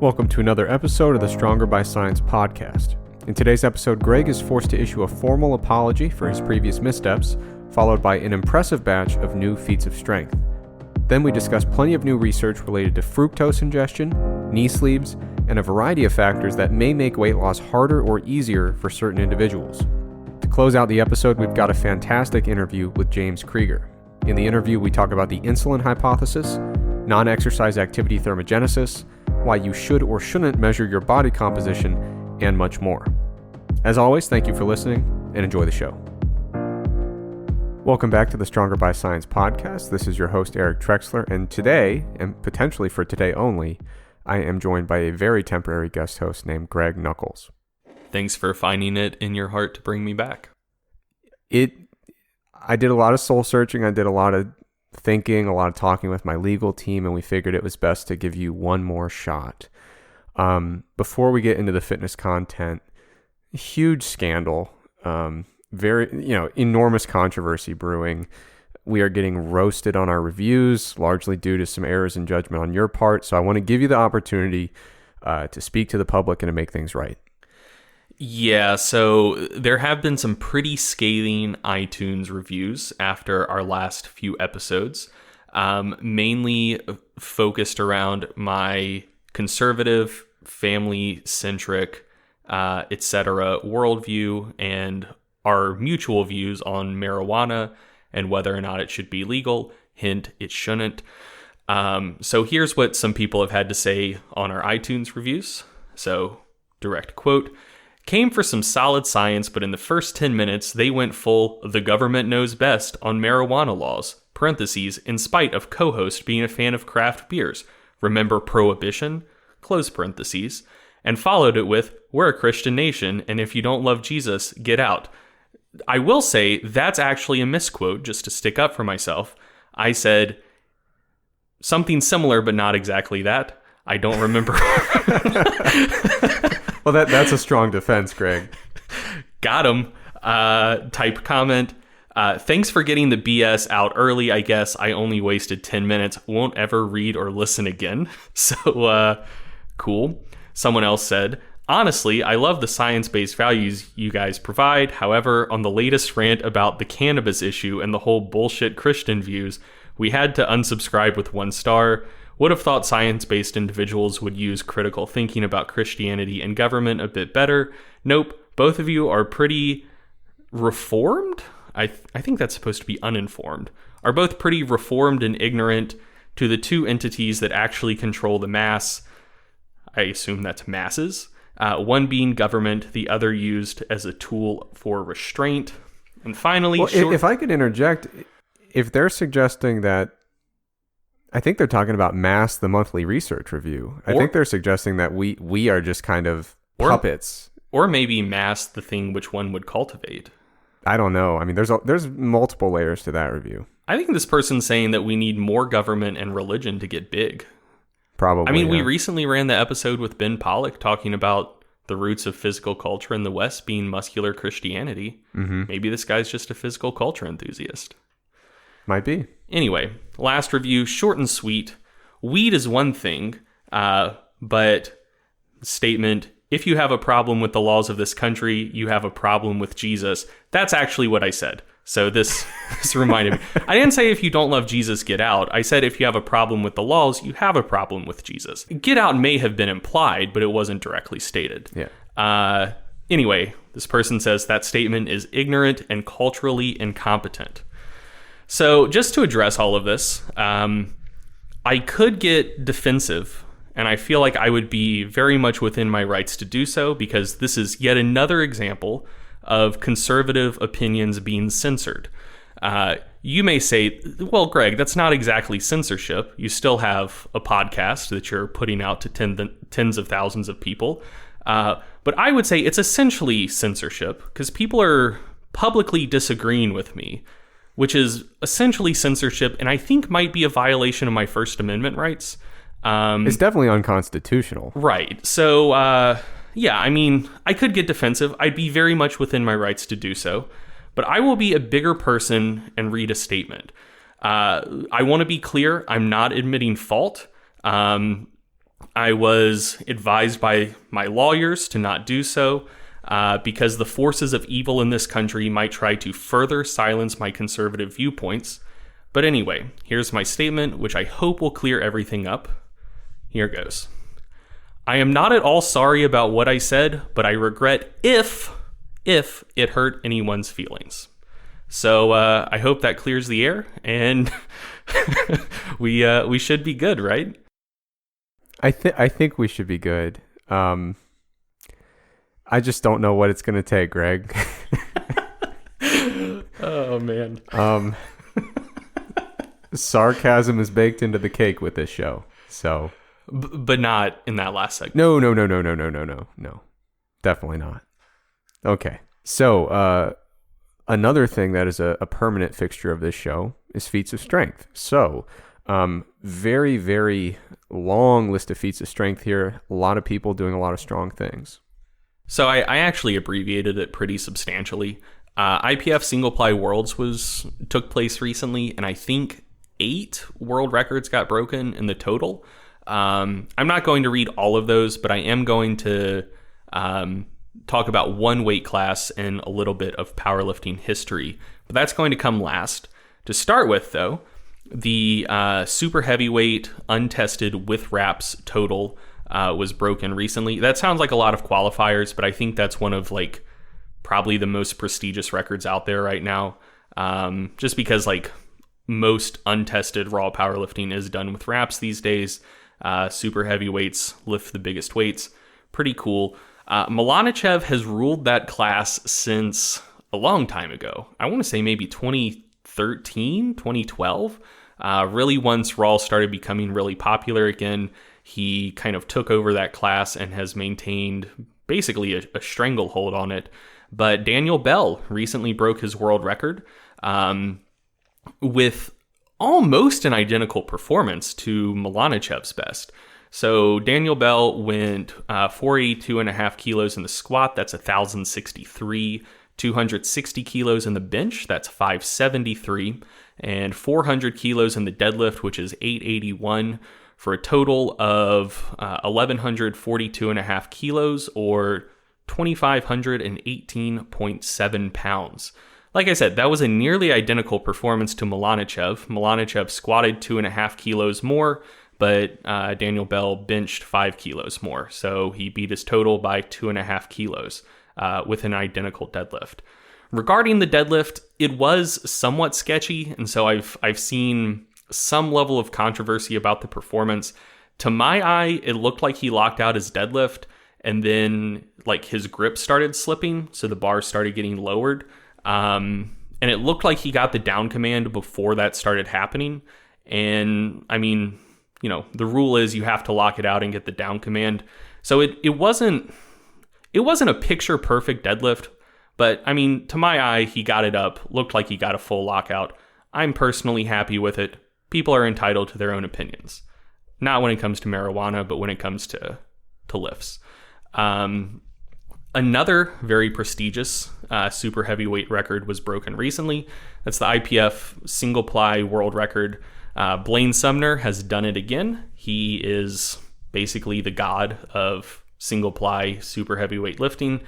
Welcome to another episode of the Stronger by Science podcast. In today's episode, Greg is forced to issue a formal apology for his previous missteps, followed by an impressive batch of new feats of strength. Then we discuss plenty of new research related to fructose ingestion, knee sleeves, and a variety of factors that may make weight loss harder or easier for certain individuals. To close out the episode, we've got a fantastic interview with James Krieger. In the interview, we talk about the insulin hypothesis, non-exercise activity thermogenesis, why you should or shouldn't measure your body composition, and much more. As always, thank you for listening and enjoy the show. Welcome back to the Stronger by Science podcast. This is your host, Eric Trexler, and today, and potentially for today only, I am joined by a very temporary guest host named Greg Nuckols. Thanks for finding it in your heart to bring me back. I did a lot of soul searching. I did a lot of thinking, a lot of talking with my legal team, and we figured it was best to give you one more shot. Before we get into the fitness content, huge scandal, enormous controversy brewing. We are getting roasted on our reviews, largely due to some errors in judgment on your part. So I want to give you the opportunity to speak to the public and to make things right. Yeah, so there have been some pretty scathing iTunes reviews after our last few episodes, mainly focused around my conservative, family-centric, etc. worldview and our mutual views on marijuana and whether or not it should be legal. Hint, it shouldn't. So here's what some people have had to say on our iTunes reviews. So, direct quote, "Came for some solid science, but in the first 10 minutes, they went full, the government knows best on marijuana laws, parentheses, in spite of co-host being a fan of craft beers. Remember prohibition? Close parentheses. And followed it with, we're a Christian nation, and if you don't love Jesus, get out." I will say that's actually a misquote, just to stick up for myself. I said something similar, but not exactly that. I don't remember. Well, that's a strong defense, Greg. Got him. Type comment. Thanks for getting the BS out early. I guess I only wasted 10 minutes. Won't ever read or listen again. So, cool. Someone else said, honestly, I love the science-based values you guys provide. However, on the latest rant about the cannabis issue and the whole bullshit Christian views, we had to unsubscribe with 1 star. Would have thought science-based individuals would use critical thinking about Christianity and government a bit better. Nope, both of you are pretty reformed? I think that's supposed to be uninformed. Are both pretty reformed and ignorant to the two entities that actually control the mass. I assume that's masses. One being government, the other used as a tool for restraint. And finally... Well, if I could interject, if they're suggesting that, I think they're talking about Mass, the monthly research review. I think they're suggesting that we are just kind of puppets. Or maybe Mass, the thing which one would cultivate. I don't know. I mean, there's multiple layers to that review. I think this person's saying that we need more government and religion to get big. Probably. I mean, yeah. We recently ran the episode with Ben Pollock talking about the roots of physical culture in the West being muscular Christianity. Mm-hmm. Maybe this guy's just a physical culture enthusiast. Might be. Anyway, last review, short and sweet. Weed is one thing, but statement, if you have a problem with the laws of this country, you have a problem with Jesus. That's actually what I said. So this reminded me. I didn't say if you don't love Jesus, get out. I said if you have a problem with the laws, you have a problem with Jesus. Get out may have been implied, but it wasn't directly stated. Yeah. Anyway, this person says that statement is ignorant and culturally incompetent. So just to address all of this, I could get defensive, and I feel like I would be very much within my rights to do so, because this is yet another example of conservative opinions being censored. You may say, well, Greg, that's not exactly censorship. You still have a podcast that you're putting out to tens of thousands of people. But I would say it's essentially censorship, because people are publicly disagreeing with me, which is essentially censorship, and I think might be a violation of my First Amendment rights. It's definitely unconstitutional. Right. So, yeah, I mean, I could get defensive. I'd be very much within my rights to do so. But I will be a bigger person and read a statement. I want to be clear. I'm not admitting fault. I was advised by my lawyers to not do so because the forces of evil in this country might try to further silence my conservative viewpoints. But anyway, here's my statement, which I hope will clear everything up. Here goes. I am not at all sorry about what I said, but I regret if it hurt anyone's feelings. So I hope that clears the air, and we should be good, right? I think we should be good. I just don't know what it's going to take, Greg. Oh man. Sarcasm is baked into the cake with this show. So, but not in that last segment. No. Definitely not. Okay. So, another thing that is a permanent fixture of this show is feats of strength. So, very, very long list of feats of strength here. A lot of people doing a lot of strong things. So I actually abbreviated it pretty substantially. IPF Single Ply Worlds took place recently, and I think 8 world records got broken in the total. I'm not going to read all of those, but I am going to talk about one weight class and a little bit of powerlifting history. But that's going to come last. To start with, though, the super heavyweight untested with wraps total was broken recently. That sounds like a lot of qualifiers, but I think that's one of like probably the most prestigious records out there right now. Just because like most untested raw powerlifting is done with wraps these days. Super heavyweights lift the biggest weights. Pretty cool. Milanichev has ruled that class since a long time ago. I want to say maybe 2013, 2012. Really once raw started becoming really popular again, he kind of took over that class and has maintained basically a stranglehold on it. But Daniel Bell recently broke his world record with almost an identical performance to Milanichev's best. So Daniel Bell went 482.5 kilos in the squat. That's 1,063. 260 kilos in the bench. That's 573. And 400 kilos in the deadlift, which is 881, for a total of 1,142.5 kilos, or 2,518.7 pounds. Like I said, that was a nearly identical performance to Milanichev. Milanichev squatted 2.5 kilos more, but Daniel Bell benched 5 kilos more. So he beat his total by 2.5 kilos with an identical deadlift. Regarding the deadlift, it was somewhat sketchy, and so I've seen some level of controversy about the performance. To my eye, it looked like he locked out his deadlift, and then like his grip started slipping, so the bar started getting lowered. And it looked like he got the down command before that started happening. And I mean, you know, the rule is you have to lock it out and get the down command. So it wasn't a picture perfect deadlift, but I mean, to my eye, he got it up, looked like he got a full lockout. I'm personally happy with it. People are entitled to their own opinions. Not when it comes to marijuana, but when it comes to lifts. Another very prestigious super heavyweight record was broken recently. That's the IPF single ply world record. Blaine Sumner has done it again. He is basically the god of single ply super heavyweight lifting.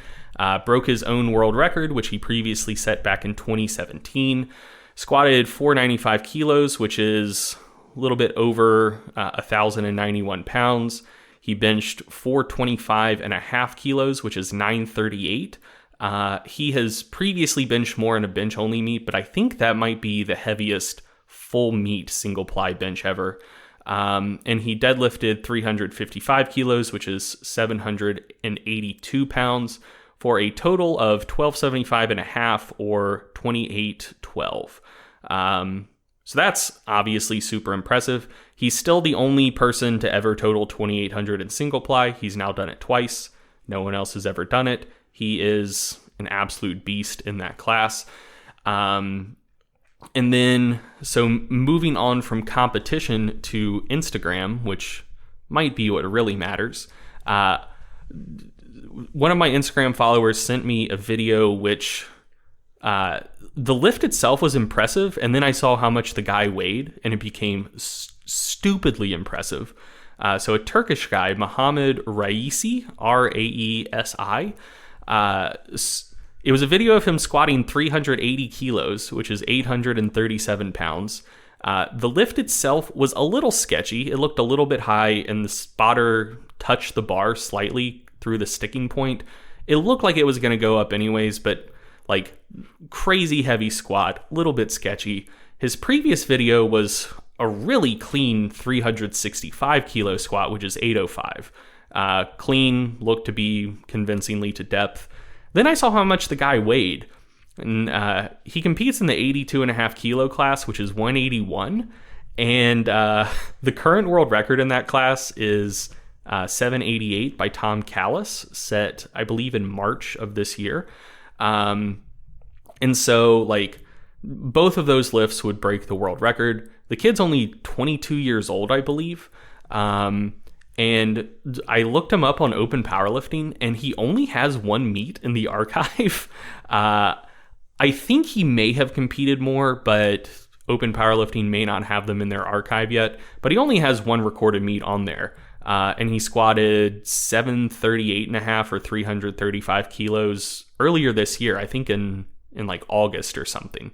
Broke his own world record, which he previously set back in 2017. Squatted 495 kilos, which is a little bit over 1,091 pounds. He benched 425.5 kilos, which is 938. He has previously benched more in a bench-only meet, but I think that might be the heaviest full meet single-ply bench ever. And he deadlifted 355 kilos, which is 782 pounds, for a total of 1,275.5 or 2812. So that's obviously super impressive. He's still the only person to ever total 2,800 in single ply. He's now done it twice. No one else has ever done it. He is an absolute beast in that class. And then, so moving on from competition to Instagram, which might be what really matters. One of my Instagram followers sent me a video which the lift itself was impressive, and then I saw how much the guy weighed, and it became stupidly impressive. So a Turkish guy, Mohammed Raisi, Raesi. It was a video of him squatting 380 kilos, which is 837 pounds. The lift itself was a little sketchy. It looked a little bit high, and the spotter touched the bar slightly through the sticking point. It looked like it was going to go up anyways, but like crazy heavy squat, little bit sketchy. His previous video was a really clean 365 kilo squat, which is 805. Clean, looked to be convincingly to depth. Then I saw how much the guy weighed. And he competes in the 82.5 kilo class, which is 181. And the current world record in that class is 788 by Tom Callis, set, I believe, in March of this year. And so, like, both of those lifts would break the world record. The kid's only 22 years old, I believe. And I looked him up on Open Powerlifting, and he only has one meet in the archive. I think he may have competed more, but Open Powerlifting may not have them in their archive yet. But he only has one recorded meet on there. And he squatted 738.5 or 335 kilos earlier this year, I think in like August or something.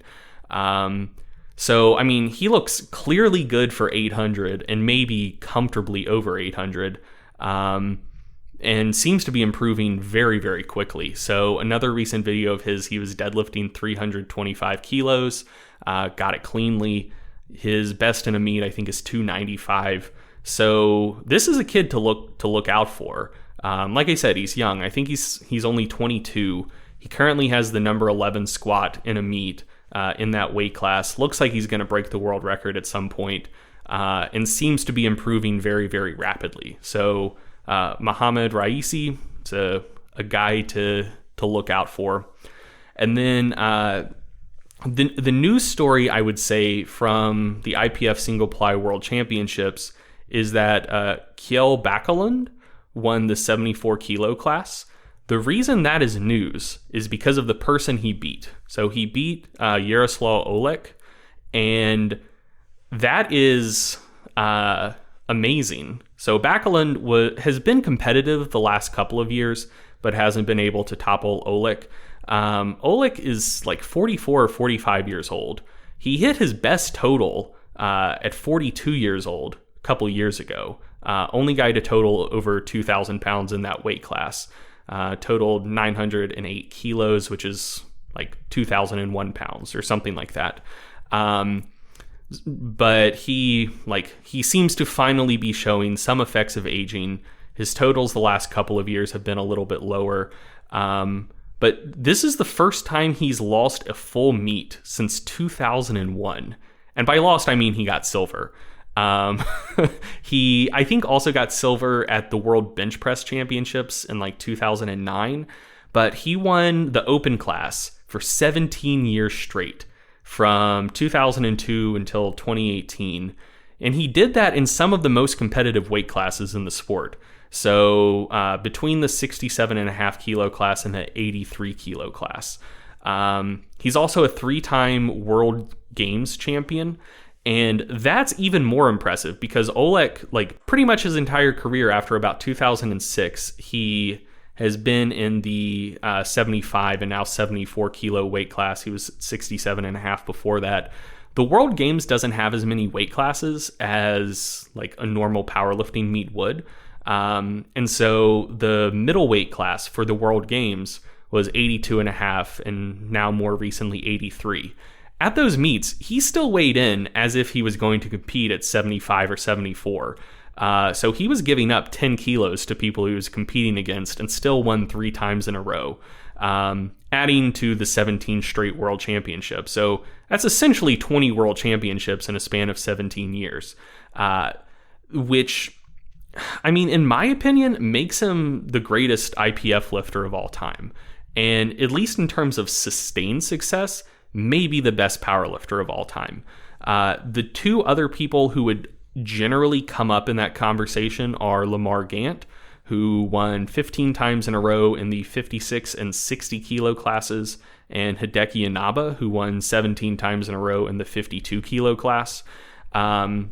So, I mean, he looks clearly good for 800 and maybe comfortably over 800, and seems to be improving very, very quickly. So another recent video of his, he was deadlifting 325 kilos, got it cleanly. His best in a meet, I think, is 295. So this is a kid to look out for. Like I said, he's young. I think he's only 22. He currently has the number 11 squat in a meet in that weight class. Looks like he's going to break the world record at some point, and seems to be improving very, very rapidly. So Mohammed Raisi, it's a guy to look out for. And then the news story, I would say, from the IPF Single Ply World Championships is that Kjell Bakelund won the 74 kilo class. The reason that is news is because of the person he beat. So he beat Yaroslav Olek, and that is amazing. So Bakelund has been competitive the last couple of years, but hasn't been able to topple Olek. Olek is like 44 or 45 years old. He hit his best total at 42 years old a couple years ago. Only guy to total over 2,000 pounds in that weight class. Totaled 908 kilos, which is like 2,001 pounds or something like that. But he seems to finally be showing some effects of aging. His totals the last couple of years have been a little bit lower. But this is the first time he's lost a full meet since 2001. And by lost, I mean he got silver. He, I think, also got silver at the World Bench Press Championships in like 2009, but he won the open class for 17 years straight from 2002 until 2018. And he did that in some of the most competitive weight classes in the sport. So between the 67.5 kilo class and the 83 kilo class. He's also a 3-time World Games champion. And that's even more impressive because Olek, like pretty much his entire career after about 2006, he has been in the 75 and now 74 kilo weight class. He was 67.5 before that. The World Games doesn't have as many weight classes as like a normal powerlifting meet would. And so the middleweight class for the World Games was 82.5 and now more recently 83. At those meets, he still weighed in as if he was going to compete at 75 or 74. So he was giving up 10 kilos to people he was competing against and still won 3 times in a row, adding to the 17 straight world championships. So that's essentially 20 world championships in a span of 17 years, which, I mean, in my opinion, makes him the greatest IPF lifter of all time. And at least in terms of sustained success, maybe the best powerlifter of all time. The 2 other people who would generally come up in that conversation are Lamar Gant, who won 15 times in a row in the 56 and 60 kilo classes, and Hideki Inaba, who won 17 times in a row in the 52 kilo class. The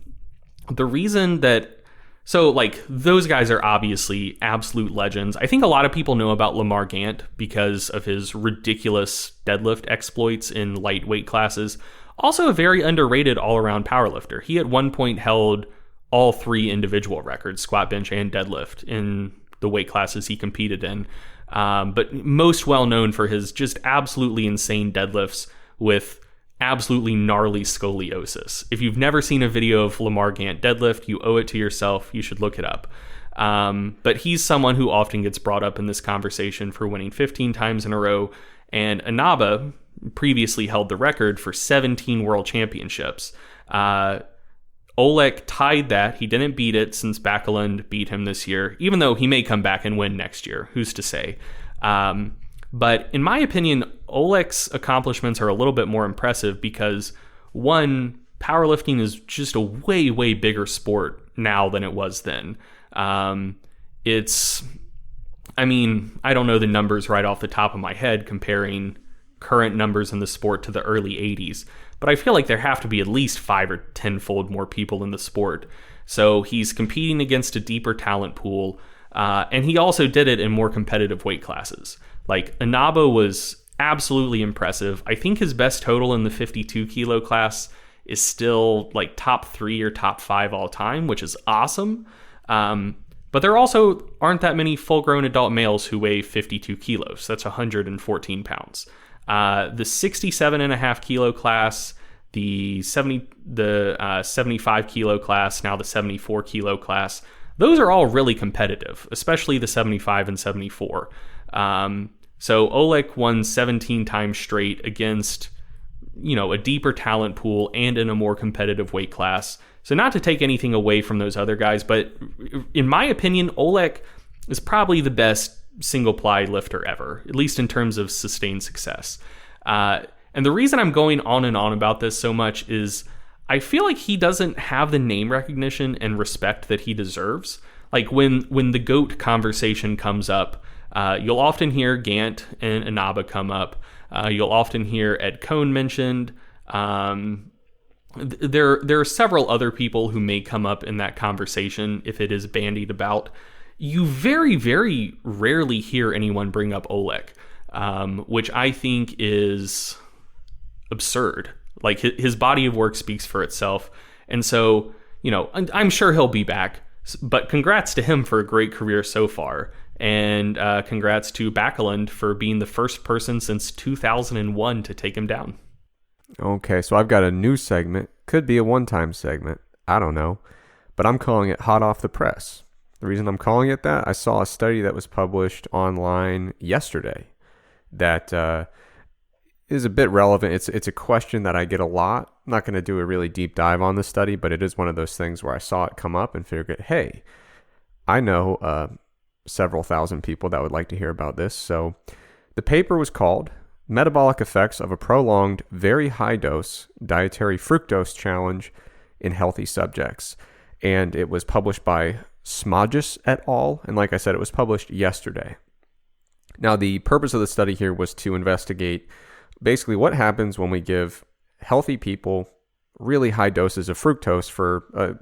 reason that So, like, those guys are obviously absolute legends. I think a lot of people know about Lamar Gant because of his ridiculous deadlift exploits in lightweight classes. Also a very underrated all-around powerlifter. He at one point held all 3 individual records, squat, bench, and deadlift, in the weight classes he competed in. But most well known for his just absolutely insane deadlifts with absolutely gnarly scoliosis. If you've never seen a video of Lamar Gant deadlift, you owe it to yourself. You should look it up. But he's someone who often gets brought up in this conversation for winning 15 times in a row. And Inaba previously held the record for 17 world championships. Oleg tied that. He didn't beat it since Backlund beat him this year, even though he may come back and win next year. Who's to say? But in my opinion, Oleg's accomplishments are a little bit more impressive because, one, powerlifting is just a way, way bigger sport now than it was then. I don't know the numbers right off the top of my head comparing current numbers in the sport to the early 80s, but I feel like there have to be at least 5 or 10-fold more people in the sport. So he's competing against a deeper talent pool, and he also did it in more competitive weight classes. Like, Inaba was absolutely impressive. I think his best total in the 52 kilo class is still like top 3 or top 5 all time, which is awesome. But there also aren't that many full-grown adult males who weigh 52 kilos. That's 114 pounds. The 67.5 kilo class, the 75 kilo class, now the 74 kilo class, those are all really competitive, especially the 75 and 74. So Oleg won 17 times straight against, a deeper talent pool and in a more competitive weight class. So not to take anything away from those other guys, but in my opinion, Oleg is probably the best single-ply lifter ever, at least in terms of sustained success. And the reason I'm going on and on about this so much is I feel like he doesn't have the name recognition and respect that he deserves. Like, when the GOAT conversation comes up, you'll often hear Gant and Inaba come up. You'll often hear Ed Cohn mentioned. There are several other people who may come up in that conversation if it is bandied about. You very, very rarely hear anyone bring up Oleg, which I think is absurd. Like, his body of work speaks for itself. And so, I'm sure he'll be back. But congrats to him for a great career so far. And congrats to Backlund for being the first person since 2001 to take him down. Okay, so I've got a new segment. Could be a one-time segment. I don't know. But I'm calling it Hot Off the Press. The reason I'm calling it that, I saw a study that was published online yesterday that is a bit relevant. It's a question that I get a lot. I'm not going to do a really deep dive on the study, but it is one of those things where I saw it come up and figured, hey, I know several thousand people that would like to hear about this. So the paper was called Metabolic Effects of a Prolonged Very High Dose Dietary Fructose Challenge in Healthy Subjects. And it was published by Smajis et al. And like I said, it was published yesterday. Now, the purpose of the study here was to investigate basically what happens when we give healthy people really high doses of fructose for a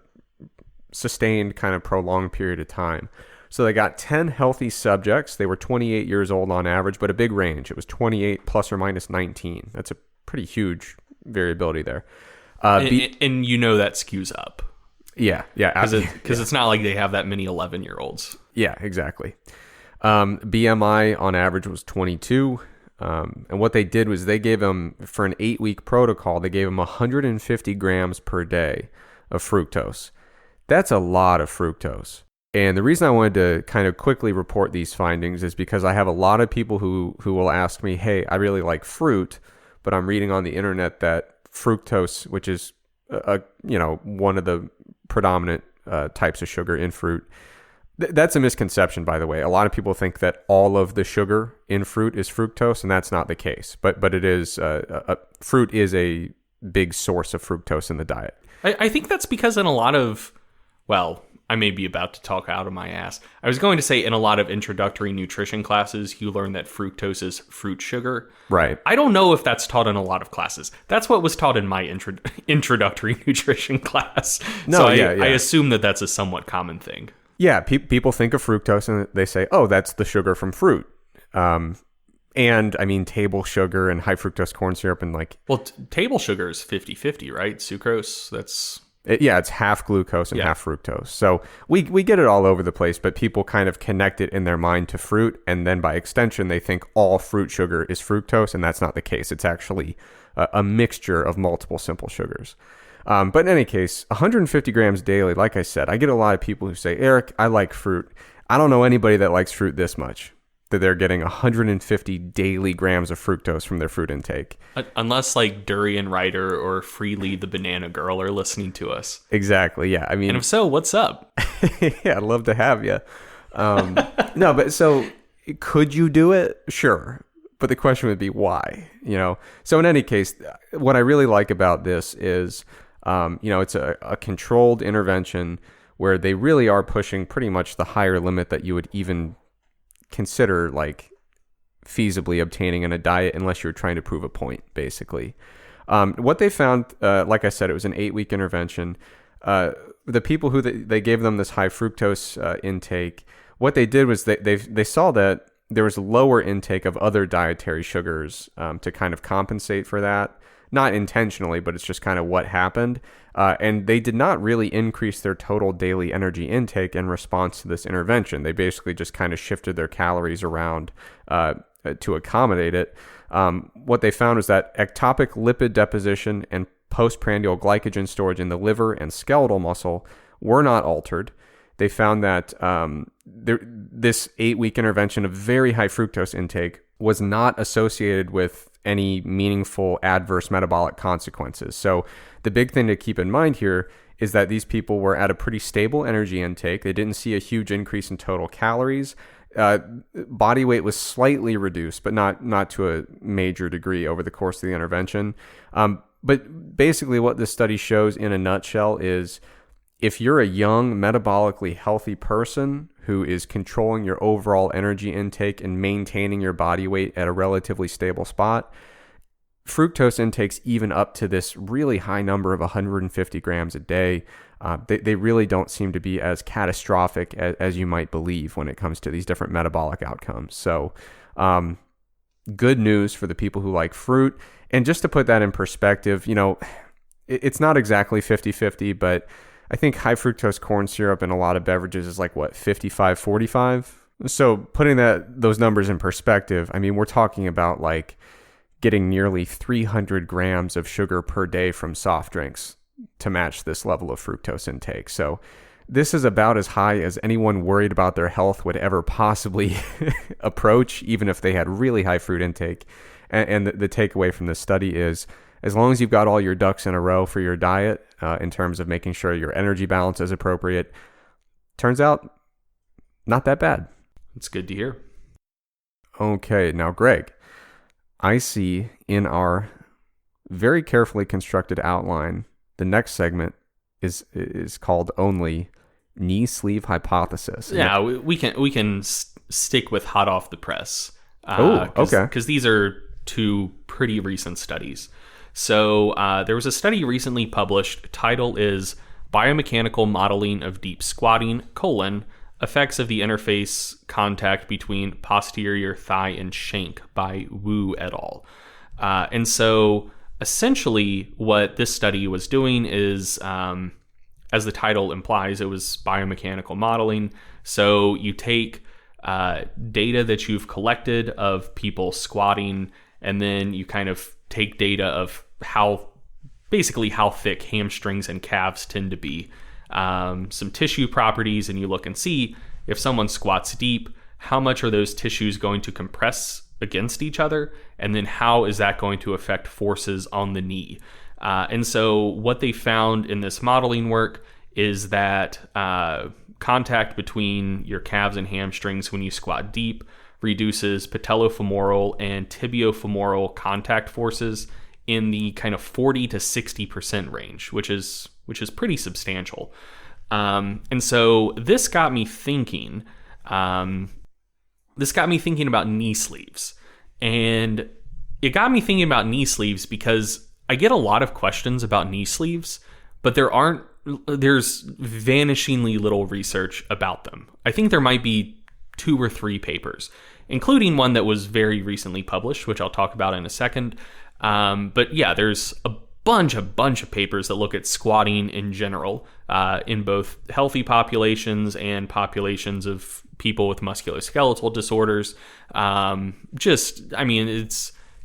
sustained kind of prolonged period of time. So they got 10 healthy subjects. They were 28 years old on average, but a big range. It was 28 plus or minus 19. That's a pretty huge variability there. And that skews up. Yeah. Because it's not like they have that many 11-year-olds. Yeah, exactly. BMI on average was 22. And what they did was they gave them, for an 8-week protocol, they gave them 150 grams per day of fructose. That's a lot of fructose. And the reason I wanted to kind of quickly report these findings is because I have a lot of people who will ask me, hey, I really like fruit, but I'm reading on the internet that fructose, which is one of the predominant types of sugar in fruit. That's a misconception, by the way. A lot of people think that all of the sugar in fruit is fructose, and that's not the case. But it is fruit is a big source of fructose in the diet. I think that's because in a lot of, I may be about to talk out of my ass. I was going to say in a lot of introductory nutrition classes, you learn that fructose is fruit sugar. Right. I don't know if that's taught in a lot of classes. That's what was taught in my introductory nutrition class. No, so yeah. I assume that that's a somewhat common thing. Yeah, people think of fructose and they say, oh, that's the sugar from fruit. And I mean, table sugar and high fructose corn syrup and like... Well, table sugar is 50-50, right? Sucrose, that's... it's half glucose and half fructose. So we get it all over the place, but people kind of connect it in their mind to fruit. And then by extension, they think all fruit sugar is fructose. And that's not the case. It's actually a mixture of multiple simple sugars. But in any case, 150 grams daily, like I said, I get a lot of people who say, Eric, I like fruit. I don't know anybody that likes fruit this much, that they're getting 150 daily grams of fructose from their fruit intake. Unless like Durian Rider or Freely the Banana Girl are listening to us. Exactly, yeah. I mean, and if so, what's up? Yeah, I'd love to have you. No, but so could you do it? Sure. But the question would be why, So in any case, what I really like about this is, it's a controlled intervention where they really are pushing pretty much the higher limit that you would even consider like feasibly obtaining in a diet unless you're trying to prove a point, basically. What they found, like I said, it was an 8-week intervention. The people who they gave them this high fructose intake, what they did was they saw that there was lower intake of other dietary sugars to kind of compensate for that. Not intentionally, but it's just kind of what happened. And they did not really increase their total daily energy intake in response to this intervention. They basically just kind of shifted their calories around to accommodate it. What they found was that ectopic lipid deposition and postprandial glycogen storage in the liver and skeletal muscle were not altered. They found that this 8-week intervention of very high fructose intake was not associated with any meaningful adverse metabolic consequences. So the big thing to keep in mind here is that these people were at a pretty stable energy intake. They didn't see a huge increase in total calories. Body weight was slightly reduced, but not to a major degree over the course of the intervention. But basically what this study shows in a nutshell is if you're a young, metabolically healthy person who is controlling your overall energy intake and maintaining your body weight at a relatively stable spot, fructose intakes even up to this really high number of 150 grams a day, they really don't seem to be as catastrophic as you might believe when it comes to these different metabolic outcomes. So good news for the people who like fruit. And just to put that in perspective, it's not exactly 50-50, but I think high fructose corn syrup in a lot of beverages is like 55-45. So putting those numbers in perspective, I mean, we're talking about like getting nearly 300 grams of sugar per day from soft drinks to match this level of fructose intake. So this is about as high as anyone worried about their health would ever possibly approach, even if they had really high fruit intake. And the takeaway from this study is, as long as you've got all your ducks in a row for your diet, in terms of making sure your energy balance is appropriate, turns out not that bad. It's good to hear. Okay, now Greg, I see in our very carefully constructed outline, the next segment is called only knee sleeve hypothesis. Yeah, we can stick with hot off the press. Okay. Because these are two pretty recent studies. So there was a study recently published. Title is Biomechanical Modeling of Deep Squatting, Effects of the Interface Contact Between Posterior Thigh and Shank by Wu et al. And so essentially what this study was doing is, as the title implies, it was biomechanical modeling. So you take data that you've collected of people squatting, and then you kind of take data of how thick hamstrings and calves tend to be, some tissue properties, and you look and see if someone squats deep, how much are those tissues going to compress against each other, and then how is that going to affect forces on the knee. And so what they found in this modeling work is that contact between your calves and hamstrings when you squat deep reduces patellofemoral and tibiofemoral contact forces in the kind of 40 to 60% range, which is pretty substantial. And so this got me thinking. This got me thinking about knee sleeves. And it got me thinking about knee sleeves because I get a lot of questions about knee sleeves, but there's vanishingly little research about them. I think there might be 2 or 3 papers, including one that was very recently published, which I'll talk about in a second. But yeah, there's a bunch of papers that look at squatting in general, in both healthy populations and populations of people with musculoskeletal disorders.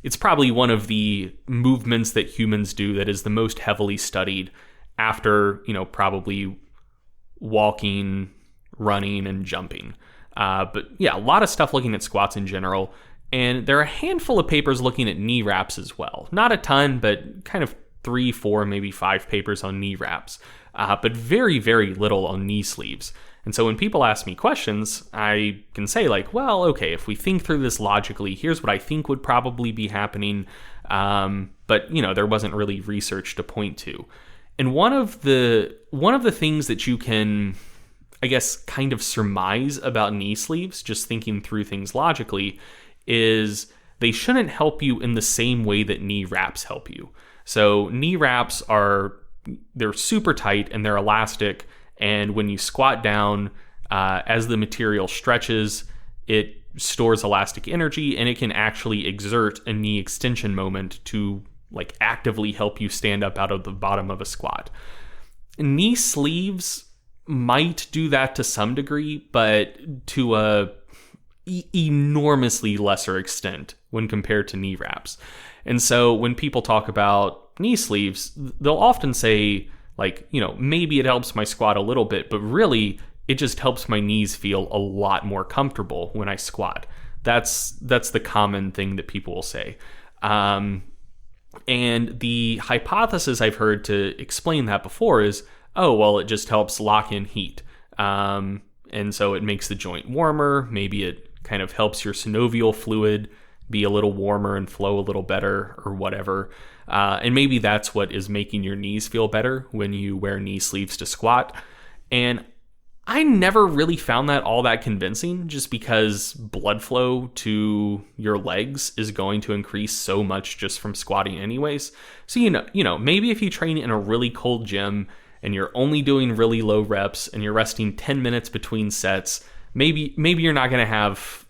It's probably one of the movements that humans do that is the most heavily studied after, probably walking, running, and jumping. But yeah, a lot of stuff looking at squats in general. And there are a handful of papers looking at knee wraps as well. Not a ton, but kind of 3, 4, maybe 5 papers on knee wraps. But very, very little on knee sleeves. And so when people ask me questions, I can say well, okay, if we think through this logically, here's what I think would probably be happening. But there wasn't really research to point to. And one of the things that you can, I guess, kind of surmise about knee sleeves, just thinking through things logically, is they shouldn't help you in the same way that knee wraps help you. So knee wraps they're super tight and they're elastic. And when you squat down, as the material stretches, it stores elastic energy and it can actually exert a knee extension moment to actively help you stand up out of the bottom of a squat. Knee sleeves might do that to some degree, but to a enormously lesser extent when compared to knee wraps. And so when people talk about knee sleeves, they'll often say, maybe it helps my squat a little bit, but really it just helps my knees feel a lot more comfortable when I squat. That's the common thing that people will say. And the hypothesis I've heard to explain that before is, oh, well, it just helps lock in heat. And so it makes the joint warmer. Maybe it kind of helps your synovial fluid be a little warmer and flow a little better or whatever. And maybe that's what is making your knees feel better when you wear knee sleeves to squat. And I never really found that all that convincing, just because blood flow to your legs is going to increase so much just from squatting anyways. So, maybe if you train in a really cold gym and you're only doing really low reps and you're resting 10 minutes between sets, maybe you're not going to have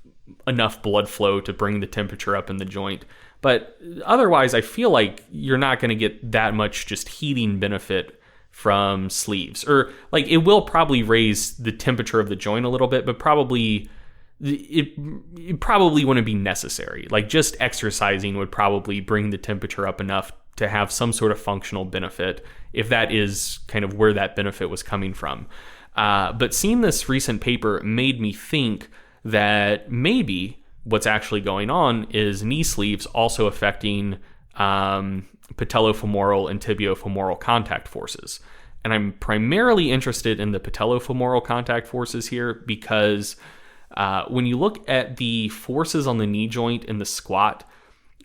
enough blood flow to bring the temperature up in the joint. But otherwise, I feel like you're not going to get that much just heating benefit from sleeves. Or it will probably raise the temperature of the joint a little bit, but it probably wouldn't be necessary. Just exercising would probably bring the temperature up enough to have some sort of functional benefit, if that is kind of where that benefit was coming from. But seeing this recent paper made me think that maybe what's actually going on is knee sleeves also affecting patellofemoral and tibiofemoral contact forces. And I'm primarily interested in the patellofemoral contact forces here because when you look at the forces on the knee joint in the squat,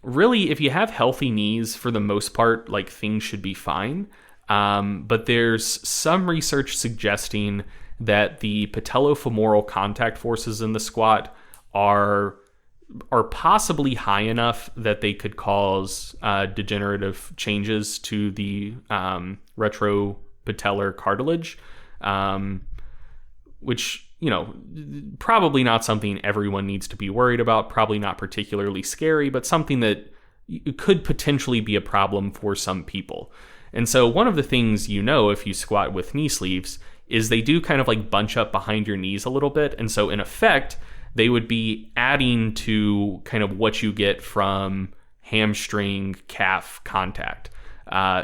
really, if you have healthy knees, for the most part, things should be fine. But there's some research suggesting that the patellofemoral contact forces in the squat are possibly high enough that they could cause degenerative changes to the retropatellar cartilage, which, probably not something everyone needs to be worried about, probably not particularly scary, but something that could potentially be a problem for some people. And so one of the things if you squat with knee sleeves is they do kind of bunch up behind your knees a little bit. And so in effect, they would be adding to kind of what you get from hamstring calf contact.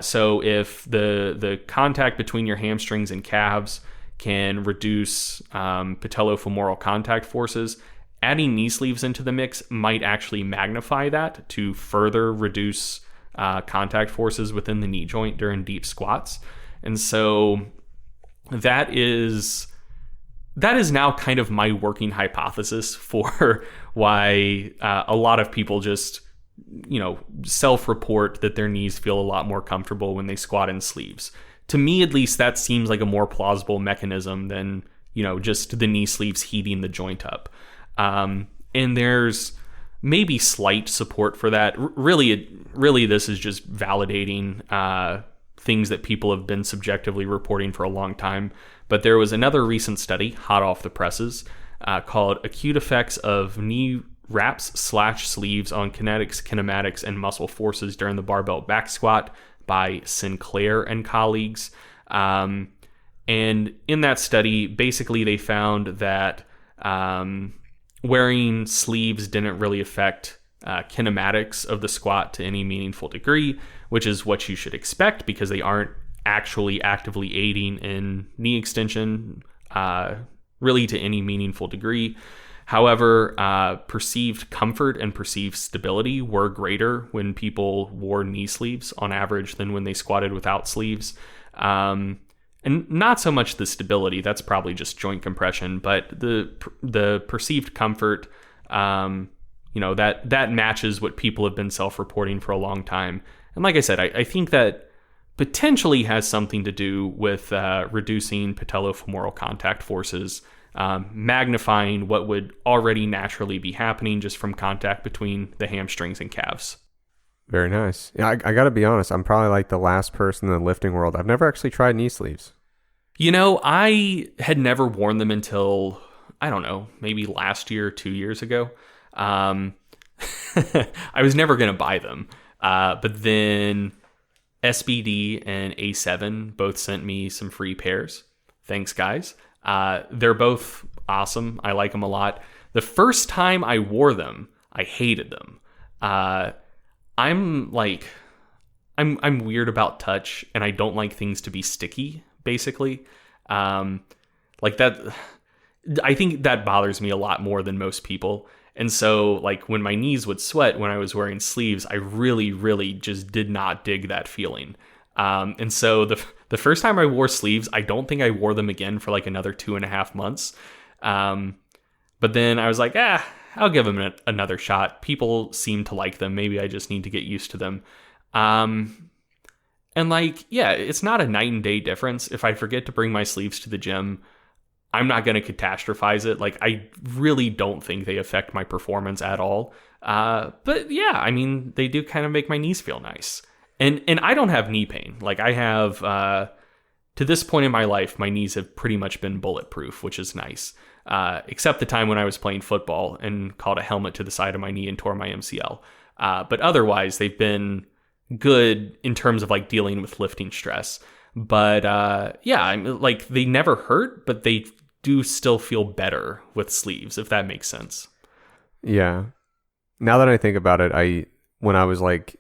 So if the contact between your hamstrings and calves can reduce patellofemoral contact forces, adding knee sleeves into the mix might actually magnify that to further reduce contact forces within the knee joint during deep squats. And so that is now kind of my working hypothesis for why a lot of people just, self-report that their knees feel a lot more comfortable when they squat in sleeves. to me, at least, that seems like a more plausible mechanism than, just the knee sleeves heating the joint up. And there's maybe slight support for that. Really, this is just validating things that people have been subjectively reporting for a long time. But there was another recent study, hot off the presses, called Acute Effects of Knee Wraps/Sleeves on Kinetics, Kinematics, and Muscle Forces During the Barbell Back Squat by Sinclair and colleagues. And in that study, basically they found that wearing sleeves didn't really affect kinematics of the squat to any meaningful degree, which is what you should expect because they aren't actually actively aiding in knee extension really to any meaningful degree. However, perceived comfort and perceived stability were greater when people wore knee sleeves on average than when they squatted without sleeves. And not so much the stability, that's probably just joint compression, but the perceived comfort, that matches what people have been self-reporting for a long time. And like I said, I think that potentially has something to do with reducing patellofemoral contact forces, magnifying what would already naturally be happening just from contact between the hamstrings and calves. Very nice. Yeah, I got to be honest. I'm probably like the last person in the lifting world. I've never actually tried knee sleeves. I had never worn them until, I don't know, maybe last year, 2 years ago. I was never going to buy them. But then SBD and A7 both sent me some free pairs. Thanks, guys. They're both awesome. I like them a lot. The first time I wore them, I hated them. I'm weird about touch, and I don't like things to be sticky, basically. Like that, I think that bothers me a lot more than most people. And so, like, when my knees would sweat when I was wearing sleeves, I really, really just did not dig that feeling. And so the first time I wore sleeves, I don't think I wore them again for like another 2.5 months. But then I was like, I'll give them another shot. People seem to like them. Maybe I just need to get used to them. And like, yeah, it's not a night and day difference. If I forget to bring my sleeves to the gym, I'm not going to catastrophize it. Like, I really don't think they affect my performance at all. But yeah, I mean, they do kind of make my knees feel nice. And I don't have knee pain. Like, I have, to this point in my life, my knees have pretty much been bulletproof, which is nice. Except the time when I was playing football and caught a helmet to the side of my knee and tore my MCL. But otherwise, they've been good in terms of like dealing with lifting stress. But yeah, I'm like, they never hurt, but they do still feel better with sleeves, if that makes sense. Yeah. Now that I think about it, when I was like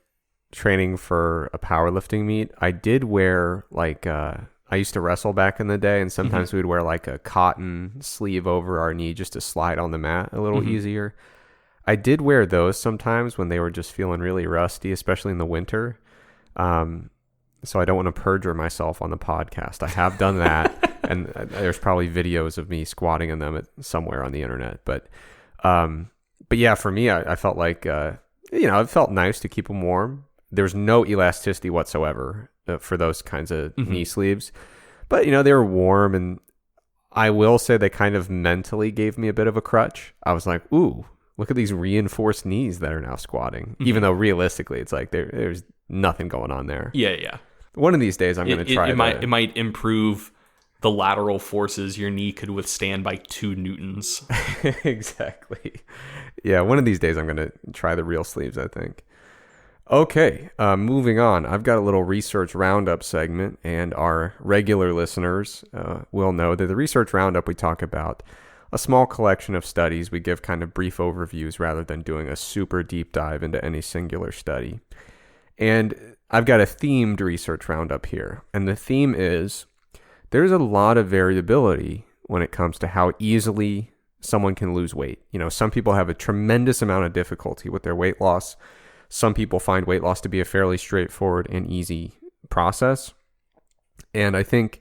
training for a powerlifting meet, I did wear like I used to wrestle back in the day, and sometimes we'd wear like a cotton sleeve over our knee just to slide on the mat a little easier. I did wear those sometimes when they were just feeling really rusty, especially in the winter. So I don't want to perjure myself on the podcast. I have done that, and there's probably videos of me squatting in them somewhere on the internet. But yeah, for me, I felt like it felt nice to keep them warm. There's no elasticity whatsoever for those kinds of knee sleeves, but they were warm, and I will say they kind of mentally gave me a bit of a crutch. I was like, ooh, look at these reinforced knees that are now squatting, even though realistically it's like there's nothing going on there. Yeah. One of these days I'm going to try it might improve the lateral forces your knee could withstand by 2 newtons. Exactly. Yeah, one of these days I'm going to try the real sleeves, I think. Okay, moving on. I've got a little Research Roundup segment, and our regular listeners will know that the Research Roundup, we talk about a small collection of studies. We give kind of brief overviews rather than doing a super deep dive into any singular study. And I've got a themed Research Roundup here, and the theme is there's a lot of variability when it comes to how easily someone can lose weight. Some people have a tremendous amount of difficulty with their weight loss. Some people find weight loss to be a fairly straightforward and easy process. And I think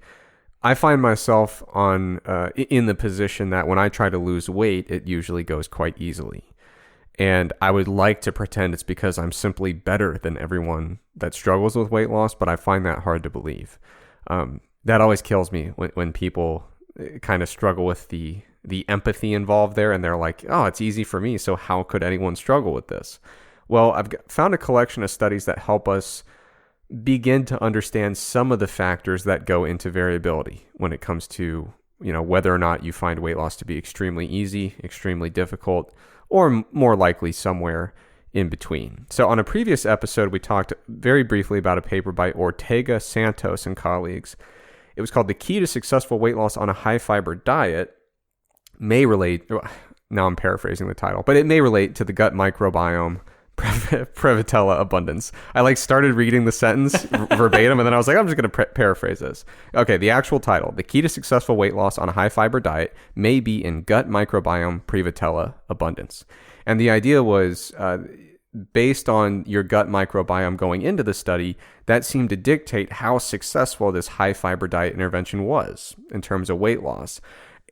I find myself in the position that when I try to lose weight, it usually goes quite easily. And I would like to pretend it's because I'm simply better than everyone that struggles with weight loss, but I find that hard to believe. That always kills me when people kind of struggle with the empathy involved there, and they're like, oh, it's easy for me, so how could anyone struggle with this? Well, I've found a collection of studies that help us begin to understand some of the factors that go into variability when it comes to, whether or not you find weight loss to be extremely easy, extremely difficult, or more likely somewhere in between. So on a previous episode, we talked very briefly about a paper by Ortega, Santos, and colleagues. It was called "The Key to Successful Weight Loss on a High-Fiber Diet May Relate," now I'm paraphrasing the title, but it may relate to the gut microbiome Prevotella abundance. I started reading the sentence verbatim, and then I was like, I'm just going to paraphrase this. Okay, the actual title: "The Key to Successful Weight Loss on a High-Fiber Diet May Be in Gut Microbiome Prevotella Abundance." And the idea was, based on your gut microbiome going into the study, that seemed to dictate how successful this high-fiber diet intervention was in terms of weight loss.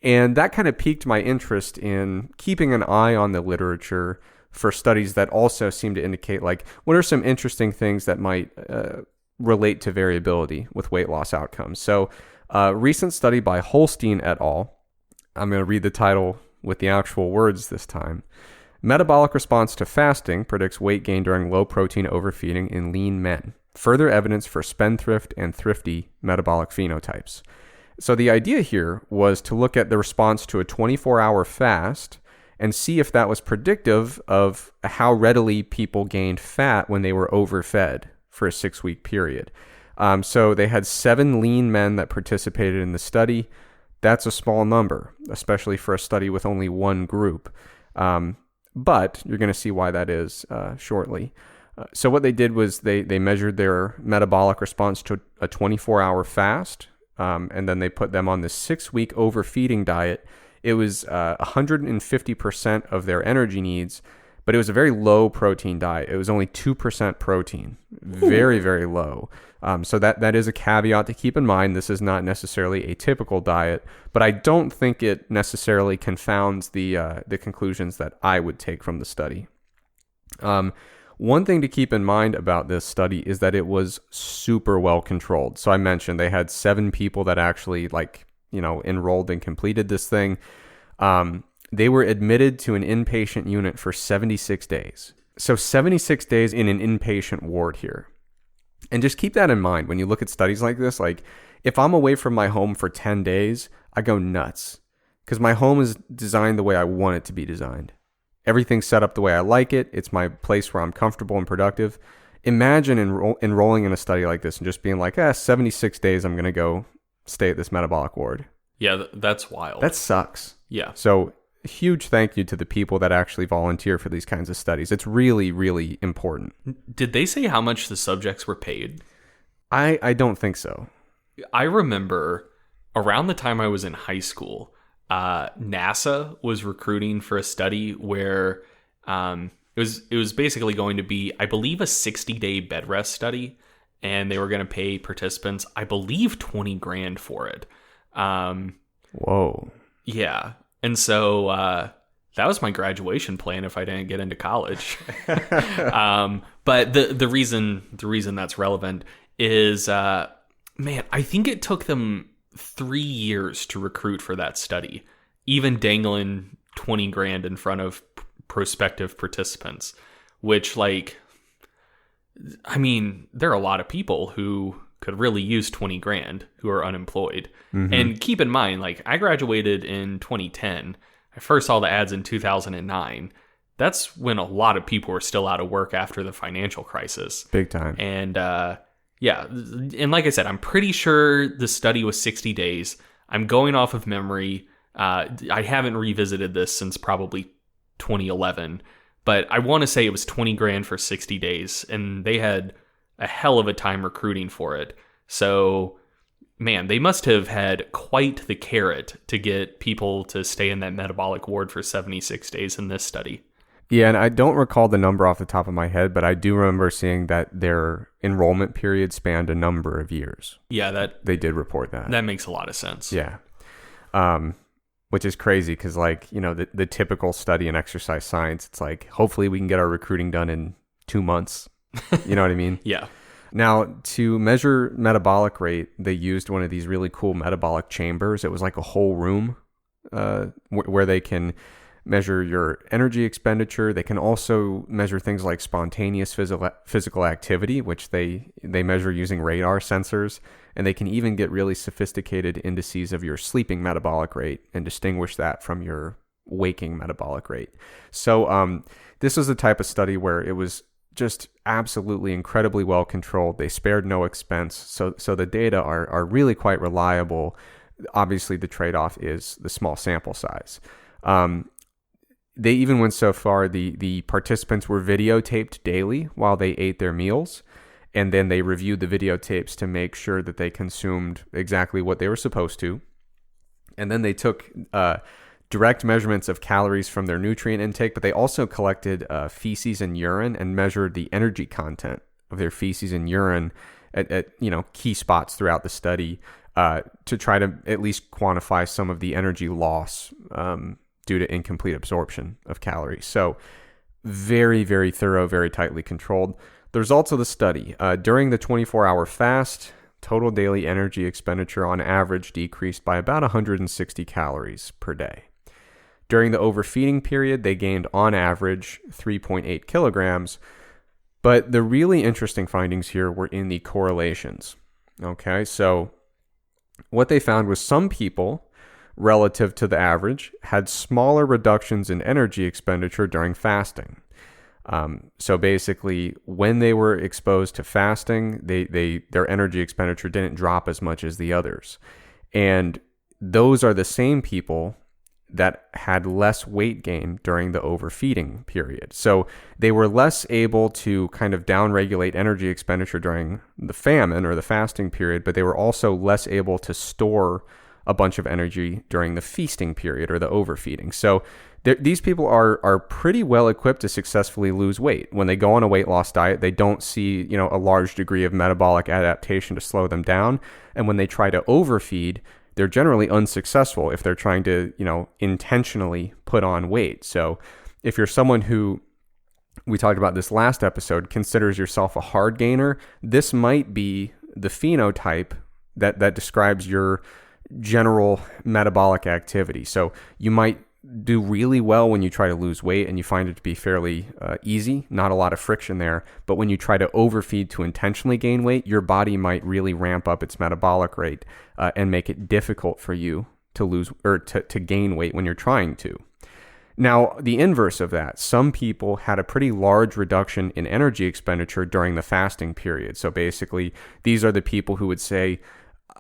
And that kind of piqued my interest in keeping an eye on the literature for studies that also seem to indicate, what are some interesting things that might relate to variability with weight loss outcomes. So a recent study by Holstein et al., I'm going to read the title with the actual words this time. "Metabolic response to fasting predicts weight gain during low-protein overfeeding in lean men. Further evidence for spendthrift and thrifty metabolic phenotypes." So the idea here was to look at the response to a 24-hour fast and see if that was predictive of how readily people gained fat when they were overfed for a 6-week period. So they had 7 lean men that participated in the study. That's a small number, especially for a study with only one group. But you're going to see why that is shortly. So what they did was they measured their metabolic response to a 24-hour fast, and then they put them on the 6-week overfeeding diet. It was 150% of their energy needs, but it was a very low protein diet. It was only 2% protein, very, very low. So that is a caveat to keep in mind. This is not necessarily a typical diet, but I don't think it necessarily confounds the conclusions that I would take from the study. One thing to keep in mind about this study is that it was super well controlled. So I mentioned they had 7 people that actually enrolled and completed this thing. They were admitted to an inpatient unit for 76 days. So 76 days in an inpatient ward here. And just keep that in mind when you look at studies like this. If I'm away from my home for 10 days, I go nuts because my home is designed the way I want it to be designed. Everything's set up the way I like it. It's my place where I'm comfortable and productive. Imagine enrolling in a study like this and just being 76 days, I'm going to go stay at this metabolic ward. Yeah, that's wild. That sucks. Yeah. So huge thank you to the people that actually volunteer for these kinds of studies. It's really, really important. Did they say how much the subjects were paid? I don't think so. I remember around the time I was in high school, NASA was recruiting for a study where it was basically going to be, I believe, a 60-day bed rest study, and they were going to pay participants, I believe, $20,000 for it. Whoa. Yeah. And so that was my graduation plan if I didn't get into college. But the reason that's relevant is, I think it took them 3 years to recruit for that study, even dangling $20,000 in front of prospective participants, which there are a lot of people who could really use $20,000 who are unemployed. Mm-hmm. And keep in mind, I graduated in 2010. I first saw the ads in 2009. That's when a lot of people were still out of work after the financial crisis. Big time. And and like I said, I'm pretty sure the study was 60 days. I'm going off of memory. I haven't revisited this since probably 2011, but I want to say it was $20,000 for 60 days, and they had a hell of a time recruiting for it. So, man, they must have had quite the carrot to get people to stay in that metabolic ward for 76 days in this study. Yeah, and I don't recall the number off the top of my head, but I do remember seeing that their enrollment period spanned a number of years. Yeah, they did report that. That makes a lot of sense. Yeah. Which is crazy because, the typical study in exercise science, it's hopefully we can get our recruiting done in 2 months. You know what I mean? Yeah. Now, to measure metabolic rate, they used one of these really cool metabolic chambers. It was like a whole room where they can measure your energy expenditure. They can also measure things like spontaneous physical activity, which they measure using radar sensors. And they can even get really sophisticated indices of your sleeping metabolic rate and distinguish that from your waking metabolic rate. So this was the type of study where it was just absolutely incredibly well controlled. They spared no expense. So the data are really quite reliable. Obviously, the trade-off is the small sample size. They even went so far, the participants were videotaped daily while they ate their meals. And then they reviewed the videotapes to make sure that they consumed exactly what they were supposed to. And then they took direct measurements of calories from their nutrient intake, but they also collected feces and urine and measured the energy content of their feces and urine at key spots throughout the study to try to at least quantify some of the energy loss due to incomplete absorption of calories. So very, very thorough, very tightly controlled. The results of the study, during the 24-hour fast, total daily energy expenditure on average decreased by about 160 calories per day. During the overfeeding period, they gained on average 3.8 kilograms, but the really interesting findings here were in the correlations. Okay, so what they found was some people, relative to the average, had smaller reductions in energy expenditure during fasting. So basically, when they were exposed to fasting, their energy expenditure didn't drop as much as the others. And those are the same people that had less weight gain during the overfeeding period. So they were less able to kind of downregulate energy expenditure during the famine or the fasting period, but they were also less able to store a bunch of energy during the feasting period or the overfeeding. So these people are pretty well equipped to successfully lose weight. When they go on a weight loss diet, they don't see, a large degree of metabolic adaptation to slow them down. And when they try to overfeed, they're generally unsuccessful if they're trying to, intentionally put on weight. So if you're someone who, we talked about this last episode, considers yourself a hard gainer, this might be the phenotype that describes your general metabolic activity. So you might do really well when you try to lose weight and you find it to be fairly easy, not a lot of friction there. But when you try to overfeed to intentionally gain weight, your body might really ramp up its metabolic rate and make it difficult for you to lose or to gain weight when you're trying to. Now, the inverse of that, some people had a pretty large reduction in energy expenditure during the fasting period. So basically, these are the people who would say,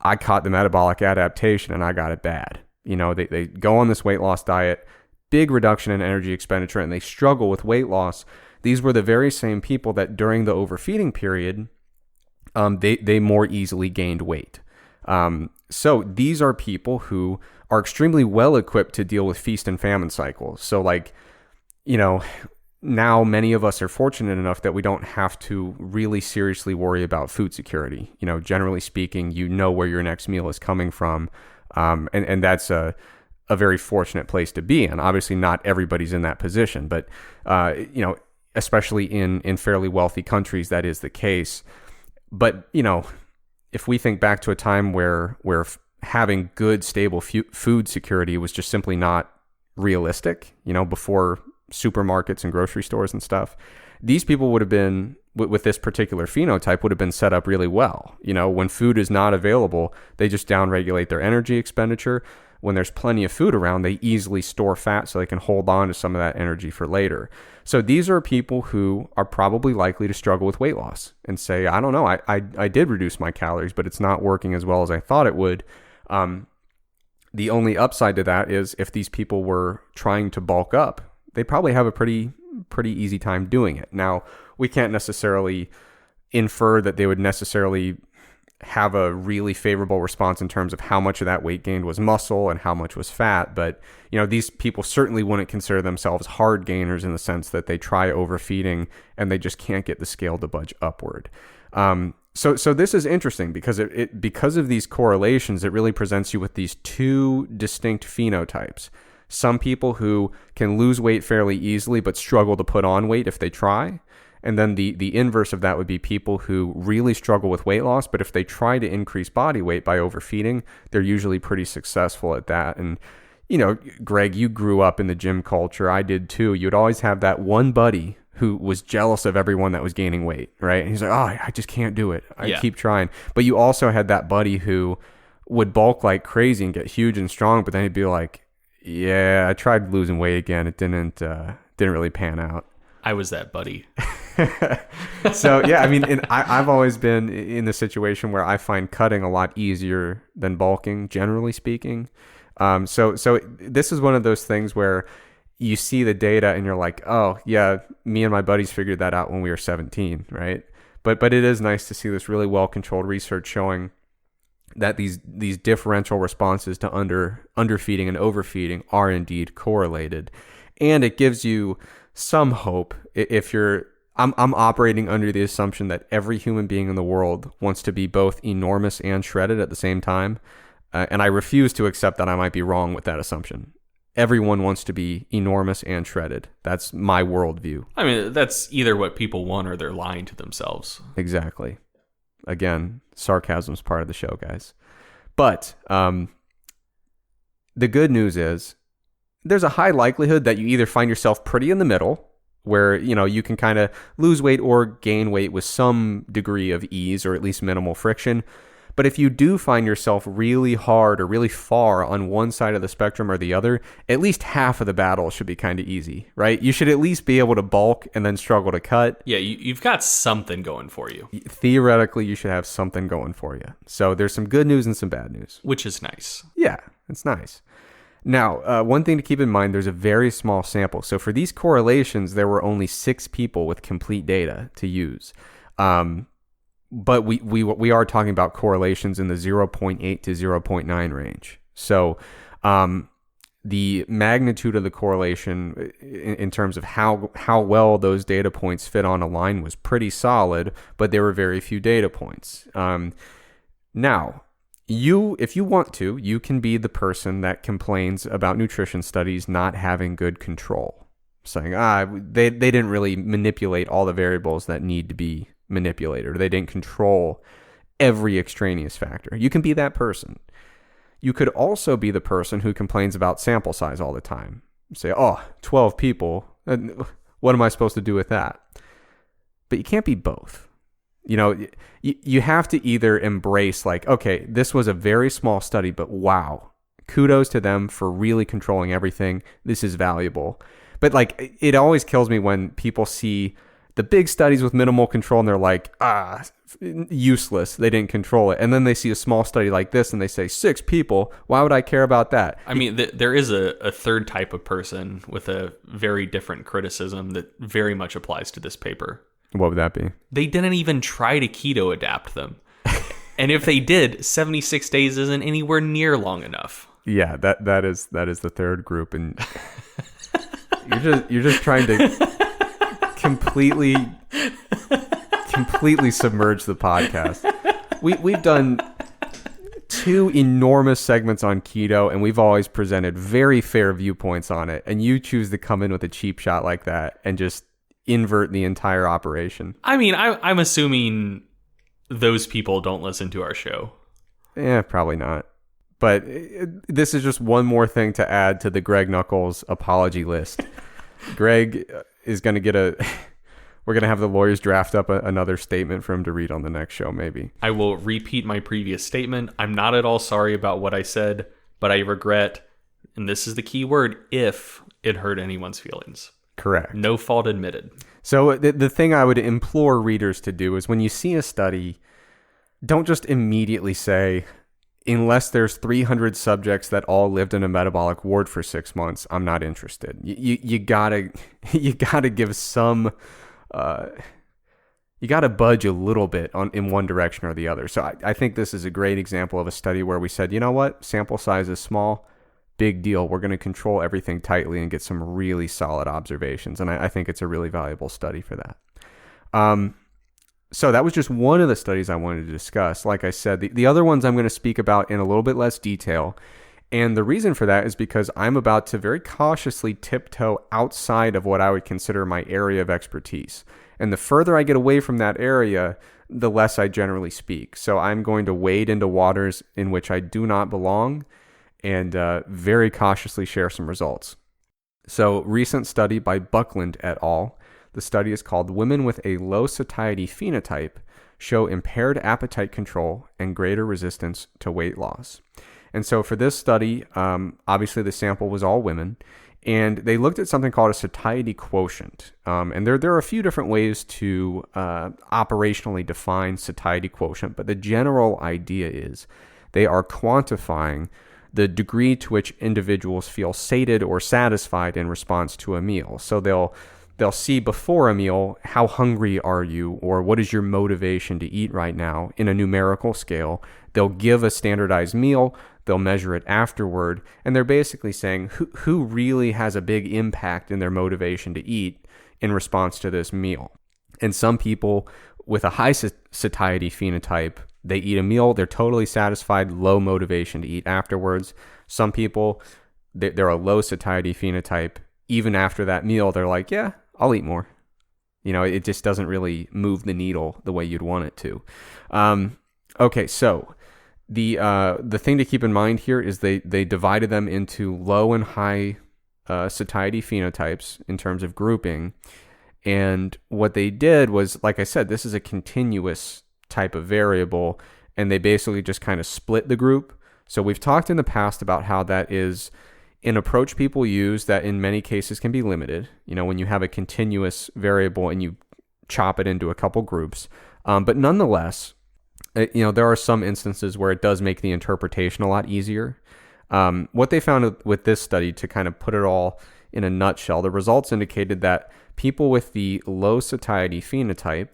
I caught the metabolic adaptation and I got it bad. They go on this weight loss diet, big reduction in energy expenditure, and they struggle with weight loss. These were the very same people that during the overfeeding period, they more easily gained weight. So these are people who are extremely well equipped to deal with feast and famine cycles. So now many of us are fortunate enough that we don't have to really seriously worry about food security. Generally speaking, where your next meal is coming from. And that's a very fortunate place to be in. Obviously, not everybody's in that position, but, especially in fairly wealthy countries, that is the case. But, if we think back to a time where having good, stable food security was just simply not realistic, before supermarkets and grocery stores and stuff, these people would have been, with this particular phenotype, would have been set up really well. When food is not available, they just downregulate their energy expenditure. When there's plenty of food around, they easily store fat so they can hold on to some of that energy for later. So these are people who are probably likely to struggle with weight loss and say, I don't know, I did reduce my calories, but it's not working as well as I thought it would. The only upside to that is if these people were trying to bulk up, they probably have a pretty easy time doing it. Now, we can't necessarily infer that they would necessarily have a really favorable response in terms of how much of that weight gained was muscle and how much was fat. But, these people certainly wouldn't consider themselves hard gainers in the sense that they try overfeeding and they just can't get the scale to budge upward. So this is interesting because because of these correlations, it really presents you with these two distinct phenotypes. Some people who can lose weight fairly easily but struggle to put on weight if they try, And then the inverse of that would be people who really struggle with weight loss, but if they try to increase body weight by overfeeding, they're usually pretty successful at that. And, Greg, you grew up in the gym culture. I did too. You'd always have that one buddy who was jealous of everyone that was gaining weight, right? And he's like, oh, I just can't do it. I keep trying. But you also had that buddy who would bulk like crazy and get huge and strong, but then he'd be like, yeah, I tried losing weight again. It didn't really pan out. I was that buddy. So yeah, I mean, I've always been in the situation where I find cutting a lot easier than bulking, generally speaking. So this is one of those things where you see the data and you're like, oh yeah, me and my buddies figured that out when we were 17, right? But it is nice to see this really well-controlled research showing that these differential responses to underfeeding and overfeeding are indeed correlated. And it gives you some hope if I'm operating under the assumption that every human being in the world wants to be both enormous and shredded at the same time. And I refuse to accept that I might be wrong with that assumption. Everyone wants to be enormous and shredded. That's my worldview. I mean, that's either what people want or they're lying to themselves. Exactly. Again, sarcasm's part of the show, guys. But the good news is there's a high likelihood that you either find yourself pretty in the middle, where you can kind of lose weight or gain weight with some degree of ease or at least minimal friction. But if you do find yourself really hard or really far on one side of the spectrum or the other, at least half of the battle should be kind of easy, right? You should at least be able to bulk and then struggle to cut. Yeah, you've got something going for you. Theoretically, you should have something going for you. So there's some good news and some bad news. Which is nice. Yeah, it's nice. Now, one thing to keep in mind, there's a very small sample. So for these correlations, there were only 6 people with complete data to use. But we are talking about correlations in the 0.8 to 0.9 range. So the magnitude of the correlation in terms of how well those data points fit on a line was pretty solid, but there were very few data points. Now, if you want to, you can be the person that complains about nutrition studies not having good control, saying, they didn't really manipulate all the variables that need to be manipulated, or they didn't control every extraneous factor. You can be that person. You could also be the person who complains about sample size all the time. Say, 12 people, what am I supposed to do with that? But you can't be both. You have to either embrace like, okay, this was a very small study, but wow, kudos to them for really controlling everything. This is valuable. But like, it always kills me when people see the big studies with minimal control and they're like, useless. They didn't control it. And then they see a small study like this and they say 6 people. Why would I care about that? I mean, there is a third type of person with a very different criticism that very much applies to this paper. What would that be? They didn't even try to keto adapt them. And if they did, 76 days isn't anywhere near long enough. Yeah, that is the third group, and you're just trying to completely submerge the podcast. We've done 2 enormous segments on keto, and we've always presented very fair viewpoints on it, and you choose to come in with a cheap shot like that and just invert the entire operation. I mean, I'm assuming those people don't listen to our show. Yeah, probably not. But this is just one more thing to add to the Greg Nuckols apology list. Greg is going to we're going to have the lawyers draft up another statement for him to read on the next show, maybe. I will repeat my previous statement. I'm not at all sorry about what I said, but I regret, and this is the key word, if it hurt anyone's feelings. Correct. No fault admitted. So the thing I would implore readers to do is when you see a study, don't just immediately say, unless there's 300 subjects that all lived in a metabolic ward for 6 months, I'm not interested. You gotta give some, you gotta budge a little bit in one direction or the other. So I think this is a great example of a study where we said, you know what, sample size is small. Big deal. We're going to control everything tightly and get some really solid observations. And I think it's a really valuable study for that. So that was just one of the studies I wanted to discuss. Like I said, the other ones I'm going to speak about in a little bit less detail. And the reason for that is because I'm about to very cautiously tiptoe outside of what I would consider my area of expertise. And the further I get away from that area, the less I generally speak. So I'm going to wade into waters in which I do not belong and very cautiously share some results. So, recent study by Buckland et al. The study is called Women with a Low Satiety Phenotype Show Impaired Appetite Control and Greater Resistance to Weight Loss. And so for this study, obviously the sample was all women, and they looked at something called a satiety quotient. And there are a few different ways to operationally define satiety quotient, but the general idea is they are quantifying the degree to which individuals feel sated or satisfied in response to a meal. So they'll see before a meal, how hungry are you, or what is your motivation to eat right now in a numerical scale. They'll give a standardized meal, they'll measure it afterward, and they're basically saying who really has a big impact in their motivation to eat in response to this meal. And some people with a high satiety phenotype, they eat a meal, they're totally satisfied, low motivation to eat afterwards. Some people, they're a low satiety phenotype. Even after that meal, they're like, yeah, I'll eat more. It just doesn't really move the needle the way you'd want it to. Okay, so the thing to keep in mind here is they divided them into low and high satiety phenotypes in terms of grouping. And what they did was, like I said, this is a continuous type of variable, and they basically just kind of split the group. So we've talked in the past about how that is an approach people use that in many cases can be limited, when you have a continuous variable and you chop it into a couple groups. But nonetheless, there are some instances where it does make the interpretation a lot easier. What they found with this study, to kind of put it all in a nutshell, the results indicated that people with the low satiety phenotype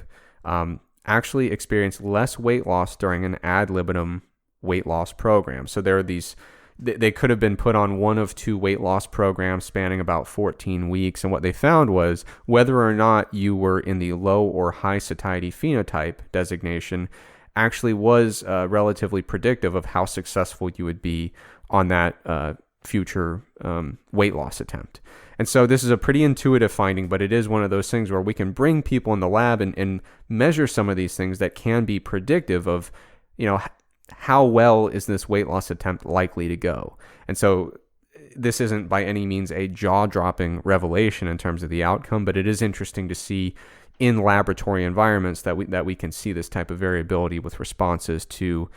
actually experienced less weight loss during an ad libitum weight loss program. So there are these, they could have been put on one of two weight loss programs spanning about 14 weeks. And what they found was whether or not you were in the low or high satiety phenotype designation actually was relatively predictive of how successful you would be on that future weight loss attempt. And so this is a pretty intuitive finding, but it is one of those things where we can bring people in the lab and measure some of these things that can be predictive of, how well is this weight loss attempt likely to go. And so this isn't by any means a jaw-dropping revelation in terms of the outcome, but it is interesting to see in laboratory environments that we can see this type of variability with responses to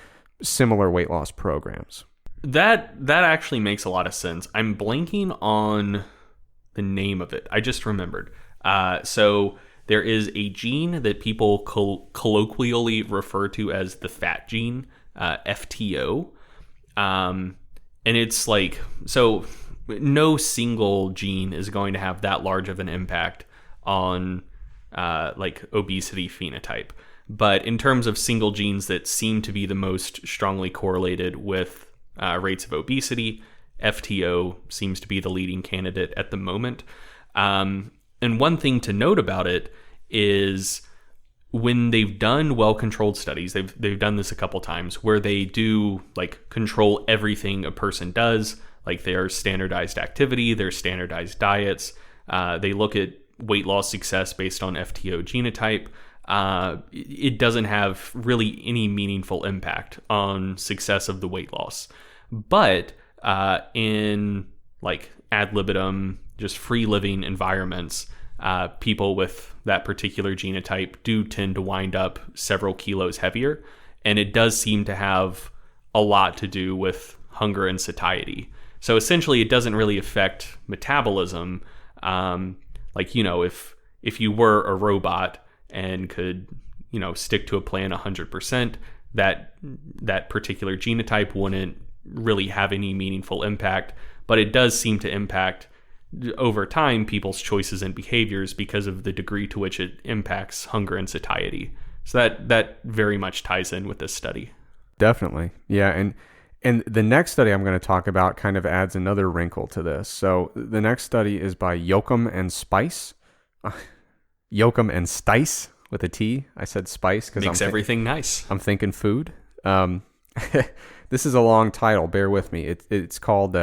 similar weight loss programs. That actually makes a lot of sense. I'm blanking on the name of it. I just remembered. So there is a gene that people colloquially refer to as the fat gene, FTO. And it's like, so no single gene is going to have that large of an impact on like obesity phenotype. But in terms of single genes that seem to be the most strongly correlated with rates of obesity, FTO seems to be the leading candidate at the moment. And one thing to note about it is when they've done well-controlled studies, they've done this a couple times, where they do like control everything a person does, like their standardized activity, their standardized diets. They look at weight loss success based on FTO genotype. It doesn't have really any meaningful impact on success of the weight loss. But in like ad libitum, just free living environments, people with that particular genotype do tend to wind up several kilos heavier. And it does seem to have a lot to do with hunger and satiety. So essentially, it doesn't really affect metabolism. Like, if you were a robot and could, stick to a plan 100%, that particular genotype wouldn't really have any meaningful impact. But it does seem to impact over time people's choices and behaviors because of the degree to which it impacts hunger and satiety. So that very much ties in with this study. Definitely. Yeah. And the next study I'm going to talk about kind of adds another wrinkle to this. So the next study is by Yoakum and Spice. Yoakum and Stice with a T. I said spice because makes everything nice. I'm thinking food. This is a long title. Bear with me. It's called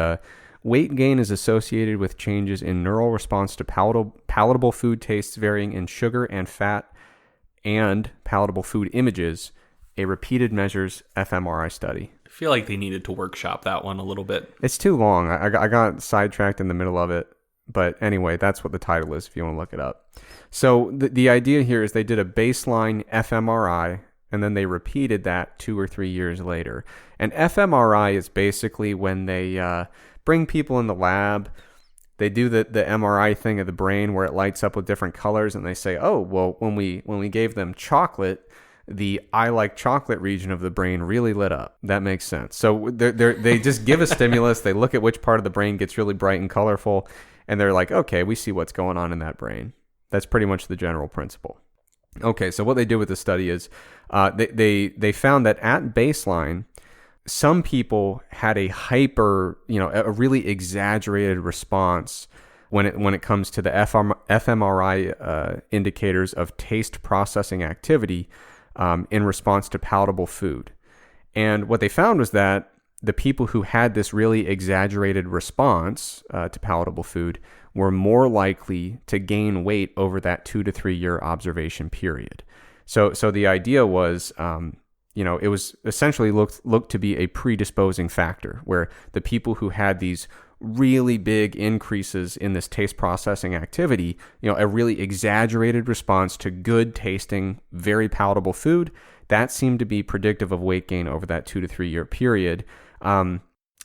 Weight Gain is Associated with Changes in Neural Response to Palatable Food Tastes Varying in Sugar and Fat and Palatable Food Images, a Repeated Measures fMRI Study. I feel like they needed to workshop that one a little bit. It's too long. I got sidetracked in the middle of it. But anyway, that's what the title is if you want to look it up. So the idea here is they did a baseline fMRI, and then they repeated that 2 or 3 years later. And fMRI is basically when they bring people in the lab, they do the MRI thing of the brain where it lights up with different colors, and they say, oh, well, when we gave them chocolate, the I like chocolate region of the brain really lit up. That makes sense. So they just give a stimulus, they look at which part of the brain gets really bright and colorful, and they're like, okay, we see what's going on in that brain. That's pretty much the general principle. Okay, so what they did with the study is they found that at baseline, some people had a a really exaggerated response when it comes to the fMRI indicators of taste processing activity in response to palatable food. And what they found was that the people who had this really exaggerated response to palatable food were more likely to gain weight over that 2 to 3 year observation period. So the idea was, it was essentially looked to be a predisposing factor, where the people who had these really big increases in this taste processing activity, a really exaggerated response to good tasting, very palatable food, that seemed to be predictive of weight gain over that 2 to 3 year period.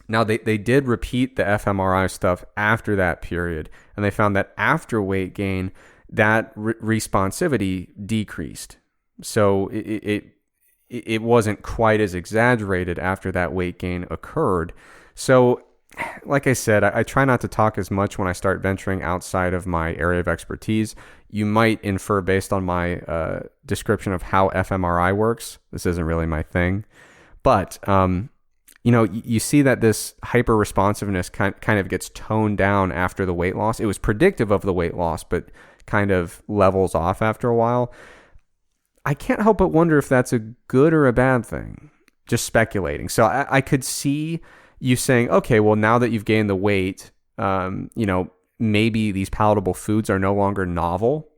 Now they did repeat the fMRI stuff after that period, and they found that after weight gain, that responsivity decreased. So it wasn't quite as exaggerated after that weight gain occurred. So, like I said, I try not to talk as much when I start venturing outside of my area of expertise. You might infer based on my description of how fMRI works. This isn't really my thing. But, you see that this hyper responsiveness kind of gets toned down after the weight loss. It was predictive of the weight loss, but kind of levels off after a while. I can't help but wonder if that's a good or a bad thing. Just speculating. So I could see you saying, okay, well, now that you've gained the weight, maybe these palatable foods are no longer novel.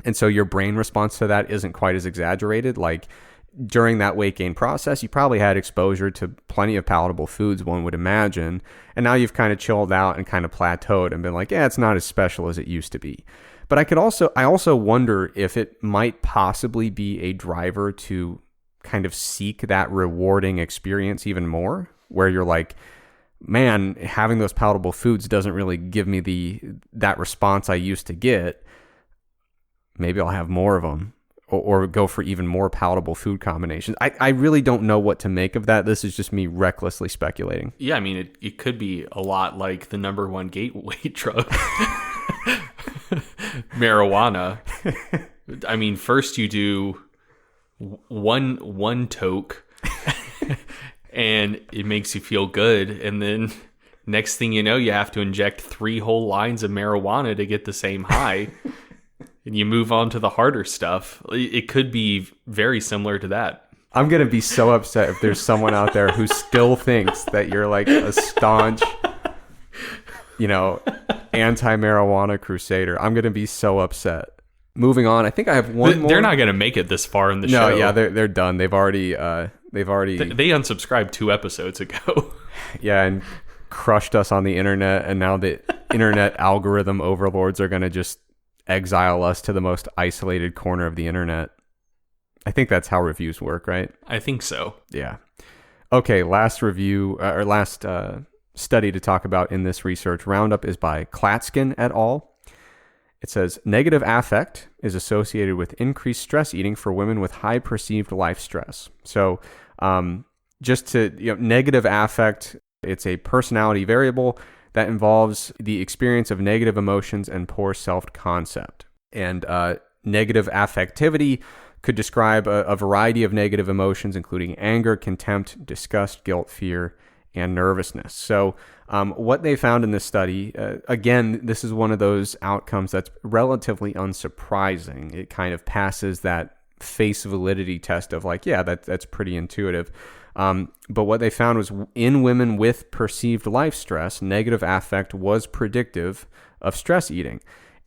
And so your brain response to that isn't quite as exaggerated. Like during that weight gain process, you probably had exposure to plenty of palatable foods, one would imagine. And now you've kind of chilled out and kind of plateaued and been like, yeah, it's not as special as it used to be. But I also wonder if it might possibly be a driver to kind of seek that rewarding experience even more, where you're like, man, having those palatable foods doesn't really give me that response I used to get. Maybe I'll have more of them or go for even more palatable food combinations. I really don't know what to make of that. This is just me recklessly speculating. Yeah, I mean, it could be a lot like the number one gateway drug, marijuana. I mean, first you do one toke and it makes you feel good, and then next thing you know, you have to inject 3 whole lines of marijuana to get the same high. And you move on to the harder stuff. It could be very similar to that. I'm going to be so upset if there's someone out there who still thinks that you're like a staunch, anti-marijuana crusader. I'm going to be so upset. Moving on, I think I have one more. They're not going to make it this far in the show. No, yeah, they're done. They've already They unsubscribed 2 episodes ago. Yeah, and crushed us on the internet, and now the internet algorithm overlords are going to just exile us to the most isolated corner of the internet. I think that's how reviews work, right? I think so. Yeah. Okay, last study to talk about in this research roundup is by Klatskin et al. It says, negative affect is associated with increased stress eating for women with high perceived life stress. So negative affect, it's a personality variable that involves the experience of negative emotions and poor self-concept. And negative affectivity could describe a variety of negative emotions, including anger, contempt, disgust, guilt, fear, and nervousness. So what they found in this study, again, this is one of those outcomes that's relatively unsurprising. It kind of passes that face validity test of like, yeah, that's pretty intuitive. But what they found was in women with perceived life stress, negative affect was predictive of stress eating.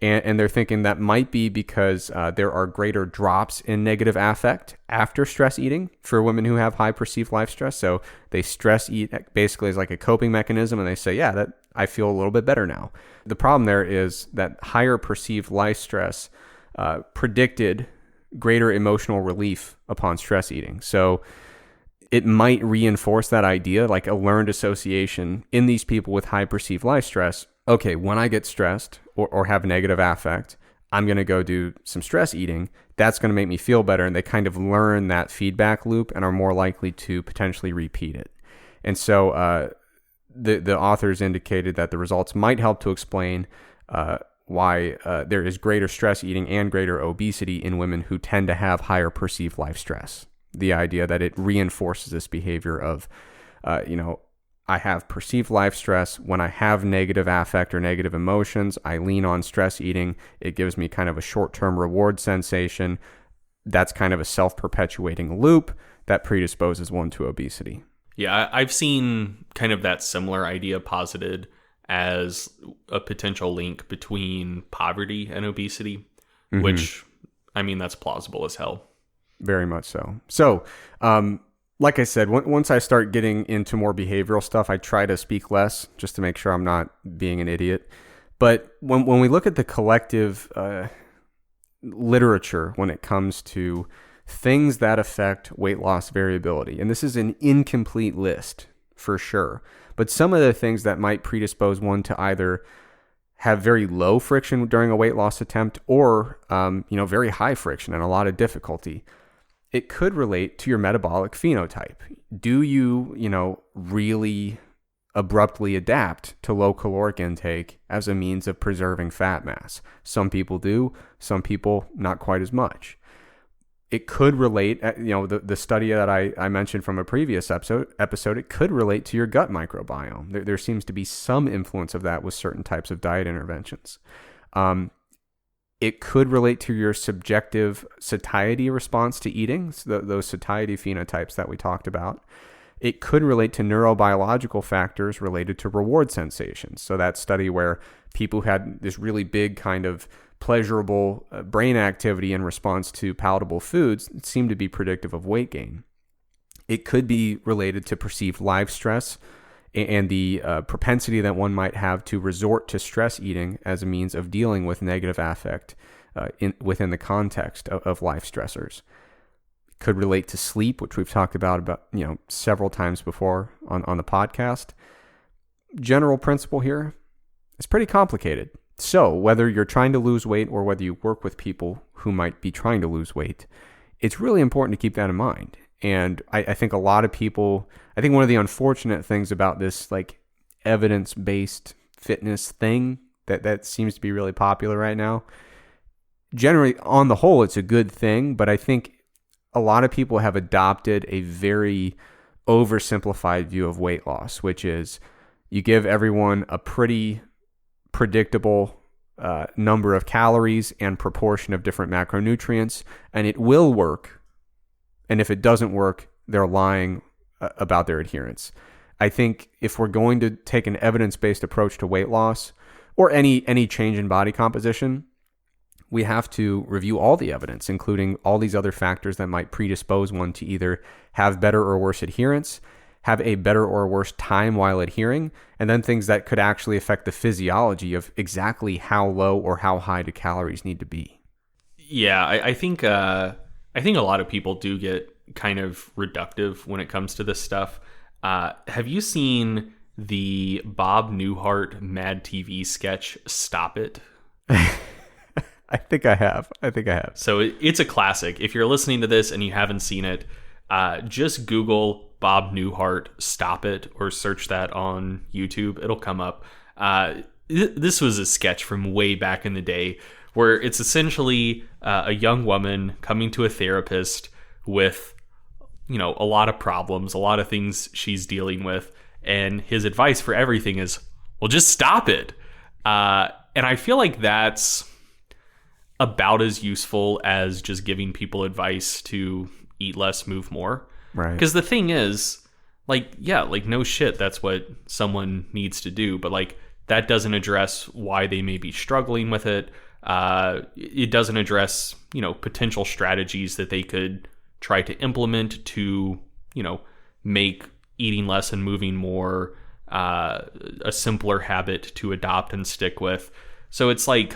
And they're thinking that might be because there are greater drops in negative affect after stress eating for women who have high perceived life stress. So they stress eat basically as like a coping mechanism, and they say, yeah, that I feel a little bit better now. The problem there is that higher perceived life stress predicted greater emotional relief upon stress eating. So it might reinforce that idea, like a learned association in these people with high perceived life stress. Okay, when I get stressed or have negative affect, I'm going to go do some stress eating. That's going to make me feel better. And they kind of learn that feedback loop and are more likely to potentially repeat it. And so the authors indicated that the results might help to explain why there is greater stress eating and greater obesity in women who tend to have higher perceived life stress. The idea that it reinforces this behavior of, I have perceived life stress. When I have negative affect or negative emotions, I lean on stress eating. It gives me kind of a short-term reward sensation. That's kind of a self-perpetuating loop that predisposes one to obesity. Yeah, I've seen kind of that similar idea posited as a potential link between poverty and obesity, which, I mean, that's plausible as hell. Very much so. So, like I said, once I start getting into more behavioral stuff, I try to speak less just to make sure I'm not being an idiot. But when we look at the collective literature when it comes to things that affect weight loss variability, and this is an incomplete list for sure, but some of the things that might predispose one to either have very low friction during a weight loss attempt or, very high friction and a lot of difficulty. It could relate to your metabolic phenotype. Do you, really abruptly adapt to low caloric intake as a means of preserving fat mass? Some people do, some people not quite as much. It could relate, the study that I mentioned from a previous episode, it could relate to your gut microbiome. There seems to be some influence of that with certain types of diet interventions. It could relate to your subjective satiety response to eating, so those satiety phenotypes that we talked about. It could relate to neurobiological factors related to reward sensations. So that study where people who had this really big kind of pleasurable brain activity in response to palatable foods seemed to be predictive of weight gain. It could be related to perceived life stress and the propensity that one might have to resort to stress eating as a means of dealing with negative affect within the context of life stressors. Could relate to sleep, which we've talked about several times before on the podcast. General principle here is pretty complicated. So whether you're trying to lose weight or whether you work with people who might be trying to lose weight, it's really important to keep that in mind. And I think a lot of people, I think one of the unfortunate things about this like evidence-based fitness thing that seems to be really popular right now, generally on the whole, it's a good thing, but I think a lot of people have adopted a very oversimplified view of weight loss, which is you give everyone a pretty predictable number of calories and proportion of different macronutrients, and it will work. And if it doesn't work, they're lying about their adherence. I think if we're going to take an evidence-based approach to weight loss or any change in body composition, we have to review all the evidence, including all these other factors that might predispose one to either have better or worse adherence, have a better or worse time while adhering, and then things that could actually affect the physiology of exactly how low or how high the calories need to be. Yeah, I think a lot of people do get kind of reductive when it comes to this stuff. Have you seen the Bob Newhart Mad TV sketch, Stop It? I think I have. So it's a classic. If you're listening to this and you haven't seen it, just Google Bob Newhart Stop It or search that on YouTube. It'll come up. This was a sketch from way back in the day where it's essentially a young woman coming to a therapist with, a lot of problems, a lot of things she's dealing with. And his advice for everything is, well, just stop it. And I feel like that's about as useful as just giving people advice to eat less, move more. Right. Because the thing is, like, yeah, like no shit, that's what someone needs to do. But like, that doesn't address why they may be struggling with it. It doesn't address, potential strategies that they could try to implement to, make eating less and moving more a simpler habit to adopt and stick with. So it's like,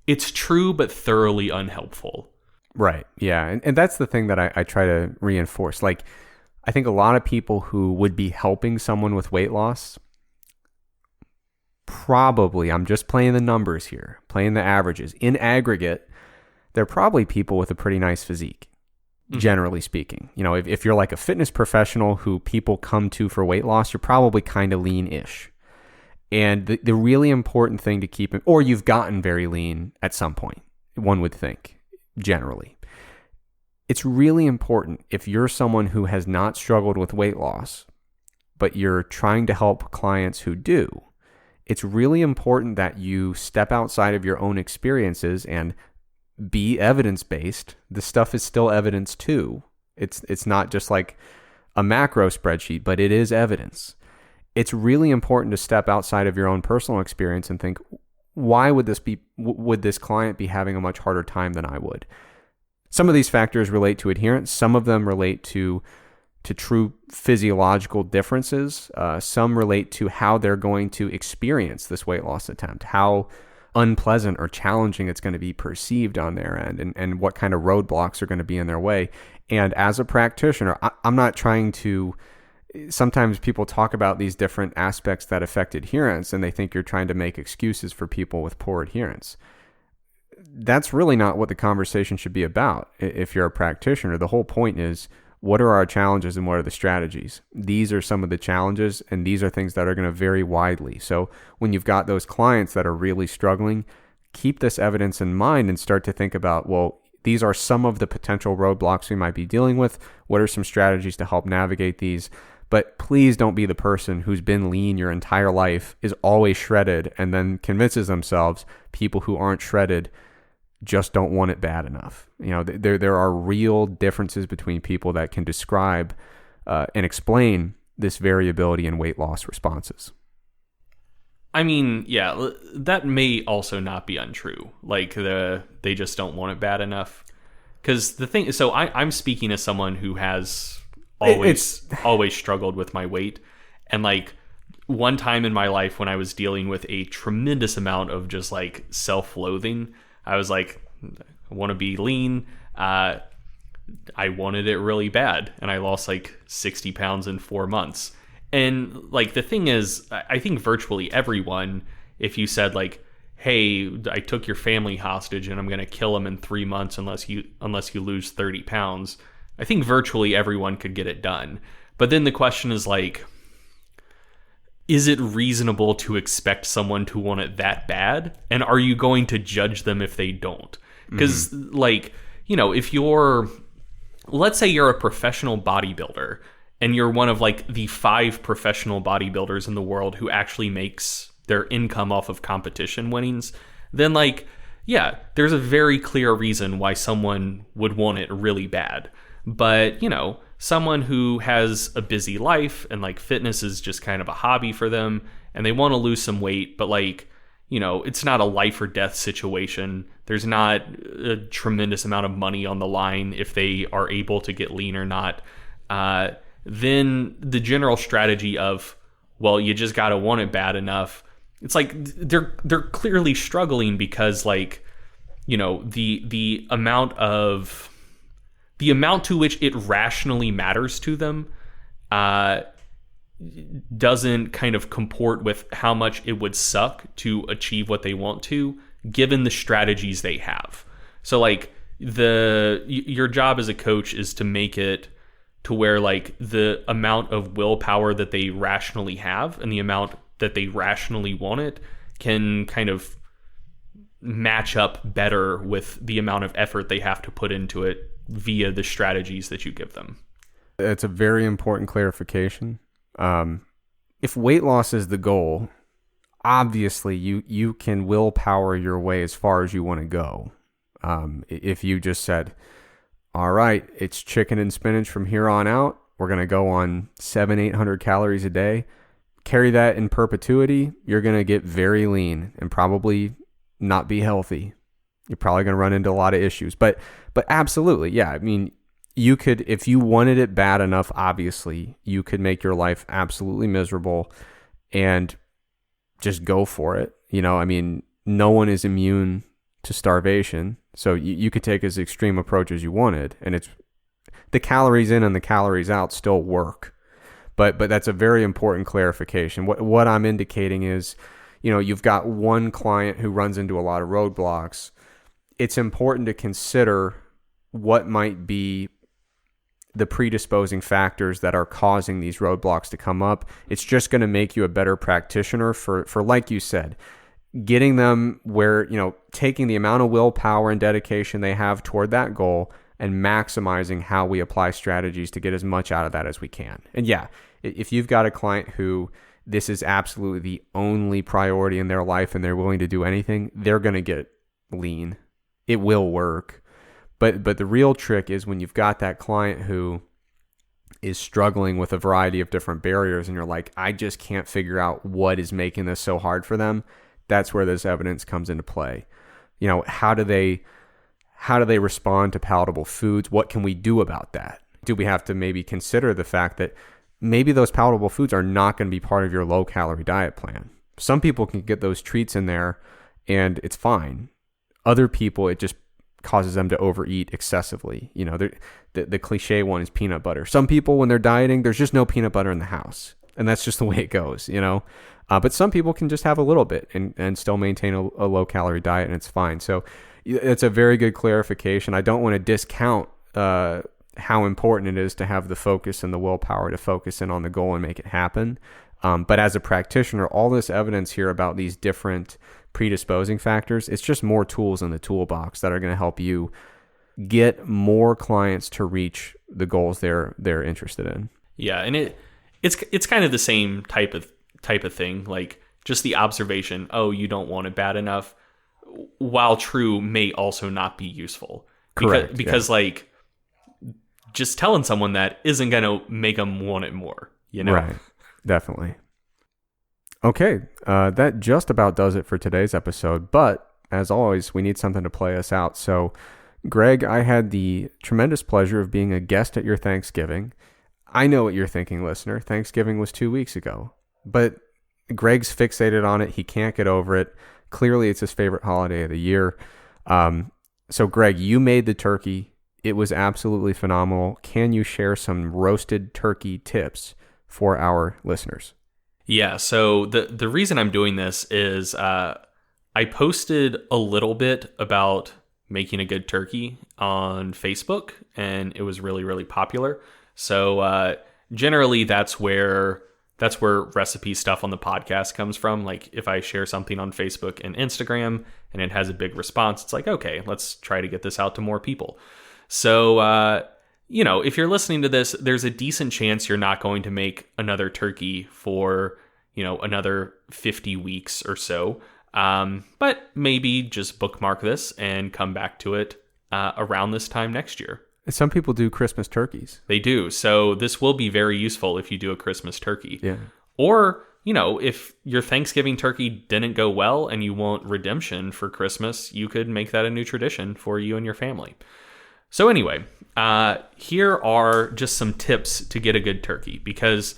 it's true, but thoroughly unhelpful. Right. Yeah. And that's the thing that I try to reinforce. Like, I think a lot of people who would be helping someone with weight loss, probably, I'm just playing the numbers here, playing the averages. In aggregate, they're probably people with a pretty nice physique, generally speaking. If you're like a fitness professional who people come to for weight loss, you're probably kind of lean-ish. And the really important thing to keep in, or you've gotten very lean at some point, one would think, generally. It's really important if you're someone who has not struggled with weight loss, but you're trying to help clients who do. It's really important that you step outside of your own experiences and be evidence-based. This stuff is still evidence too. It's not just like a macro spreadsheet, but it is evidence. It's really important to step outside of your own personal experience and think, why would this client be having a much harder time than I would? Some of these factors relate to adherence. Some of them relate to true physiological differences. Some relate to how they're going to experience this weight loss attempt, how unpleasant or challenging it's going to be perceived on their end, and what kind of roadblocks are going to be in their way. And as a practitioner, I'm not trying to... Sometimes people talk about these different aspects that affect adherence, and they think you're trying to make excuses for people with poor adherence. That's really not what the conversation should be about. If you're a practitioner, the whole point is, what are our challenges and what are the strategies? These are some of the challenges, and these are things that are going to vary widely. So when you've got those clients that are really struggling, keep this evidence in mind and start to think about, well, these are some of the potential roadblocks we might be dealing with. What are some strategies to help navigate these? But please don't be the person who's been lean your entire life, is always shredded, and then convinces themselves people who aren't shredded just don't want it bad enough. There are real differences between people that can describe and explain this variability in weight loss responses. I mean, yeah, that may also not be untrue. Like, they just don't want it bad enough. Because the thing is, so I'm speaking as someone who has always struggled with my weight. And like, one time in my life when I was dealing with a tremendous amount of just like self-loathing, I was like, I want to be lean. I wanted it really bad. And I lost like 60 pounds in 4 months. And like, the thing is, I think virtually everyone, if you said like, hey, I took your family hostage and I'm going to kill them in 3 months unless you lose 30 pounds, I think virtually everyone could get it done. But then the question is like, is it reasonable to expect someone to want it that bad? And are you going to judge them if they don't? Because like, if let's say you're a professional bodybuilder and you're one of like the 5 professional bodybuilders in the world who actually makes their income off of competition winnings, then like, yeah, there's a very clear reason why someone would want it really bad. But, someone who has a busy life and like fitness is just kind of a hobby for them and they want to lose some weight, but like, it's not a life or death situation. There's not a tremendous amount of money on the line if they are able to get lean or not. Then the general strategy of, well, you just got to want it bad enough. It's like they're clearly struggling because like, the amount to which it rationally matters to them doesn't kind of comport with how much it would suck to achieve what they want to, given the strategies they have. So like your job as a coach is to make it to where like the amount of willpower that they rationally have and the amount that they rationally want it can kind of match up better with the amount of effort they have to put into it via the strategies that you give them. It's a very important clarification. If weight loss is the goal, obviously you can willpower your way as far as you want to go. If you just said, all right, it's chicken and spinach from here on out, we're going to go on 800 calories a day. Carry that in perpetuity, you're going to get very lean and probably not be healthy. You're probably going to run into a lot of issues. But absolutely, yeah. I mean, you could, if you wanted it bad enough, obviously, you could make your life absolutely miserable and just go for it. You know, I mean, no one is immune to starvation. So you could take as extreme approach as you wanted, and it's the calories in and the calories out still work. But that's a very important clarification. What I'm indicating is, you know, you've got one client who runs into a lot of roadblocks. It's important to consider what might be the predisposing factors that are causing these roadblocks to come up. It's just going to make you a better practitioner for like you said, getting them where, you know, taking the amount of willpower and dedication they have toward that goal and maximizing how we apply strategies to get as much out of that as we can. And yeah, if you've got a client who this is absolutely the only priority in their life and they're willing to do anything, they're going to get lean. It will work. But the real trick is when you've got that client who is struggling with a variety of different barriers and you're like, I just can't figure out what is making this so hard for them. That's where this evidence comes into play. You know, how do they respond to palatable foods? What can we do about that? Do we have to maybe consider the fact that maybe those palatable foods are not going to be part of your low calorie diet plan? Some people can get those treats in there and it's fine. Other people, it just causes them to overeat excessively. You know, the cliche one is peanut butter. Some people, when they're dieting, there's just no peanut butter in the house. And that's just the way it goes, you know. But some people can just have a little bit and still maintain a low calorie diet, and it's fine. So it's a very good clarification. I don't want to discount how important it is to have the focus and the willpower to focus in on the goal and make it happen. But as a practitioner, all this evidence here about these different predisposing factors, it's just more tools in the toolbox that are going to help you get more clients to reach the goals they're interested in. Yeah, and it's kind of the same type of thing, like just the observation, oh, you don't want it bad enough, while true, may also not be useful. Correct. Because like just telling someone that isn't going to make them want it more, you know? Right. Definitely. Okay. That just about does it for today's episode. But as always, we need something to play us out. So Greg, I had the tremendous pleasure of being a guest at your Thanksgiving. I know what you're thinking, listener. Thanksgiving was 2 weeks ago. But Greg's fixated on it. He can't get over it. Clearly, it's his favorite holiday of the year. So, Greg, you made the turkey. It was absolutely phenomenal. Can you share some roasted turkey tips for our listeners? Yeah, so the reason I'm doing this is I posted a little bit about making a good turkey on Facebook, and it was really, really popular. So generally, that's where recipe stuff on the podcast comes from. Like if I share something on Facebook and Instagram and it has a big response, it's like, okay, let's try to get this out to more people. So, you know, if you're listening to this, there's a decent chance you're not going to make another turkey for, you know, another 50 weeks or so. But maybe just bookmark this and come back to it around this time next year. Some people do Christmas turkeys. They do. So this will be very useful if you do a Christmas turkey. Yeah. Or, you know, if your Thanksgiving turkey didn't go well and you want redemption for Christmas, you could make that a new tradition for you and your family. So anyway, here are just some tips to get a good turkey, because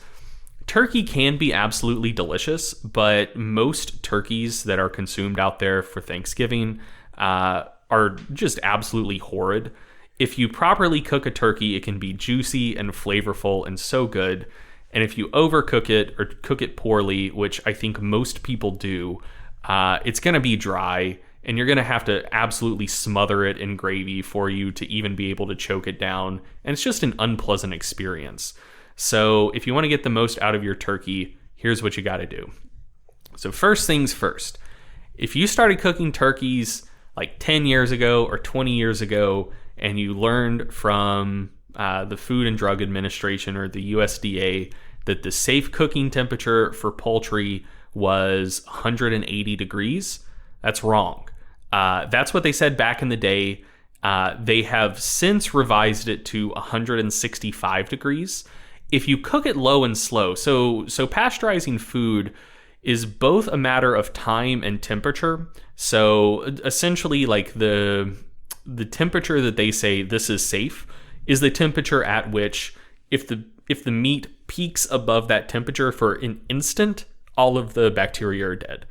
turkey can be absolutely delicious, but most turkeys that are consumed out there for Thanksgiving are just absolutely horrid. If you properly cook a turkey, it can be juicy and flavorful and so good. And if you overcook it or cook it poorly, which I think most people do, it's going to be dry, and you're going to have to absolutely smother it in gravy for you to even be able to choke it down. And it's just an unpleasant experience. So if you want to get the most out of your turkey, here's what you got to do. So first things first, if you started cooking turkeys like 10 years ago or 20 years ago, and you learned from the Food and Drug Administration or the USDA that the safe cooking temperature for poultry was 180 degrees, that's wrong. That's what they said back in the day. They have since revised it to 165 degrees. if you cook it low and slow, so pasteurizing food is both a matter of time and temperature. So essentially, like the temperature that they say this is safe is the temperature at which if the meat peaks above that temperature for an instant, all of the bacteria are dead.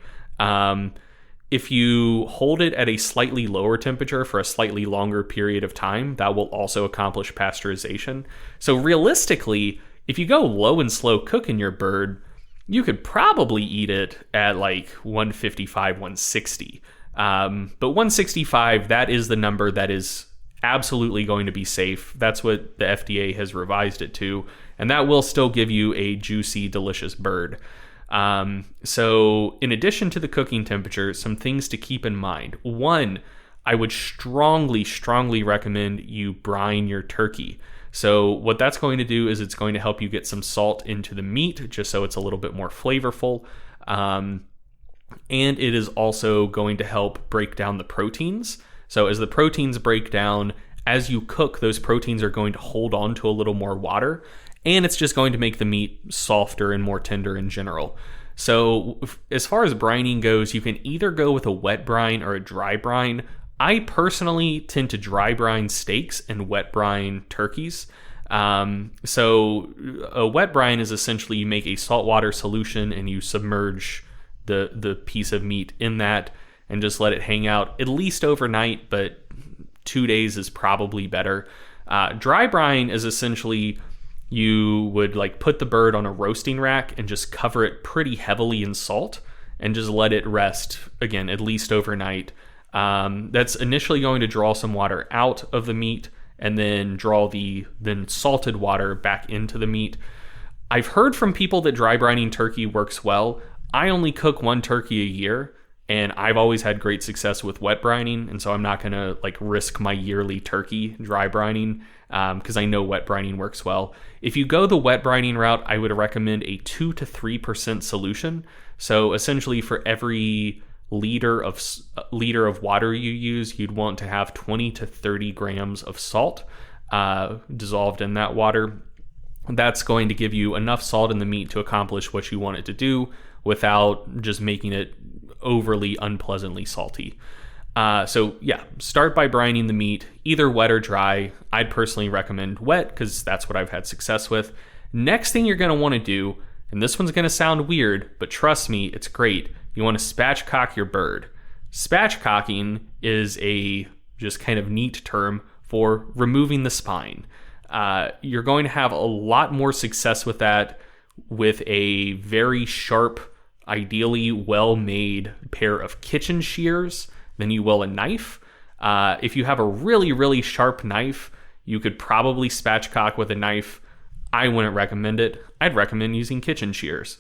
If you hold it at a slightly lower temperature for a slightly longer period of time, that will also accomplish pasteurization. So realistically, if you go low and slow cooking your bird, you could probably eat it at like 155, 160. But 165, that is the number that is absolutely going to be safe. That's what the FDA has revised it to, and that will still give you a juicy, delicious bird. So in addition to the cooking temperature, some things to keep in mind. One, I would strongly recommend you brine your turkey. So what that's going to do is it's going to help you get some salt into the meat, just so it's a little bit more flavorful. And it is also going to help break down the proteins. So as the proteins break down, as you cook, those proteins are going to hold on to a little more water, and it's just going to make the meat softer and more tender in general. So as far as brining goes, you can either go with a wet brine or a dry brine. I personally tend to dry brine steaks and wet brine turkeys. So a wet brine is essentially you make a saltwater solution and you submerge the piece of meat in that and just let it hang out at least overnight, but 2 days is probably better. Dry brine is essentially you would like put the bird on a roasting rack and just cover it pretty heavily in salt and just let it rest, again, at least overnight. That's initially going to draw some water out of the meat and then draw the then salted water back into the meat. I've heard from people that dry brining turkey works well. I only cook one turkey a year, and I've always had great success with wet brining, and so I'm not going to like risk my yearly turkey dry brining because I know wet brining works well. If you go the wet brining route, I would recommend a 2 to 3% solution. So essentially for every liter of water you use, you'd want to have 20 to 30 grams of salt dissolved in that water. That's going to give you enough salt in the meat to accomplish what you want it to do without just making it overly unpleasantly salty. So yeah, start by brining the meat, either wet or dry. I'd personally recommend wet because that's what I've had success with. Next thing you're going to want to do, and this one's going to sound weird, but trust me, it's great. You want to spatchcock your bird. Spatchcocking is a just kind of neat term for removing the spine. You're going to have a lot more success with that with a very sharp, ideally well-made pair of kitchen shears than you will a knife. If you have a really, really sharp knife, you could probably spatchcock with a knife. I wouldn't recommend it. I'd recommend using kitchen shears.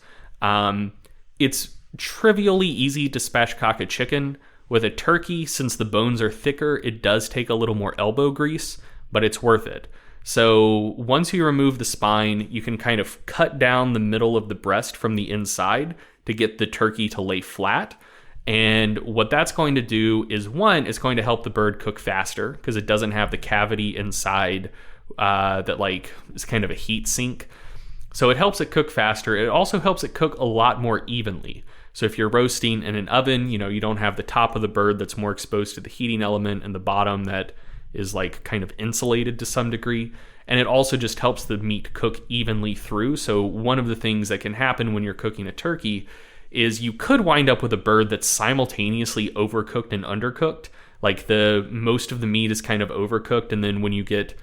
It's trivially easy to spatchcock a chicken. With a turkey, since the bones are thicker, it does take a little more elbow grease, but it's worth it. So once you remove the spine, you can kind of cut down the middle of the breast from the inside to get the turkey to lay flat. And what that's going to do is, one, it's going to help the bird cook faster because it doesn't have the cavity inside that like is kind of a heat sink. So it helps it cook faster. It also helps it cook a lot more evenly. So if you're roasting in an oven, you don't have the top of the bird that's more exposed to the heating element and the bottom that is like kind of insulated to some degree. And it also just helps the meat cook evenly through. So one of the things that can happen when you're cooking a turkey is you could wind up with a bird that's simultaneously overcooked and undercooked. Like most of the meat is kind of overcooked, and then when you get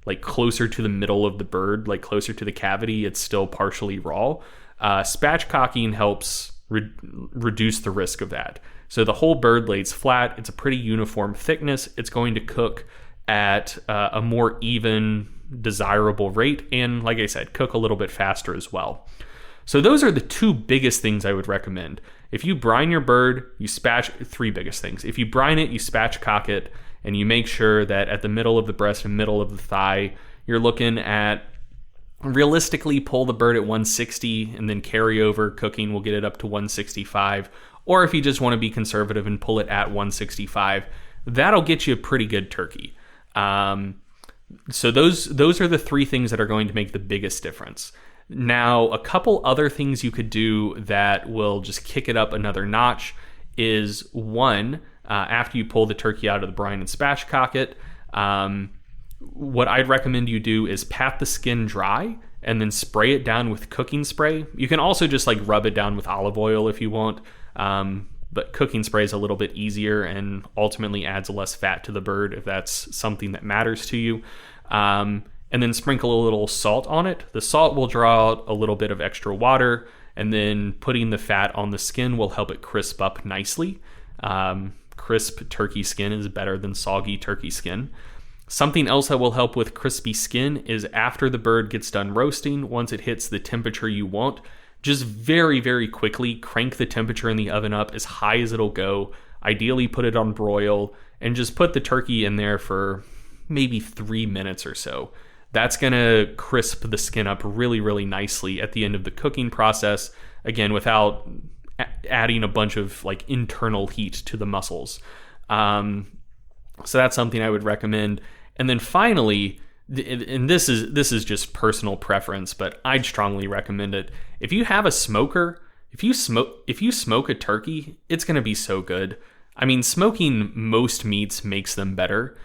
like closer to the middle of the bird, like closer to the cavity, it's still partially raw. Spatchcocking helps reduce the risk of that. So the whole bird lays flat. It's a pretty uniform thickness. It's going to cook at a more even, desirable rate, and like I said, cook a little bit faster as well. So those are the two biggest things I would recommend. If you brine your bird, three biggest things. If you brine it, you spatchcock it, and you make sure that at the middle of the breast and middle of the thigh, you're looking at realistically pull the bird at 160 and then carry over cooking will get it up to 165. Or if you just want to be conservative and pull it at 165, that'll get you a pretty good turkey. So those are the three things that are going to make the biggest difference. Now, a couple other things you could do that will just kick it up another notch is one, after you pull the turkey out of the brine and spatchcock it, what I'd recommend you do is pat the skin dry and then spray it down with cooking spray. You can also just like rub it down with olive oil if you want, but cooking spray is a little bit easier and ultimately adds less fat to the bird if that's something that matters to you. And then sprinkle a little salt on it. The salt will draw out a little bit of extra water, and then putting the fat on the skin will help it crisp up nicely. Crisp turkey skin is better than soggy turkey skin. Something else that will help with crispy skin is after the bird gets done roasting, once it hits the temperature you want, just very, very quickly crank the temperature in the oven up as high as it'll go. Ideally put it on broil and just put the turkey in there for maybe 3 minutes or so. That's going to crisp the skin up really, really nicely at the end of the cooking process, again, without adding a bunch of like internal heat to the muscles. So that's something I would recommend. And then finally, and this is just personal preference, but I'd strongly recommend it. If you have a smoker, if you smoke a turkey, it's going to be so good. I mean, smoking most meats makes them better.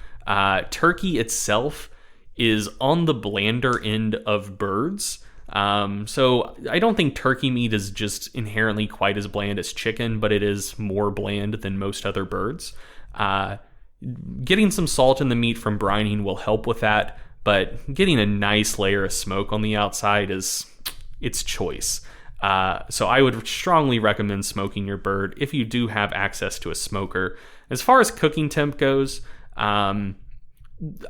Turkey itself is on the blander end of birds. So I don't think turkey meat is just inherently quite as bland as chicken, but it is more bland than most other birds. Getting some salt in the meat from brining will help with that, but getting a nice layer of smoke on the outside is its choice. So I would strongly recommend smoking your bird if you do have access to a smoker. As far as cooking temp goes, I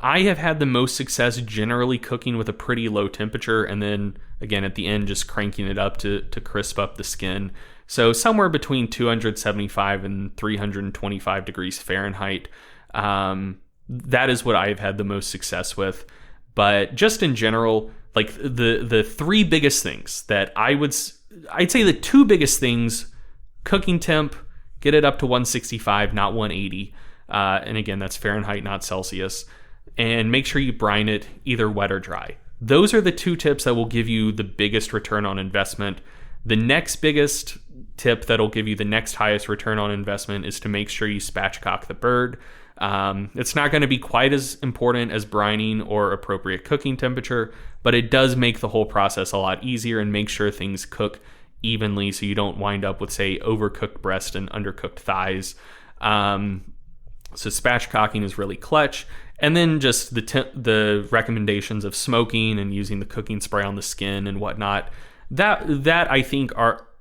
have had the most success generally cooking with a pretty low temperature, and then again at the end just cranking it up to crisp up the skin. So somewhere between 275 and 325 degrees Fahrenheit. That is what I've had the most success with. But just in general, like the three biggest things that I'd say the two biggest things: cooking temp, get it up to 165, not 180. And again, that's Fahrenheit, not Celsius. And make sure you brine it either wet or dry. Those are the two tips that will give you the biggest return on investment. The next biggest tip that'll give you the next highest return on investment is to make sure you spatchcock the bird. It's not going to be quite as important as brining or appropriate cooking temperature, but it does make the whole process a lot easier and make sure things cook evenly so you don't wind up with, say, overcooked breast and undercooked thighs. So spatchcocking is really clutch. And then just the recommendations of smoking and using the cooking spray on the skin and whatnot. That I think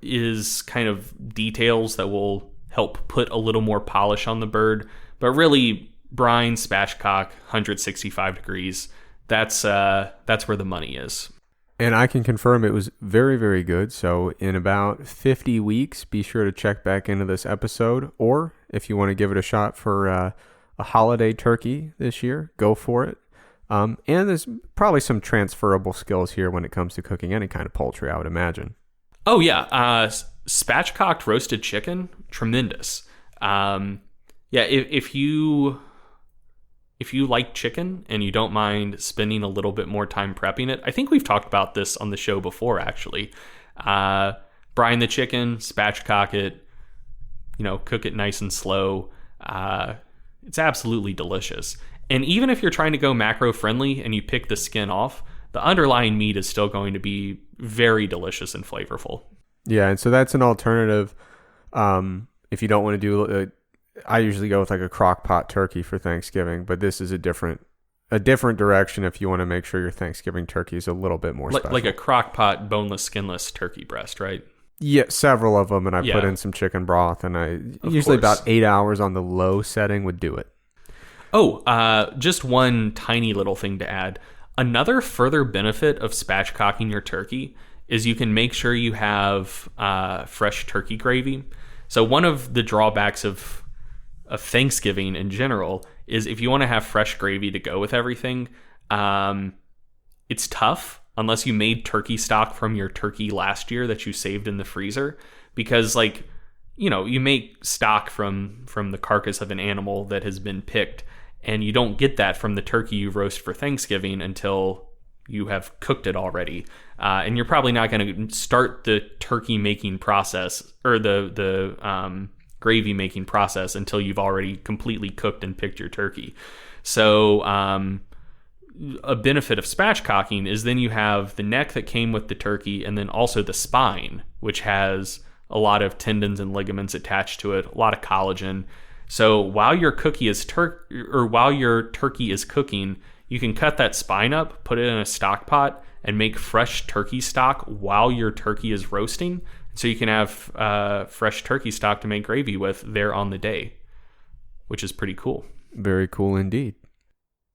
is kind of details that will help put a little more polish on the bird. But really, brine, spatchcock, 165 degrees. That's where the money is. And I can confirm it was very, very good. So in about 50 weeks, be sure to check back into this episode. Or if you want to give it a shot for a holiday turkey this year, go for it. And there's probably some transferable skills here when it comes to cooking any kind of poultry, I would imagine. Oh, yeah. Spatchcocked roasted chicken, tremendous. If you like chicken and you don't mind spending a little bit more time prepping it, I think we've talked about this on the show before, actually. Brine the chicken, spatchcock it, cook it nice and slow. It's absolutely delicious. And even if you're trying to go macro friendly and you pick the skin off, the underlying meat is still going to be very delicious and flavorful. Yeah, and so that's an alternative. If you don't want to do, I usually go with like a crock pot turkey for Thanksgiving, but this is a different direction if you want to make sure your Thanksgiving turkey is a little bit more special. Like a crock pot, boneless, skinless turkey breast, right? Yeah, several of them, and I put in some chicken broth, and about 8 hours on the low setting would do it. Oh, just one tiny little thing to add. Another further benefit of spatchcocking your turkey is you can make sure you have fresh turkey gravy. So one of the drawbacks of Thanksgiving in general is if you want to have fresh gravy to go with everything, it's tough unless you made turkey stock from your turkey last year that you saved in the freezer, because you make stock from the carcass of an animal that has been picked, And you don't get that from the turkey you roast for Thanksgiving until you have cooked it already. And you're probably not going to start the turkey making process or the gravy making process until you've already completely cooked and picked your turkey. So a benefit of spatchcocking is then you have the neck that came with the turkey, and then also the spine, which has a lot of tendons and ligaments attached to it, a lot of collagen. So while your turkey is cooking, you can cut that spine up, put it in a stock pot, and make fresh turkey stock while your turkey is roasting. So you can have fresh turkey stock to make gravy with there on the day, which is pretty cool. Very cool indeed.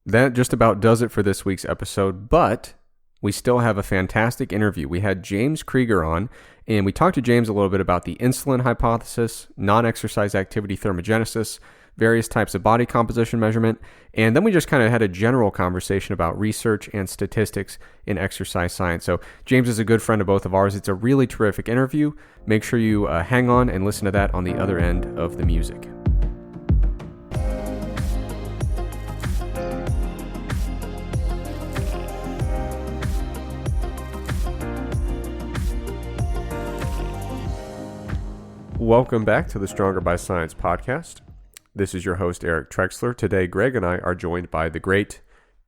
That just about does it for this week's episode, but we still have a fantastic interview. We had James Krieger on, and we talked to James a little bit about the insulin hypothesis, non-exercise activity thermogenesis, various types of body composition measurement, and then we just kind of had a general conversation about research and statistics in exercise science. So James is a good friend of both of ours. It's a really terrific interview. Make sure you hang on and listen to that on the other end of the music. Welcome back to the Stronger by Science podcast. This is your host, Eric Trexler. Today, Greg and I are joined by the great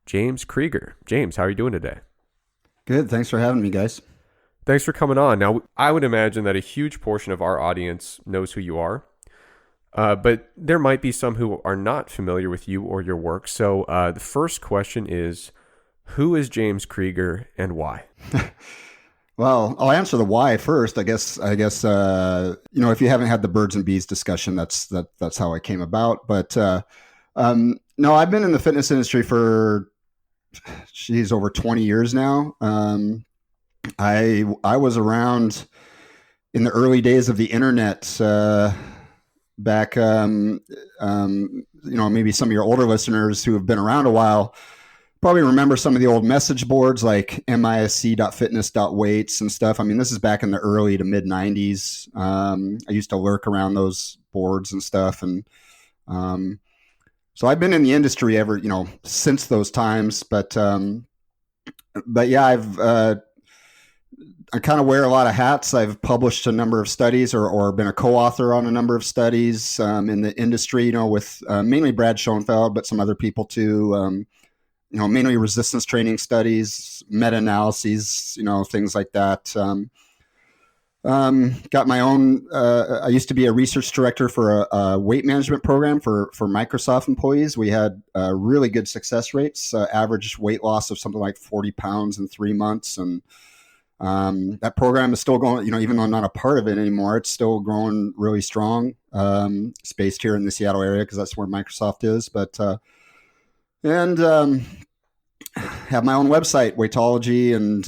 James Krieger. James, how are you doing today? Good. Thanks for having me, guys. Thanks for coming on. Now, I would imagine that a huge portion of our audience knows who you are, but there might be some who are not familiar with you or your work. So the first question is, who is James Krieger and why? Well, I'll answer the why first. I guess if you haven't had the birds and bees discussion, that's how I came about. But no, I've been in the fitness industry for over 20 years now. I was around in the early days of the internet back. Maybe some of your older listeners who have been around a while probably remember some of the old message boards like misc.fitness.weights and stuff. I mean, this is back in the early to mid 90s. I used to lurk around those boards and stuff. And so I've been in the industry since those times. But yeah, I kind of wear a lot of hats. I've published a number of studies or been a co-author on a number of studies in the industry, with mainly Brad Schoenfeld, but some other people too. Mainly resistance training studies, meta-analyses, things like that. Got my own, I used to be a research director for a weight management program for Microsoft employees. We had really good success rates, average weight loss of something like 40 pounds in 3 months. And that program is still going, even though I'm not a part of it anymore, it's still growing really strong. It's based here in the Seattle area because that's where Microsoft is. But have my own website, Weightology, and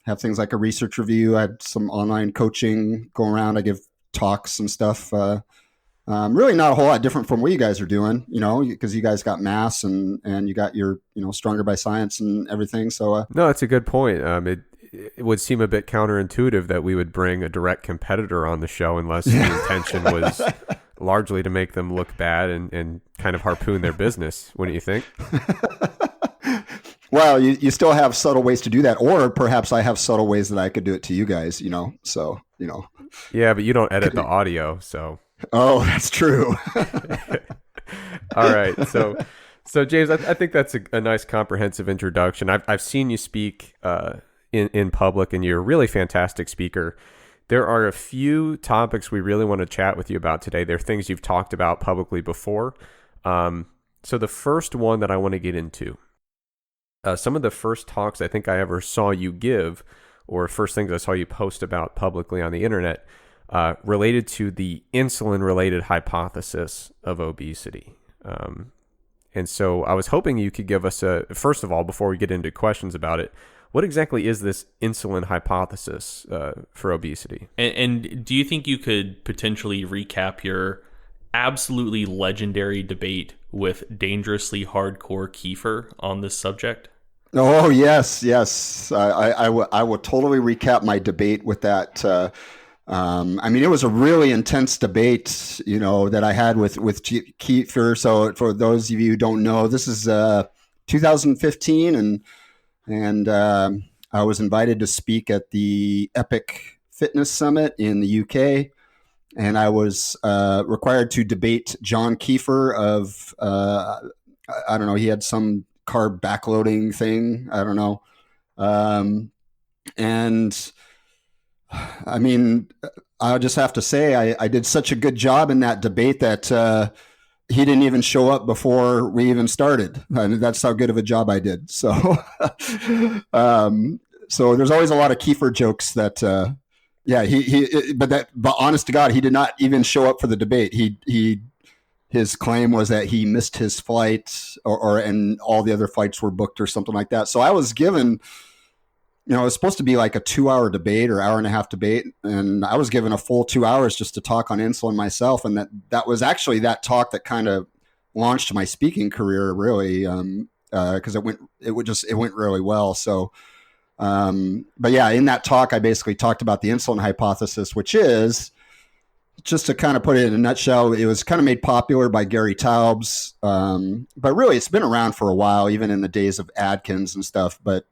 have things like a research review. I have some online coaching going around. I give talks and stuff. Really not a whole lot different from what you guys are doing, because you guys got mass and you got your, Stronger by Science and everything. So no, that's a good point. It would seem a bit counterintuitive that we would bring a direct competitor on the show unless the intention was largely to make them look bad and kind of harpoon their business, wouldn't you think? Well, you still have subtle ways to do that, or perhaps I have subtle ways that I could do it to you guys, so. Yeah, but you don't edit the audio, so. Oh, that's true. All right. So James, I think that's a nice comprehensive introduction. I've seen you speak in public, and you're a really fantastic speaker. There are a few topics we really want to chat with you about today. They're things you've talked about publicly before. So the first one that I want to get into, some of the first talks I think I ever saw you give, or first things I saw you post about publicly on the internet, related to the insulin-related hypothesis of obesity. And so I was hoping you could give us first of all, before we get into questions about it, what exactly is this insulin hypothesis for obesity? And do you think you could potentially recap your absolutely legendary debate with dangerously hardcore Kiefer on this subject? Oh, yes. I will totally recap my debate with that I mean, it was a really intense debate, that I had with Kiefer. So for those of you who don't know, this is 2015, and I was invited to speak at the Epic Fitness Summit in the UK, and I was required to debate John Kiefer of I don't know, he had some carb backloading thing, I don't know, and I mean, I just have to say I did such a good job in that debate that he didn't even show up before we even started. And that's how good of a job I did. So, so there's always a lot of Kiefer jokes that, but honest to God, he did not even show up for the debate. His claim was that he missed his flight and all the other flights were booked or something like that. So I was given, it was supposed to be like a 2-hour debate or hour and a half debate. And I was given a full 2 hours just to talk on insulin myself. And that was actually that talk that kind of launched my speaking career, really. Cause it went really well. So, but yeah, in that talk, I basically talked about the insulin hypothesis, which is, just to kind of put it in a nutshell, it was kind of made popular by Gary Taubes. But really it's been around for a while, even in the days of Atkins and stuff. But,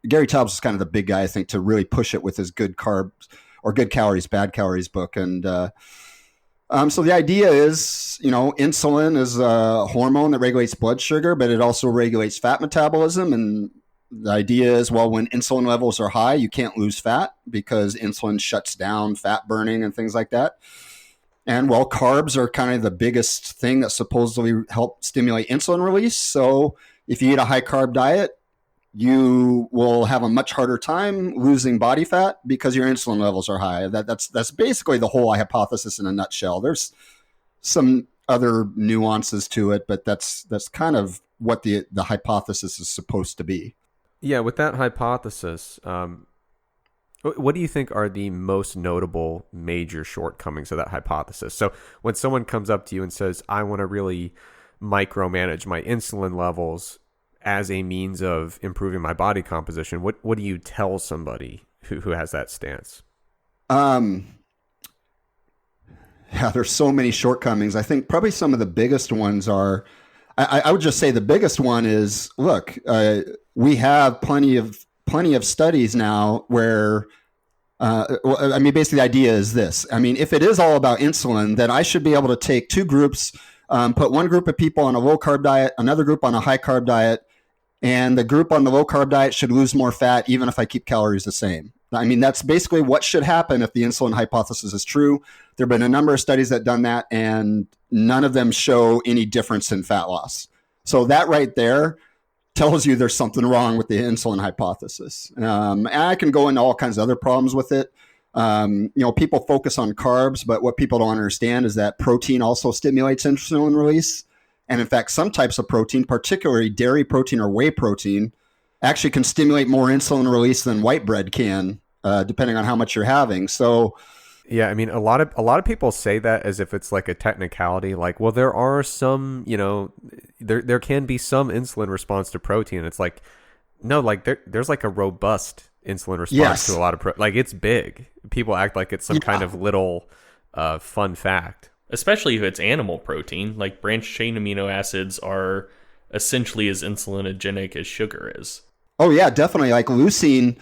Gary Taubes is kind of the big guy, I think, to really push it with his good carbs or good calories, bad calories book. And so the idea is, insulin is a hormone that regulates blood sugar, but it also regulates fat metabolism. And the idea is, well, when insulin levels are high, you can't lose fat because insulin shuts down fat burning and things like that. And well, carbs are kind of the biggest thing that supposedly help stimulate insulin release. So if you eat a high carb diet, you will have a much harder time losing body fat because your insulin levels are high. That's basically the whole hypothesis in a nutshell. There's some other nuances to it, but that's kind of what the hypothesis is supposed to be. Yeah, with that hypothesis, what do you think are the most notable major shortcomings of that hypothesis? So when someone comes up to you and says, I want to really micromanage my insulin levels as a means of improving my body composition, what do you tell somebody who has that stance? Yeah, there's so many shortcomings. I think probably some of the biggest ones are, I would just say the biggest one is, look, we have plenty of studies now where, basically the idea is this. I mean, if it is all about insulin, then I should be able to take two groups, put one group of people on a low carb diet, another group on a high carb diet, and the group on the low carb diet should lose more fat even if I keep calories the same. I mean, that's basically what should happen if the insulin hypothesis is true. There have been a number of studies that done that, and none of them show any difference in fat loss. So that right there tells you there's something wrong with the insulin hypothesis. And I can go into all kinds of other problems with it. People focus on carbs, but what people don't understand is that protein also stimulates insulin release. And in fact, some types of protein, particularly dairy protein or whey protein, actually can stimulate more insulin release than white bread can, depending on how much you're having. So, yeah, I mean, a lot of people say that as if it's like a technicality. Like, well, there are some, there can be some insulin response to protein. It's like, no, like there's like a robust insulin response to a lot of like it's big. People act like it's some kind of little fun fact. Especially if it's animal protein, like branched chain amino acids are essentially as insulinogenic as sugar is. Oh yeah, definitely. Like leucine,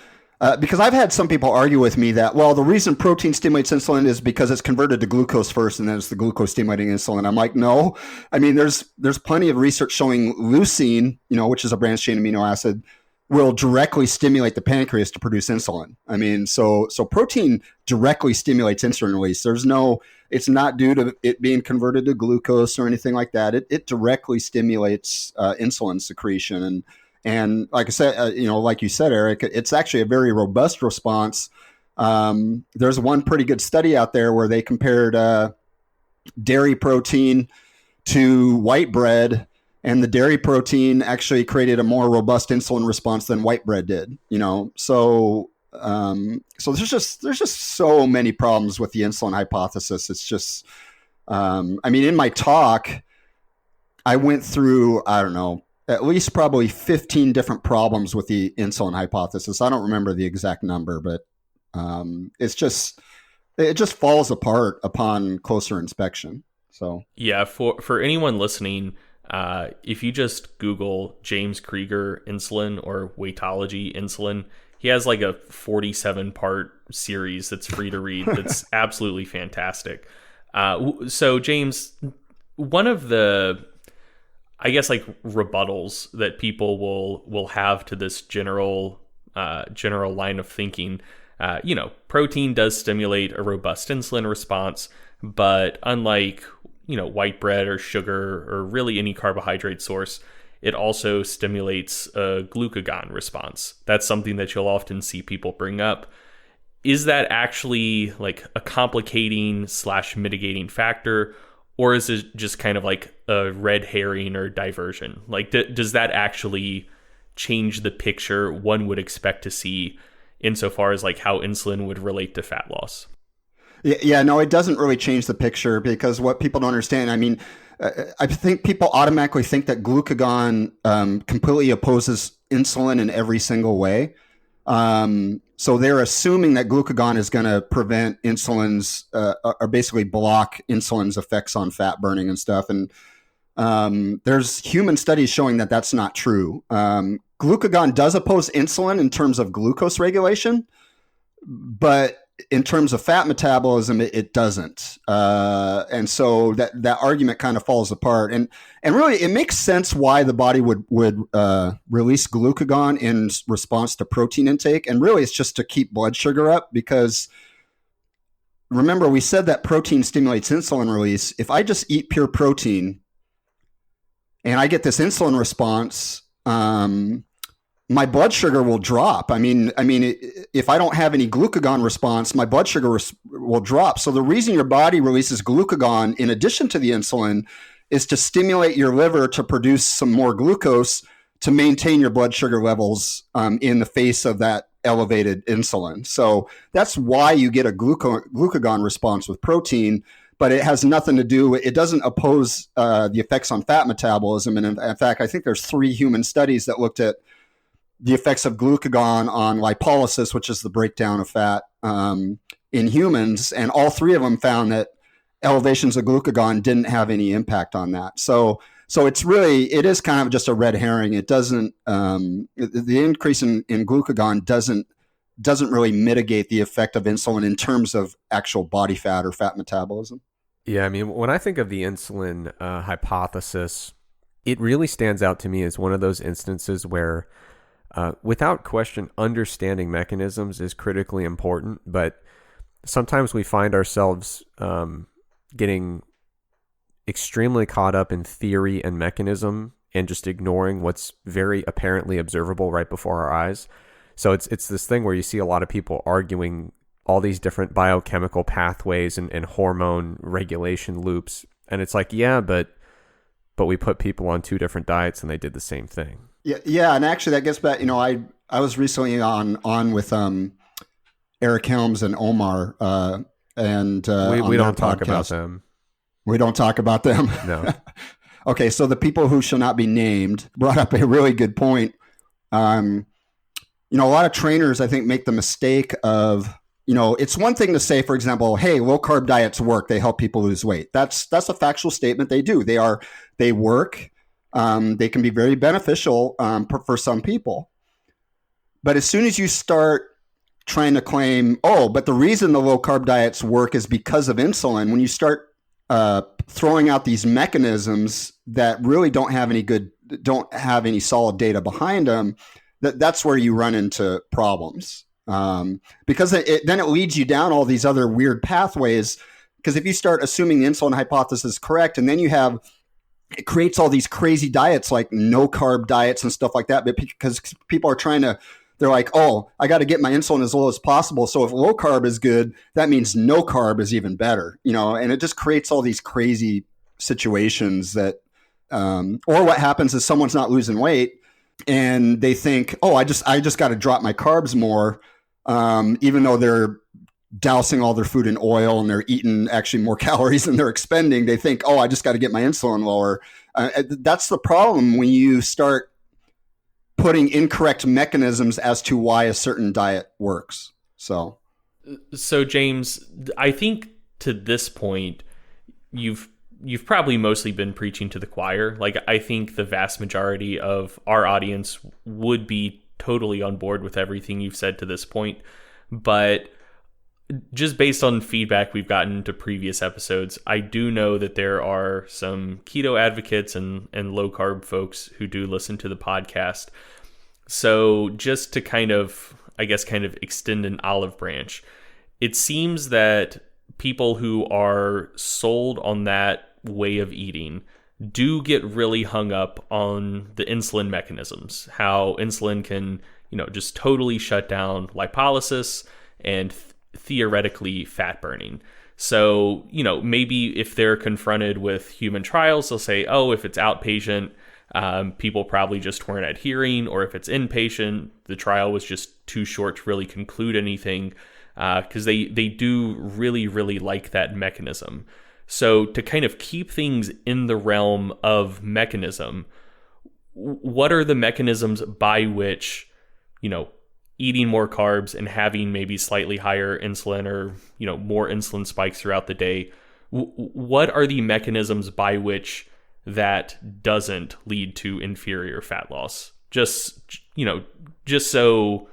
because I've had some people argue with me that, well, the reason protein stimulates insulin is because it's converted to glucose first and then it's the glucose stimulating insulin. I'm like, no. I mean, there's plenty of research showing leucine, which is a branched chain amino acid, will directly stimulate the pancreas to produce insulin. I mean, so protein directly stimulates insulin release. It's not due to it being converted to glucose or anything like that. It directly stimulates insulin secretion. And like I said, like you said, Eric, it's actually a very robust response. There's one pretty good study out there where they compared dairy protein to white bread, and the dairy protein actually created a more robust insulin response than white bread did. So there's just so many problems with the insulin hypothesis. It's just, in my talk, I went through, I don't know, at least probably 15 different problems with the insulin hypothesis. I don't remember the exact number, but it's just, It just falls apart upon closer inspection. So yeah, for anyone listening, if you just Google James Krieger insulin or weightology insulin, he has like a 47-part series that's free to read. That's absolutely fantastic. So James, one of the, I guess, like rebuttals that people will have to this general line of thinking, protein does stimulate a robust insulin response, but unlike white bread or sugar or really any carbohydrate source, it also stimulates a glucagon response. That's something that you'll often see people bring up. Is that actually like a complicating / mitigating factor, or is it just kind of like a red herring or diversion? Like, does that actually change the picture one would expect to see insofar as like how insulin would relate to fat loss? Yeah, no, it doesn't really change the picture, because what people don't understand, I mean, I think people automatically think that glucagon completely opposes insulin in every single way. So they're assuming that glucagon is going to prevent insulin's, or basically block insulin's effects on fat burning and stuff. And there's human studies showing that that's not true. Glucagon does oppose insulin in terms of glucose regulation, but in terms of fat metabolism, it doesn't. And so that argument kind of falls apart. And really, it makes sense why the body would release glucagon in response to protein intake. And really, it's just to keep blood sugar up, because remember, we said that protein stimulates insulin release. If I just eat pure protein and I get this insulin response, my blood sugar will drop. I mean, if I don't have any glucagon response, my blood sugar will drop. So the reason your body releases glucagon in addition to the insulin is to stimulate your liver to produce some more glucose to maintain your blood sugar levels in the face of that elevated insulin. So that's why you get a glucagon response with protein, but it has nothing to do with, it doesn't oppose the effects on fat metabolism. And in fact, I think there's 3 human studies that looked at the effects of glucagon on lipolysis, which is the breakdown of fat in humans. And all 3 of them found that elevations of glucagon didn't have any impact on that. So it is kind of just a red herring. It doesn't, the increase in glucagon doesn't really mitigate the effect of insulin in terms of actual body fat or fat metabolism. Yeah, I mean, when I think of the insulin hypothesis, it really stands out to me as one of those instances where without question, understanding mechanisms is critically important, but sometimes we find ourselves getting extremely caught up in theory and mechanism and just ignoring what's very apparently observable right before our eyes. So it's this thing where you see a lot of people arguing all these different biochemical pathways and hormone regulation loops. And it's like, yeah, but we put people on 2 different diets and they did the same thing. Yeah, and actually that gets back. I was recently on with Eric Helms and Omar, and we don't talk about them. We don't talk about them. No. Okay, so the people who shall not be named brought up a really good point. A lot of trainers, I think, make the mistake of, it's one thing to say, for example, hey, low carb diets work; they help people lose weight. That's a factual statement. They do. They work. They can be very beneficial for some people. But as soon as you start trying to claim, but the reason the low carb diets work is because of insulin, when you start throwing out these mechanisms that really don't have any solid data behind them, that's where you run into problems. Because then it leads you down all these other weird pathways. Because if you start assuming the insulin hypothesis is correct, and then it creates all these crazy diets like no carb diets and stuff like that. But because people are they're like, I got to get my insulin as low as possible. So if low carb is good, that means no carb is even better, and it just creates all these crazy situations that, or what happens is someone's not losing weight and they think, I just got to drop my carbs more. Even though they're dousing all their food in oil and they're eating actually more calories than they're expending, they think, I just got to get my insulin lower. That's the problem when you start putting incorrect mechanisms as to why a certain diet works. So So James, I think to this point, you've probably mostly been preaching to the choir. Like, I think the vast majority of our audience would be totally on board with everything you've said to this point. But just based on feedback we've gotten to previous episodes, I do know that there are some keto advocates and low carb folks who do listen to the podcast. So just to kind of extend an olive branch, it seems that people who are sold on that way of eating do get really hung up on the insulin mechanisms, how insulin can, just totally shut down lipolysis and theoretically fat burning. So, maybe if they're confronted with human trials, they'll say, oh, if it's outpatient, people probably just weren't adhering, or if it's inpatient, the trial was just too short to really conclude anything, because they do really, really like that mechanism. So to kind of keep things in the realm of mechanism, what are the mechanisms by which, eating more carbs and having maybe slightly higher insulin or, more insulin spikes throughout the day, what are the mechanisms by which that doesn't lead to inferior fat loss? Just so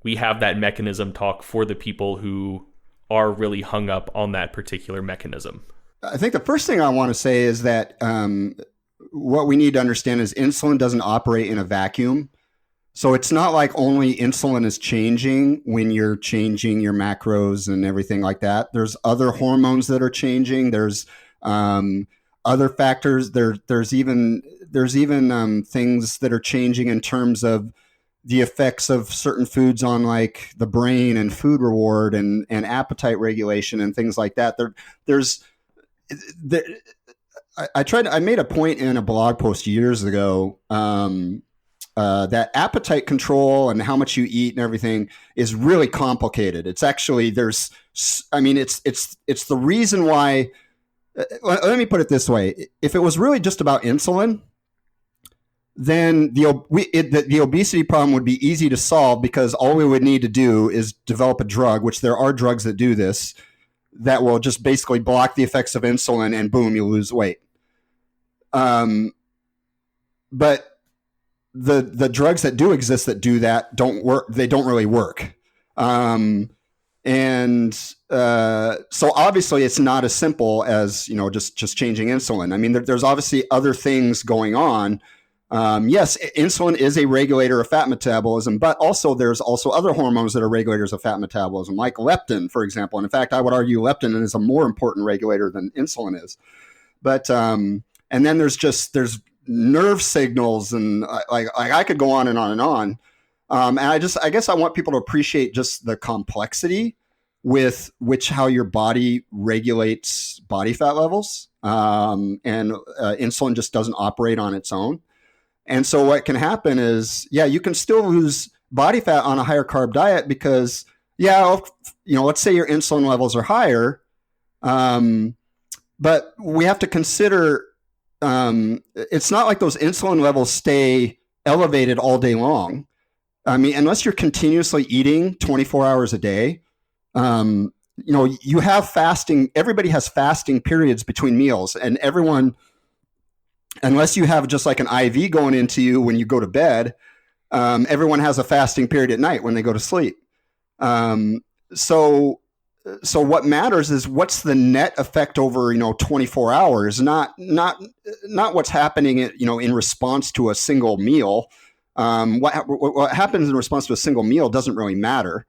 we have that mechanism talk for the people who are really hung up on that particular mechanism. I think the first thing I want to say is that what we need to understand is insulin doesn't operate in a vacuum. So it's not like only insulin is changing when you're changing your macros and everything like that. There's other hormones that are changing. There's other factors. There's even things that are changing in terms of the effects of certain foods on like the brain and food reward and appetite regulation and things like that. I made a point in a blog post years ago that appetite control and how much you eat and everything is really complicated. It's actually it's the reason why. Let me put it this way: if it was really just about insulin, then the obesity problem would be easy to solve, because all we would need to do is develop a drug, which there are drugs that do this, that will just basically block the effects of insulin, and boom, you lose weight. But the drugs that do exist that do that don't work. They don't really work. So obviously it's not as simple as, just changing insulin. I mean, there's obviously other things going on. Yes, insulin is a regulator of fat metabolism, but there's also other hormones that are regulators of fat metabolism, like leptin, for example. And in fact, I would argue leptin is a more important regulator than insulin is. But and then there's nerve signals, and like I could go on and on and on. And I guess I want people to appreciate just the complexity with how your body regulates body fat levels, and insulin just doesn't operate on its own. And so what can happen is, you can still lose body fat on a higher carb diet because, let's say your insulin levels are higher, but we have to consider it's not like those insulin levels stay elevated all day long. I mean, unless you're continuously eating 24 hours a day, you have fasting. Everybody has fasting periods between meals, and everyone, unless you have just like an IV going into you when you go to bed, everyone has a fasting period at night when they go to sleep. So what matters is what's the net effect over 24 hours, not what's happening in response to a single meal. What happens in response to a single meal doesn't really matter.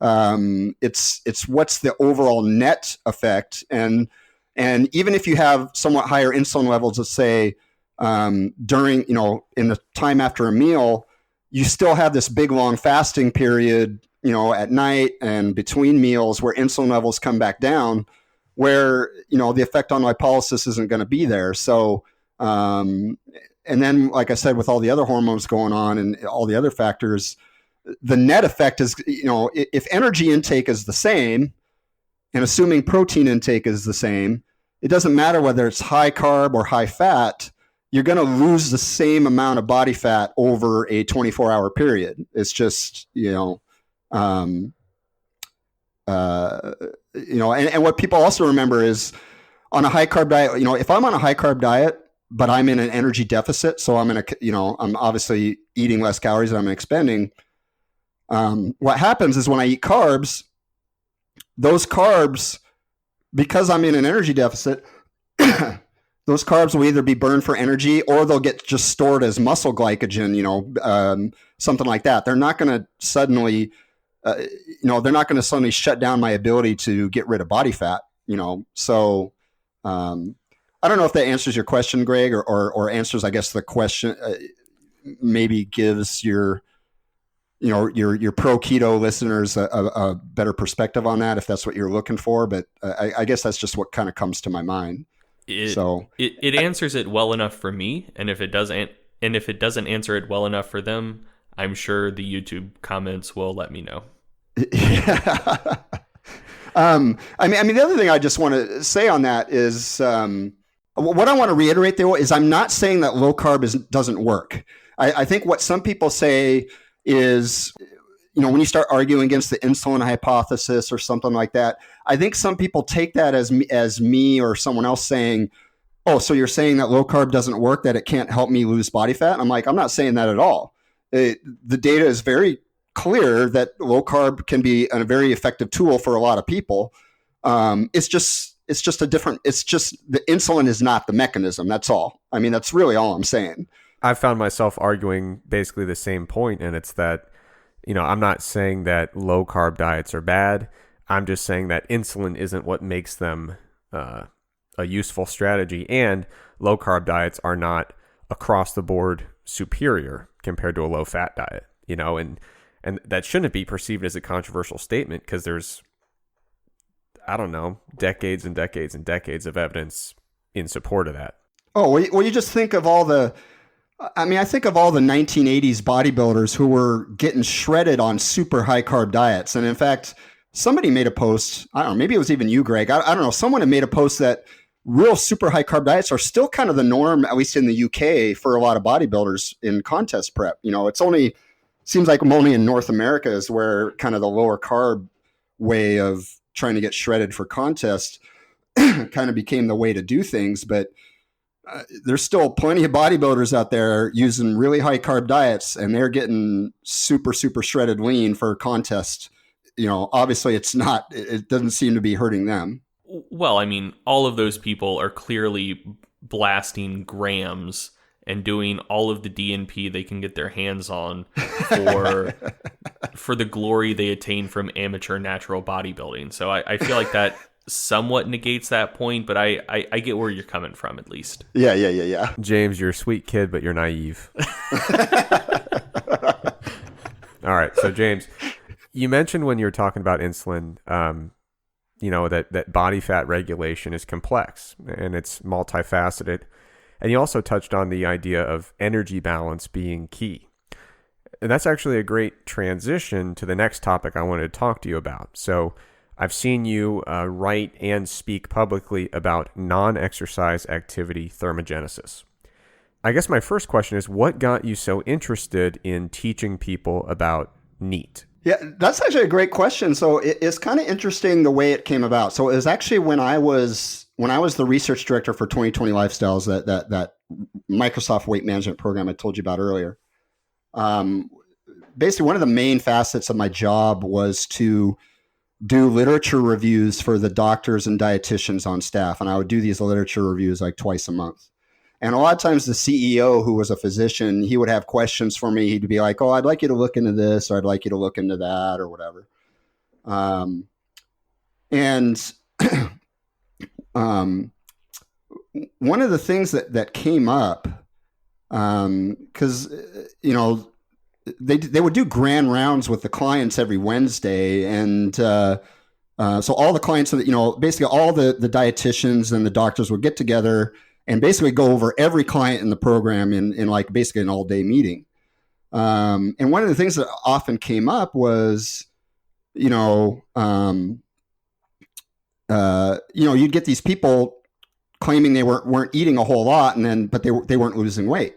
It's what's the overall net effect, and even if you have somewhat higher insulin levels, let's say during in the time after a meal, you still have this big long fasting period at night and between meals where insulin levels come back down, where the effect on lipolysis isn't going to be there. So and then, like I said, with all the other hormones going on and all the other factors, the net effect is, if energy intake is the same, and assuming protein intake is the same, it doesn't matter whether it's high carb or high fat, you're going to lose the same amount of body fat over a 24-hour period. It's just, And what people also remember is on a high carb diet, if I'm on a high carb diet, but I'm in an energy deficit, so I'm obviously eating less calories than I'm expending. What happens is when I eat carbs, those carbs, because I'm in an energy deficit, those carbs will either be burned for energy or they'll get just stored as muscle glycogen, something like that. They're not going to suddenly, shut down my ability to get rid of body fat, So I don't know if that answers your question, Greg, or answers, I guess, the question, maybe gives your pro keto listeners a better perspective on that, if that's what you're looking for. But I guess that's just what kind of comes to my mind. It answers it well enough for me, and if it doesn't answer it well enough for them, I'm sure the YouTube comments will let me know. Yeah. The other thing I just want to say on that is what I want to reiterate there is I'm not saying that low carb doesn't work. I think what some people say is, when you start arguing against the insulin hypothesis or something like that, I think some people take that as me or someone else saying, oh, so you're saying that low carb doesn't work, that it can't help me lose body fat? I'm like, I'm not saying that at all. The data is very clear that low carb can be a very effective tool for a lot of people. It's just the insulin is not the mechanism. That's all. That's really all I'm saying. I've found myself arguing basically the same point, and it's that, I'm not saying that low carb diets are bad. I'm just saying that insulin isn't what makes them a useful strategy, and low carb diets are not across the board superior compared to a low fat diet, and that shouldn't be perceived as a controversial statement, because there's, decades and decades and decades of evidence in support of that. Oh, well, you just think of I think of all the 1980s bodybuilders who were getting shredded on super high carb diets. And in fact, somebody made a post, I don't know, maybe it was even you, Greg. I don't know. Someone had made a post that real super high carb diets are still kind of the norm, at least in the UK, for a lot of bodybuilders in contest prep. Seems like only in North America is where kind of the lower carb way of trying to get shredded for contest kind of became the way to do things. But there's still plenty of bodybuilders out there using really high carb diets, and they're getting super, super shredded lean for contest. Obviously it doesn't seem to be hurting them. Well, all of those people are clearly blasting grams and doing all of the DNP they can get their hands on for the glory they attain from amateur natural bodybuilding. So I feel like that somewhat negates that point, but I get where you're coming from, at least. Yeah. James, you're a sweet kid, but you're naive. All right. So James, you mentioned when you were talking about insulin, that body fat regulation is complex and it's multifaceted. And you also touched on the idea of energy balance being key. And that's actually a great transition to the next topic I wanted to talk to you about. So I've seen you write and speak publicly about non-exercise activity thermogenesis. I guess my first question is, what got you so interested in teaching people about NEAT? Yeah, that's actually a great question. So it's kind of interesting the way it came about. So it was actually when I was the research director for 2020 Lifestyles, that Microsoft weight management program I told you about earlier. Basically, one of the main facets of my job was to do literature reviews for the doctors and dietitians on staff. And I would do these literature reviews like twice a month. And a lot of times the CEO, who was a physician, he would have questions for me. He'd be like, oh, I'd like you to look into this, or I'd like you to look into that, or whatever. One of the things that came up, because, they would do grand rounds with the clients every Wednesday. And so all the clients, basically all the dietitians and the doctors would get together and basically go over every client in the program in like basically an all day meeting. And one of the things that often came up was, you'd get these people claiming they weren't eating a whole lot, but they weren't losing weight.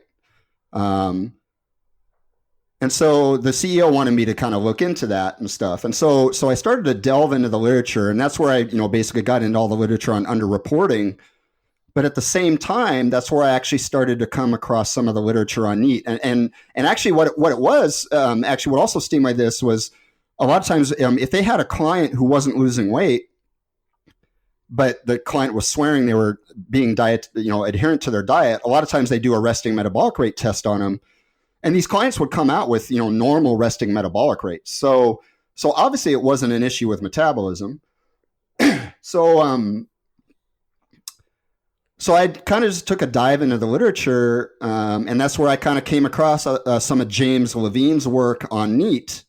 And so the CEO wanted me to kind of look into that and stuff. And so I started to delve into the literature, and that's where I, basically got into all the literature on underreporting. But at the same time, that's where I actually started to come across some of the literature on NEAT. And actually what it was, what also stimulated this was a lot of times if they had a client who wasn't losing weight, but the client was swearing they were being adherent to their diet, a lot of times they do a resting metabolic rate test on them. And these clients would come out with, normal resting metabolic rates. So obviously it wasn't an issue with metabolism. So I kind of just took a dive into the literature, and that's where I kind of came across some of James Levine's work on NEAT,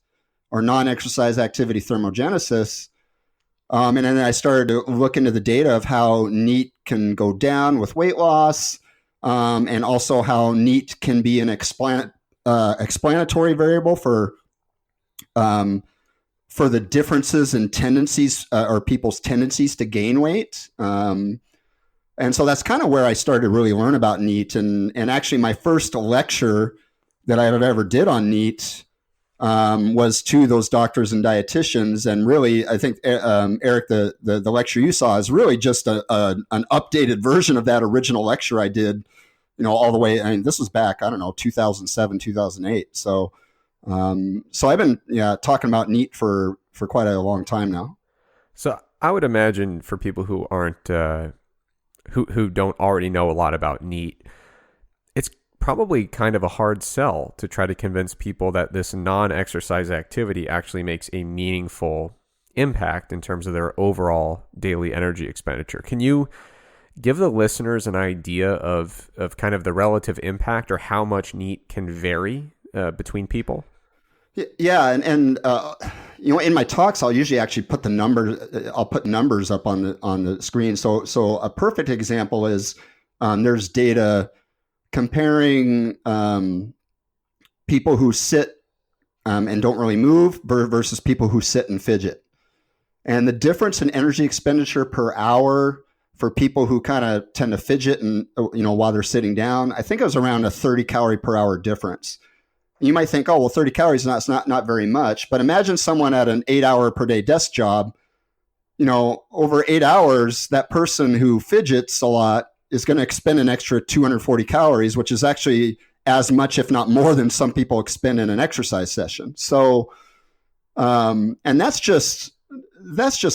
or non-exercise activity thermogenesis. And then I started to look into the data of how NEAT can go down with weight loss, and also how NEAT can be an explanatory variable for the differences in tendencies or people's tendencies to gain weight. And so that's kind of where I started to really learn about NEAT. And actually my first lecture that I ever did on NEAT was to those doctors and dietitians. And really, I think, Eric, the lecture you saw is really just an updated version of that original lecture I did, all the way. I mean, this was back, 2007, 2008. So I've been talking about NEAT for quite a long time now. So I would imagine for people who aren't, who don't already know a lot about NEAT, it's probably kind of a hard sell to try to convince people that this non-exercise activity actually makes a meaningful impact in terms of their overall daily energy expenditure. Can you give the listeners an idea of kind of the relative impact or how much NEAT can vary between people? Yeah, and in my talks, I'll usually actually put the numbers. I'll put numbers up on the screen. So a perfect example is there's data comparing people who sit and don't really move versus people who sit and fidget, and the difference in energy expenditure per hour for people who kind of tend to fidget and while they're sitting down, I think it was around a 30 calorie per hour difference. You might think, oh, well, 30 calories is not very much. But imagine someone at an 8-hour per day desk job, over 8 hours, that person who fidgets a lot is going to expend an extra 240 calories, which is actually as much, if not more, than some people expend in an exercise session. So, and that's just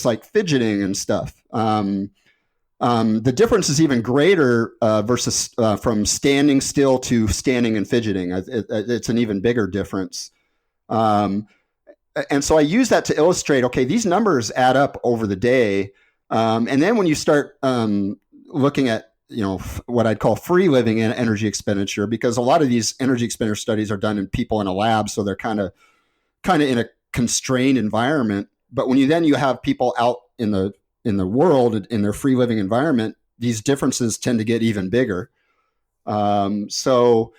like fidgeting and stuff. The difference is even greater versus from standing still to standing and fidgeting. It's an even bigger difference. And so I use that to illustrate, okay, these numbers add up over the day. And then when you start looking at, what I'd call free living and energy expenditure, because a lot of these energy expenditure studies are done in people in a lab, so they're kind of in a constrained environment. But when you have people out in the world, in their free living environment, these differences tend to get even bigger. So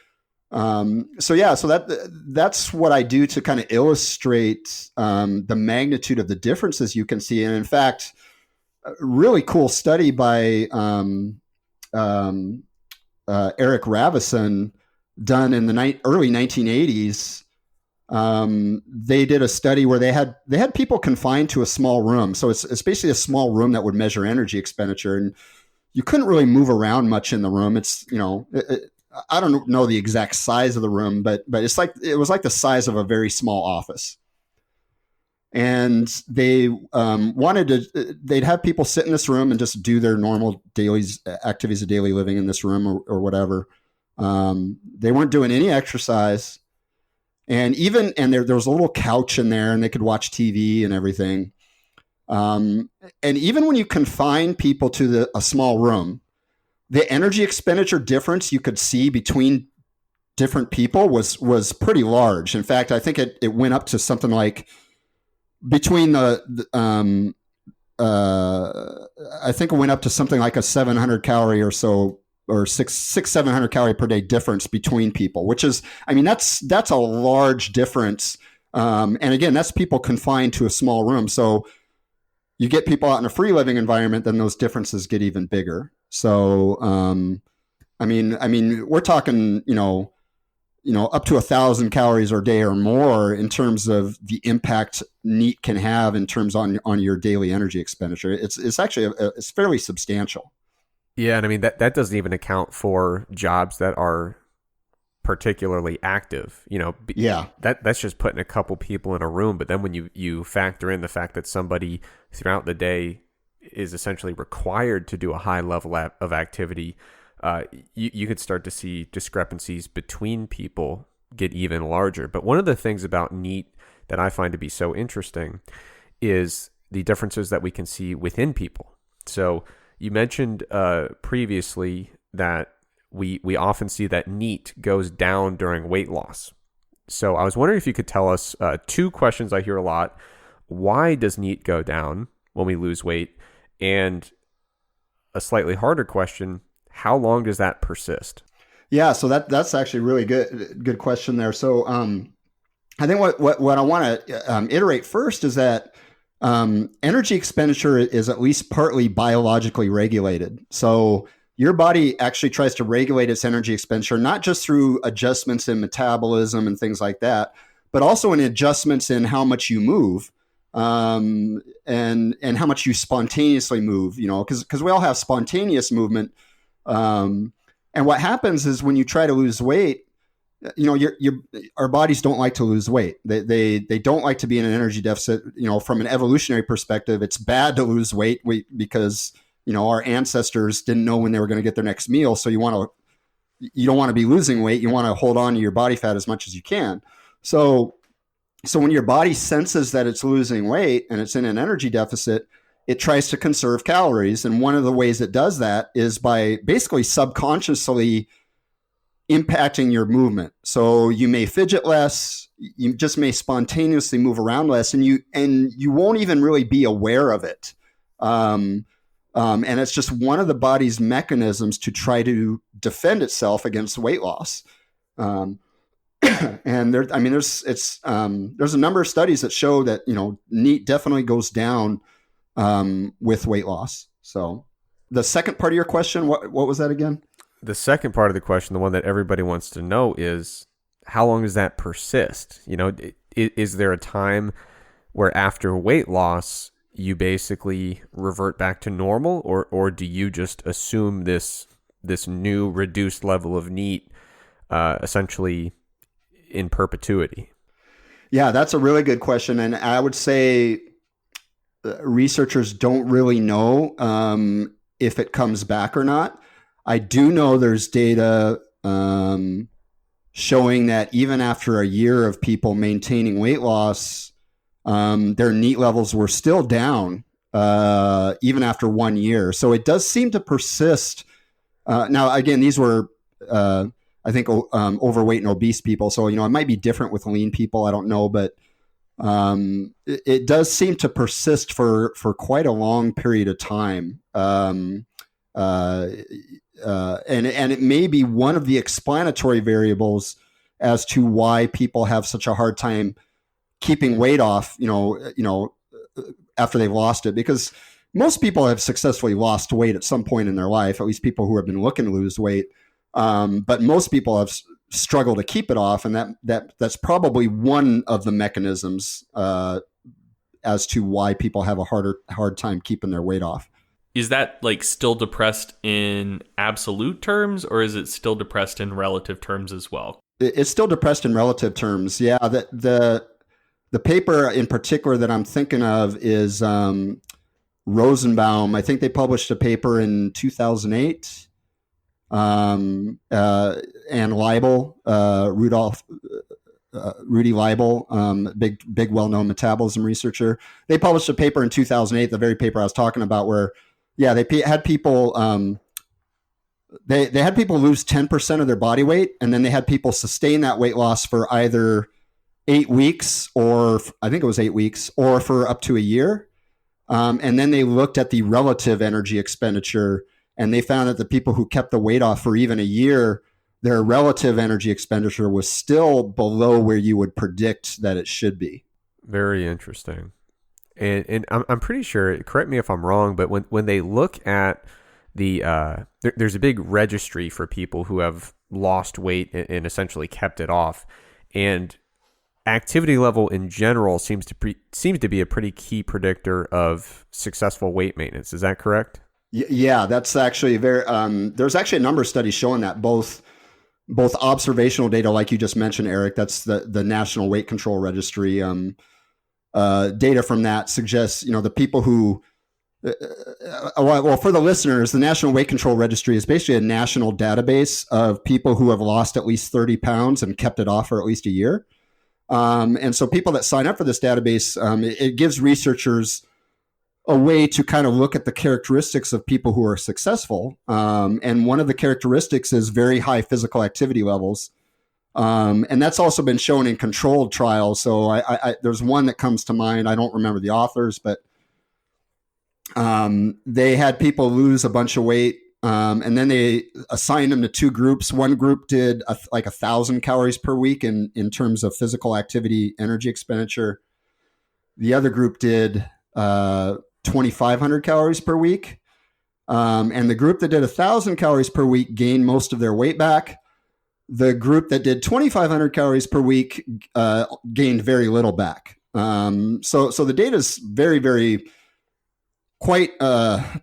that's what I do to kind of illustrate the magnitude of the differences you can see. And in fact, a really cool study by Eric Ravison done in the early 1980s. They did a study where they had people confined to a small room. So it's basically a small room that would measure energy expenditure, and you couldn't really move around much in the room. It's, I don't know the exact size of the room, but it was like the size of a very small office. And they they'd have people sit in this room and just do their normal activities of daily living in this room or whatever. They weren't doing any exercise. And there was a little couch in there, and they could watch TV and everything. And even when you confine people to a small room, the energy expenditure difference you could see between different people was pretty large. In fact, I think it went up to something like between I think it went up to something like a 700 calorie or so, or 700 calorie per day difference between people, which is, that's a large difference. And again, that's people confined to a small room. So you get people out in a free living environment, then those differences get even bigger. So, we're talking, up to 1,000 calories a day or more in terms of the impact NEAT can have in terms on your daily energy expenditure. It's actually it's fairly substantial. Yeah, and I mean that doesn't even account for jobs that are particularly active. That's just putting a couple people in a room. But then when you factor in the fact that somebody throughout the day is essentially required to do a high level of activity, you could start to see discrepancies between people get even larger. But one of the things about NEAT that I find to be so interesting is the differences that we can see within people. So you mentioned previously that we often see that NEAT goes down during weight loss. So I was wondering if you could tell us two questions I hear a lot. Why does NEAT go down when we lose weight? And a slightly harder question, how long does that persist? Yeah, so that's actually a really good question there. So I think what I want to iterate first is that energy expenditure is at least partly biologically regulated. So your body actually tries to regulate its energy expenditure, not just through adjustments in metabolism and things like that, but also in adjustments in how much you move, and how much you spontaneously move, because we all have spontaneous movement. And what happens is when you try to lose weight, our bodies don't like to lose weight. They don't like to be in an energy deficit. From an evolutionary perspective, it's bad to lose weight because our ancestors didn't know when they were going to get their next meal. So you don't want to be losing weight. You want to hold on to your body fat as much as you can. So when your body senses that it's losing weight and it's in an energy deficit, it tries to conserve calories. And one of the ways it does that is by basically subconsciously impacting your movement. So you may fidget less, you just may spontaneously move around less, and you won't even really be aware of it. And it's just one of the body's mechanisms to try to defend itself against weight loss. And there's a number of studies that show that NEAT definitely goes down with weight loss. So the second part of your question, what was that again? The second part of the question, the one that everybody wants to know, is how long does that persist? Is there a time where after weight loss you basically revert back to normal, or do you just assume this new reduced level of NEAT essentially in perpetuity? Yeah, that's a really good question, and I would say researchers don't really know if it comes back or not. I do know there's data showing that even after a year of people maintaining weight loss, their NEAT levels were still down even after 1 year. So it does seem to persist. Now, again, these were, I think, overweight and obese people. So, it might be different with lean people. I don't know. But it does seem to persist for quite a long period of time. And it may be one of the explanatory variables as to why people have such a hard time keeping weight off, after they've lost it, because most people have successfully lost weight at some point in their life, at least people who have been looking to lose weight. But most people have struggled to keep it off. And that's probably one of the mechanisms as to why people have a hard time keeping their weight off. Is that still depressed in absolute terms, or is it still depressed in relative terms as well? It's still depressed in relative terms. Yeah. The paper in particular that I'm thinking of is Rosenbaum. I think they published a paper in 2008. And Leibel, Rudy Leibel, big well-known metabolism researcher. They published a paper in 2008, the very paper I was talking about, where they had people they had people lose 10% of their body weight, and then they had people sustain that weight loss for either 8 weeks, or I think it was 8 weeks, or for up to a year. And then they looked at the relative energy expenditure, and they found that the people who kept the weight off for even a year, their relative energy expenditure was still below where you would predict that it should be. Very interesting. And I'm pretty sure, correct me if I'm wrong, but when they look at the there's a big registry for people who have lost weight and essentially kept it off. And activity level in general seems to be a pretty key predictor of successful weight maintenance. Is that correct? Yeah, that's actually very. There's actually a number of studies showing that both observational data, like you just mentioned, Eric. That's the National Weight Control Registry. Data from that suggests, the people who. Well, for the listeners, the National Weight Control Registry is basically a national database of people who have lost at least 30 pounds and kept it off for at least a year. And so people that sign up for this database, it gives researchers a way to kind of look at the characteristics of people who are successful. And one of the characteristics is very high physical activity levels. And that's also been shown in controlled trials. So I there's one that comes to mind. I don't remember the authors, but they had people lose a bunch of weight, and then they assigned them to two groups. One group did like 1,000 calories per week in terms of physical activity, energy expenditure. The other group did 2,500 calories per week. And the group that did 1,000 calories per week gained most of their weight back. The group that did 2,500 calories per week gained very little back. So the data is very, very quite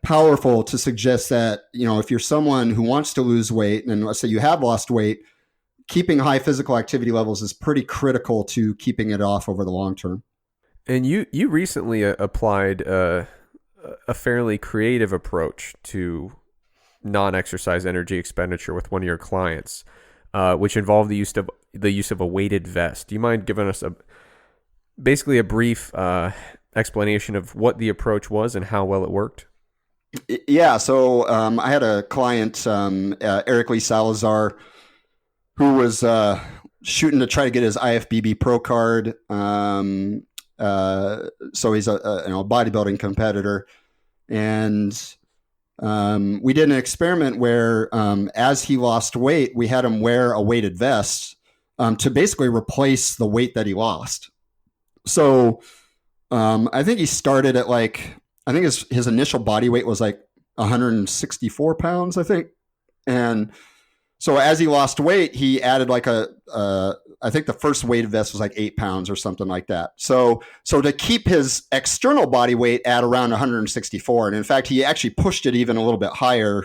powerful to suggest that, if you're someone who wants to lose weight, and let's say you have lost weight, keeping high physical activity levels is pretty critical to keeping it off over the long term. And you recently applied a fairly creative approach to non-exercise energy expenditure with one of your clients, which involved the use of a weighted vest. Do you mind giving us basically a brief explanation of what the approach was and how well it worked? Yeah. So I had a client, Eric Lee Salazar, who was shooting to try to get his IFBB Pro card. So he's a bodybuilding competitor, and we did an experiment where as he lost weight, we had him wear a weighted vest to basically replace the weight that he lost. So I think he started at his initial body weight was like 164 pounds, I think. And so as he lost weight, he added I think the first weighted vest was like 8 pounds or something like that. So to keep his external body weight at around 164, and in fact, he actually pushed it even a little bit higher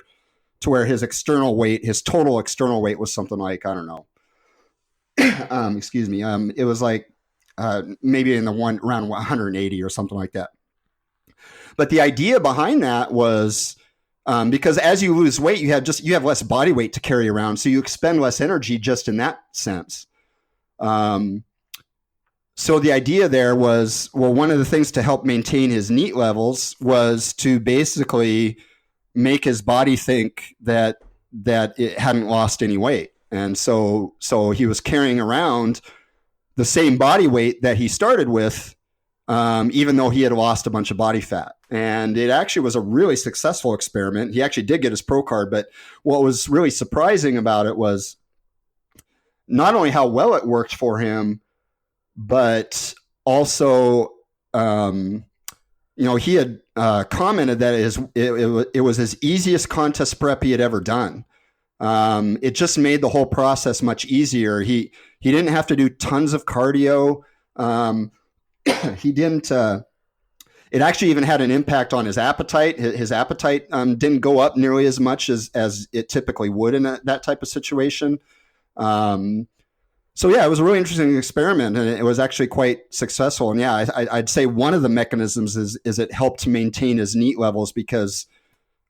to where his total external weight was something like, I don't know. Excuse me. It was like, maybe in around 180 or something like that. But the idea behind that was because as you lose weight, you have less body weight to carry around, so you expend less energy just in that sense. So the idea there was, one of the things to help maintain his NEAT levels was to basically make his body think that it hadn't lost any weight, and so he was carrying around the same body weight that he started with, even though he had lost a bunch of body fat. And it actually was a really successful experiment. He actually did get his pro card, but what was really surprising about it was not only how well it worked for him, but also, he had commented that it was his easiest contest prep he had ever done. It just made the whole process much easier. He didn't have to do tons of cardio. He didn't. It actually even had an impact on his appetite. His appetite didn't go up nearly as much as it typically would in that type of situation. So yeah, it was a really interesting experiment, and it was actually quite successful. And yeah, I'd say one of the mechanisms is it helped to maintain his NEAT levels because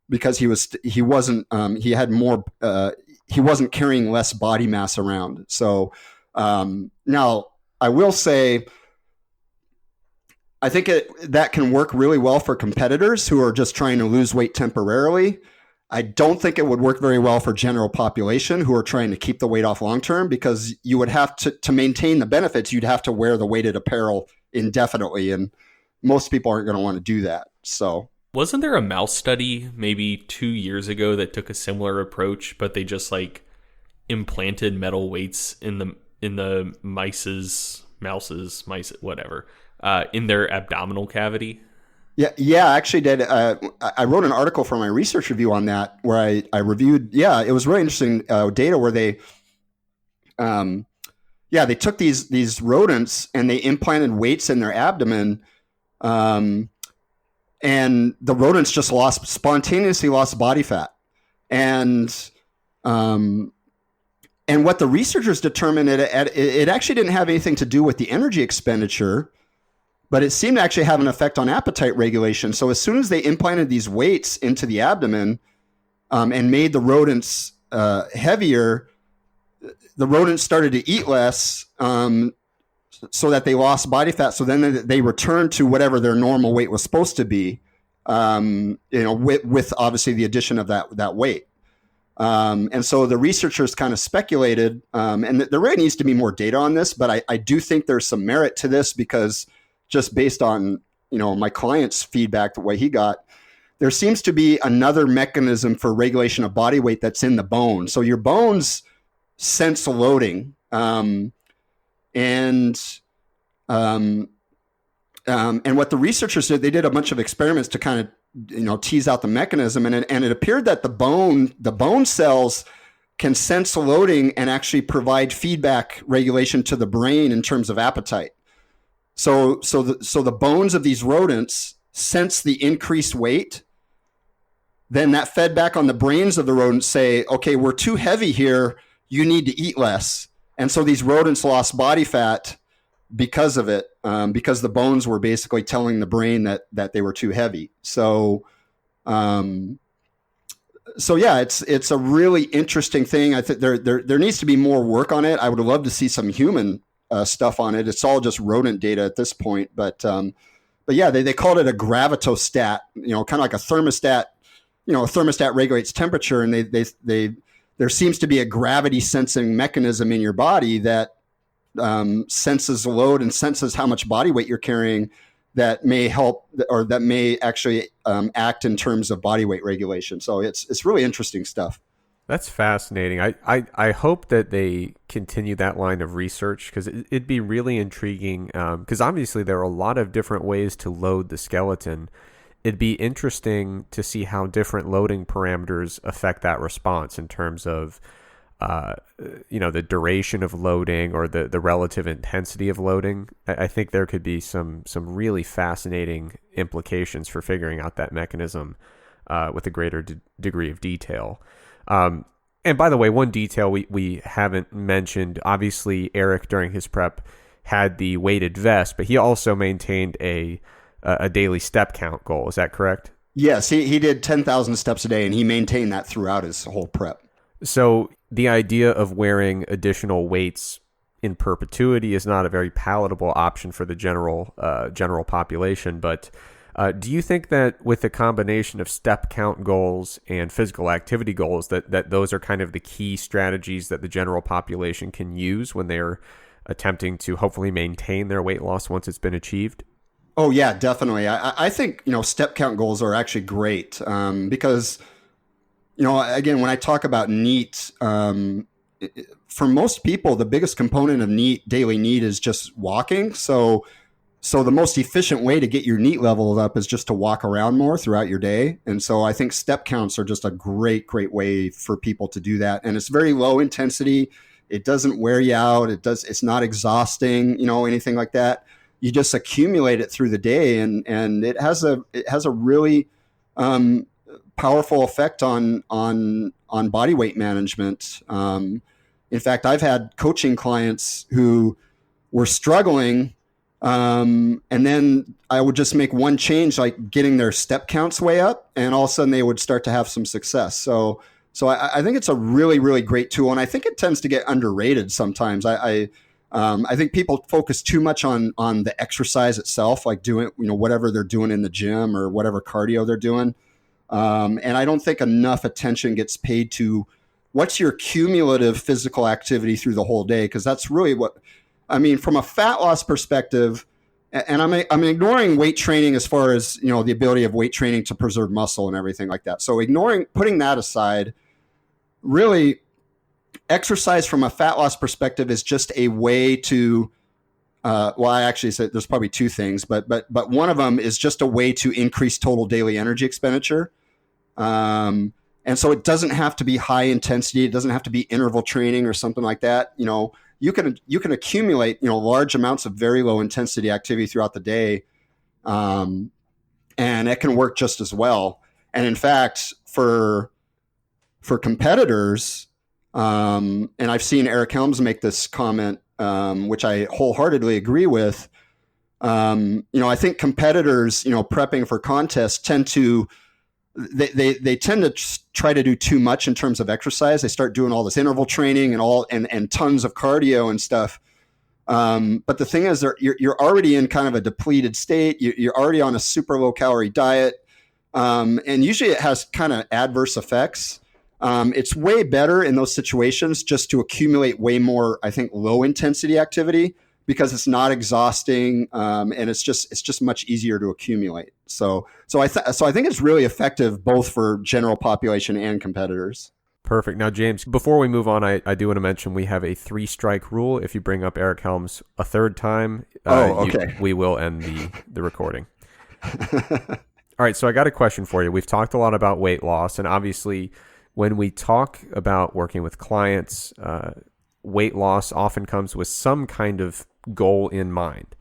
he wasn't carrying less body mass around. So now I will say, I think that can work really well for competitors who are just trying to lose weight temporarily. I don't think it would work very well for general population who are trying to keep the weight off long term, because you would have to maintain the benefits, you'd have to wear the weighted apparel indefinitely, and most people aren't going to want to do that. So wasn't there a mouse study maybe 2 years ago that took a similar approach, but they just implanted metal weights in the mice, whatever, in their abdominal cavity? Yeah, I actually did. I wrote an article for my research review on that where I reviewed. Yeah, it was really interesting data where they took these rodents and they implanted weights in their abdomen, and the rodents just spontaneously lost body fat, and what the researchers determined, it actually didn't have anything to do with the energy expenditure, but it seemed to actually have an effect on appetite regulation. So as soon as they implanted these weights into the abdomen and made the rodents heavier, the rodents started to eat less, so that they lost body fat. So then they returned to whatever their normal weight was supposed to be, with obviously the addition of that weight. And so the researchers kind of speculated, and there really needs to be more data on this, but I do think there's some merit to this because just based on, my client's feedback, the way he got, there seems to be another mechanism for regulation of body weight that's in the bone. So your bones sense loading, and what the researchers did, they did a bunch of experiments to kind of tease out the mechanism, and it appeared that the bone cells can sense loading and actually provide feedback regulation to the brain in terms of appetite. So the bones of these rodents sense the increased weight, then that fed back on the brains of the rodents say, okay, we're too heavy here, you need to eat less. And so these rodents lost body fat because of it, because the bones were basically telling the brain that they were too heavy. So yeah, it's a really interesting thing. I think there needs to be more work on it. I would love to see some human stuff on it. It's all just rodent data at this point, but yeah, they called it a gravitostat, kind of like a thermostat. A thermostat regulates temperature, and there seems to be a gravity sensing mechanism in your body that senses the load and senses how much body weight you're carrying that may help, or that may actually act in terms of body weight regulation. So it's really interesting stuff. That's fascinating. I hope that they continue that line of research because it'd be really intriguing, because obviously there are a lot of different ways to load the skeleton. It'd be interesting to see how different loading parameters affect that response in terms of the duration of loading or the relative intensity of loading. I think there could be some really fascinating implications for figuring out that mechanism with a greater degree of detail. And by the way, one detail we haven't mentioned, obviously Eric during his prep had the weighted vest, but he also maintained a daily step count goal. Is that correct? Yes, he did 10,000 steps a day, and he maintained that throughout his whole prep. So the idea of wearing additional weights in perpetuity is not a very palatable option for the general population. But do you think that with the combination of step count goals and physical activity goals, that those are kind of the key strategies that the general population can use when they're attempting to hopefully maintain their weight loss once it's been achieved? Oh yeah, definitely. I think step count goals are actually great, because again, when I talk about NEAT, for most people, the biggest component of daily NEAT is just walking. So the most efficient way to get your NEAT level up is just to walk around more throughout your day. And so I think step counts are just a great way for people to do that. And it's very low intensity. It doesn't wear you out. It's not exhausting, anything like that. You just accumulate it through the day, and it has a really powerful effect on body weight management. In fact, I've had coaching clients who were struggling, and then I would just make one change, like getting their step counts way up, and all of a sudden they would start to have some success. So I think it's a really, really great tool, and I think it tends to get underrated sometimes. I think people focus too much on the exercise itself, like doing whatever they're doing in the gym or whatever cardio they're doing. And I don't think enough attention gets paid to what's your cumulative physical activity through the whole day, because that's really from a fat loss perspective. And I'm ignoring weight training as far as the ability of weight training to preserve muscle and everything like that. So putting that aside, really, exercise from a fat loss perspective is just a way to well, I actually said there's probably two things, but one of them is just a way to increase total daily energy expenditure. And so it doesn't have to be high intensity. It doesn't have to be interval training or something like that. You can accumulate, large amounts of very low intensity activity throughout the day. And it can work just as well. And in fact, for competitors, and I've seen Eric Helms make this comment, which I wholeheartedly agree with. I think competitors, prepping for contests tend to try to do too much in terms of exercise. They start doing all this interval training and tons of cardio and stuff. But the thing is, you're already in kind of a depleted state. You're already on a super low calorie diet. And usually it has kind of adverse effects. It's way better in those situations just to accumulate way more, I think, low intensity activity, because it's not exhausting, and it's just much easier to accumulate. So I think it's really effective both for general population and competitors. Perfect. Now, James, before we move on, I do want to mention we have a 3-strike rule. If you bring up Eric Helms a third time, okay, we will end the recording. All right, so I got a question for you. We've talked a lot about weight loss, and obviously when we talk about working with clients, weight loss often comes with some kind of goal in mind.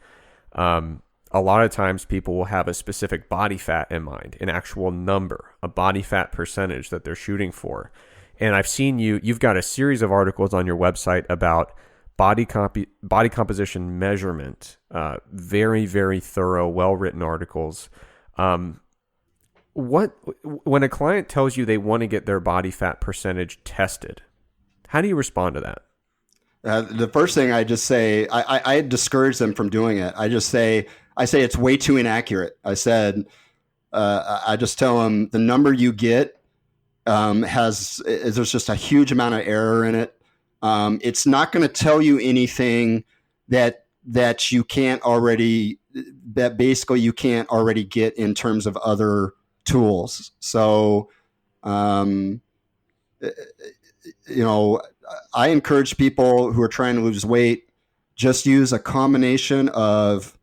A lot of times people will have a specific body fat in mind, an actual number, a body fat percentage that they're shooting for. And I've seen you've got a series of articles on your website about body composition measurement, very, very thorough, well-written articles. When a client tells you they want to get their body fat percentage tested, how do you respond to that? The first thing I just say, I discourage them from doing it. I say it's way too inaccurate. I just tell them the number you get there's just a huge amount of error in it. It's not going to tell you anything that you can't already, that basically you can't already get in terms of other tools. So, I encourage people who are trying to lose weight, just use a combination of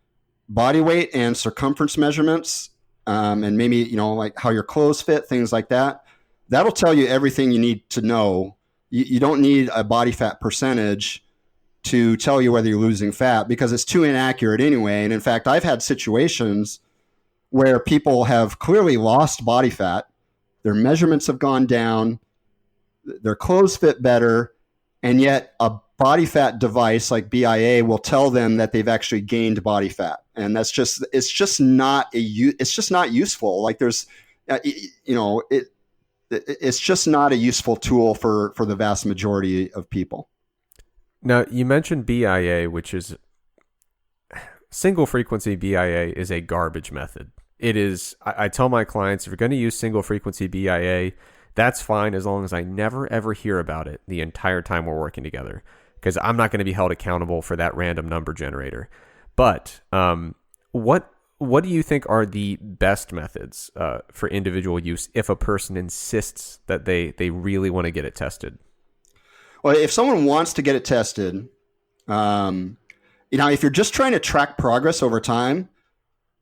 body weight and circumference measurements, and maybe, like how your clothes fit, things like that. That'll tell you everything you need to know. You don't need a body fat percentage to tell you whether you're losing fat, because it's too inaccurate anyway. And in fact, I've had situations where people have clearly lost body fat. Their measurements have gone down. Their clothes fit better. And yet a body fat device like BIA will tell them that they've actually gained body fat. And it's just not useful. Like it's just not a useful tool for the vast majority of people. Now, you mentioned BIA, which is single frequency. BIA is a garbage method. It is, I tell my clients, if you're going to use single frequency BIA, that's fine as long as I never ever hear about it the entire time we're working together, because I'm not going to be held accountable for that random number generator. But what do you think are the best methods for individual use if a person insists that they really want to get it tested? Well, if someone wants to get it tested, if you're just trying to track progress over time,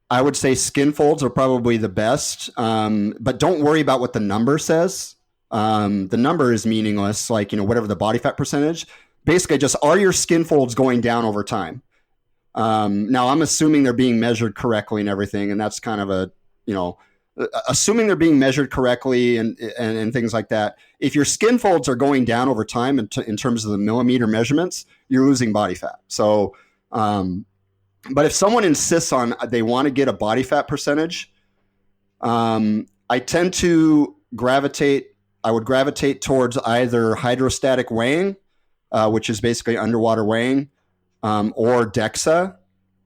I would say skin folds are probably the best, but don't worry about what the number says. The number is meaningless, like, whatever the body fat percentage. Basically, just are your skin folds going down over time? Now, I'm assuming they're being measured correctly and everything, and that's kind of assuming they're being measured correctly and things like that. If your skin folds are going down over time in terms of the millimeter measurements, you're losing body fat. So, but if someone insists on they want to get a body fat percentage, I tend to gravitate towards either hydrostatic weighing, which is basically underwater weighing, or DEXA.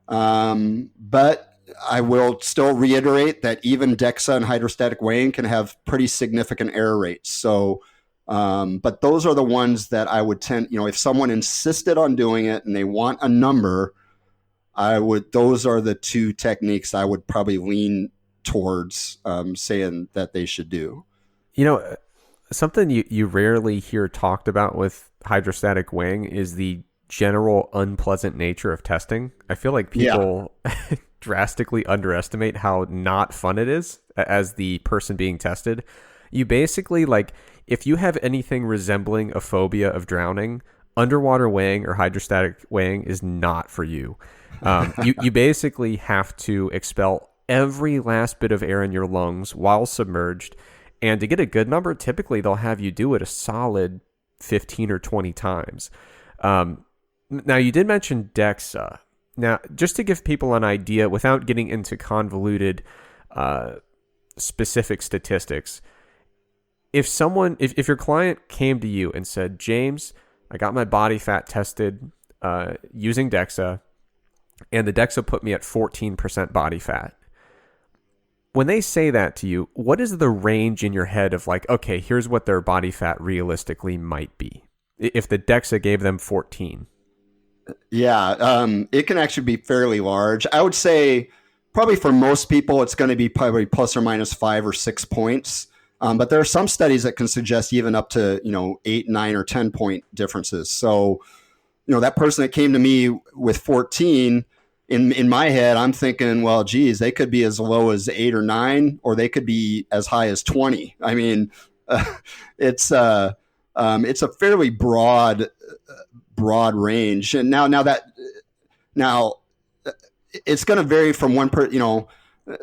But I will still reiterate that even DEXA and hydrostatic weighing can have pretty significant error rates. So, but those are the ones that I would tend, if someone insisted on doing it and they want a number, those are the two techniques I would probably lean towards saying that they should do. Something you rarely hear talked about with hydrostatic weighing is the general unpleasant nature of testing. I feel like people drastically underestimate how not fun it is as the person being tested. You basically, like, if you have anything resembling a phobia of drowning, underwater weighing or hydrostatic weighing is not for you. You basically have to expel every last bit of air in your lungs while submerged. And to get a good number, typically they'll have you do it a solid 15 or 20 times. Now, you did mention DEXA. Now, just to give people an idea, without getting into convoluted specific statistics, if your client came to you and said, James, I got my body fat tested using DEXA, and the DEXA put me at 14% body fat. When they say that to you, what is the range in your head of like, okay, here's what their body fat realistically might be if the DEXA gave them 14? Yeah, it can actually be fairly large. I would say probably for most people, it's going to be probably plus or minus 5 or 6 points. But there are some studies that can suggest even up to, 8, 9, or 10 point differences. So, that person that came to me with 14, in my head, I'm thinking, well, geez, they could be as low as 8 or 9, or they could be as high as 20. I mean, it's a fairly broad range. And now it's going to vary from one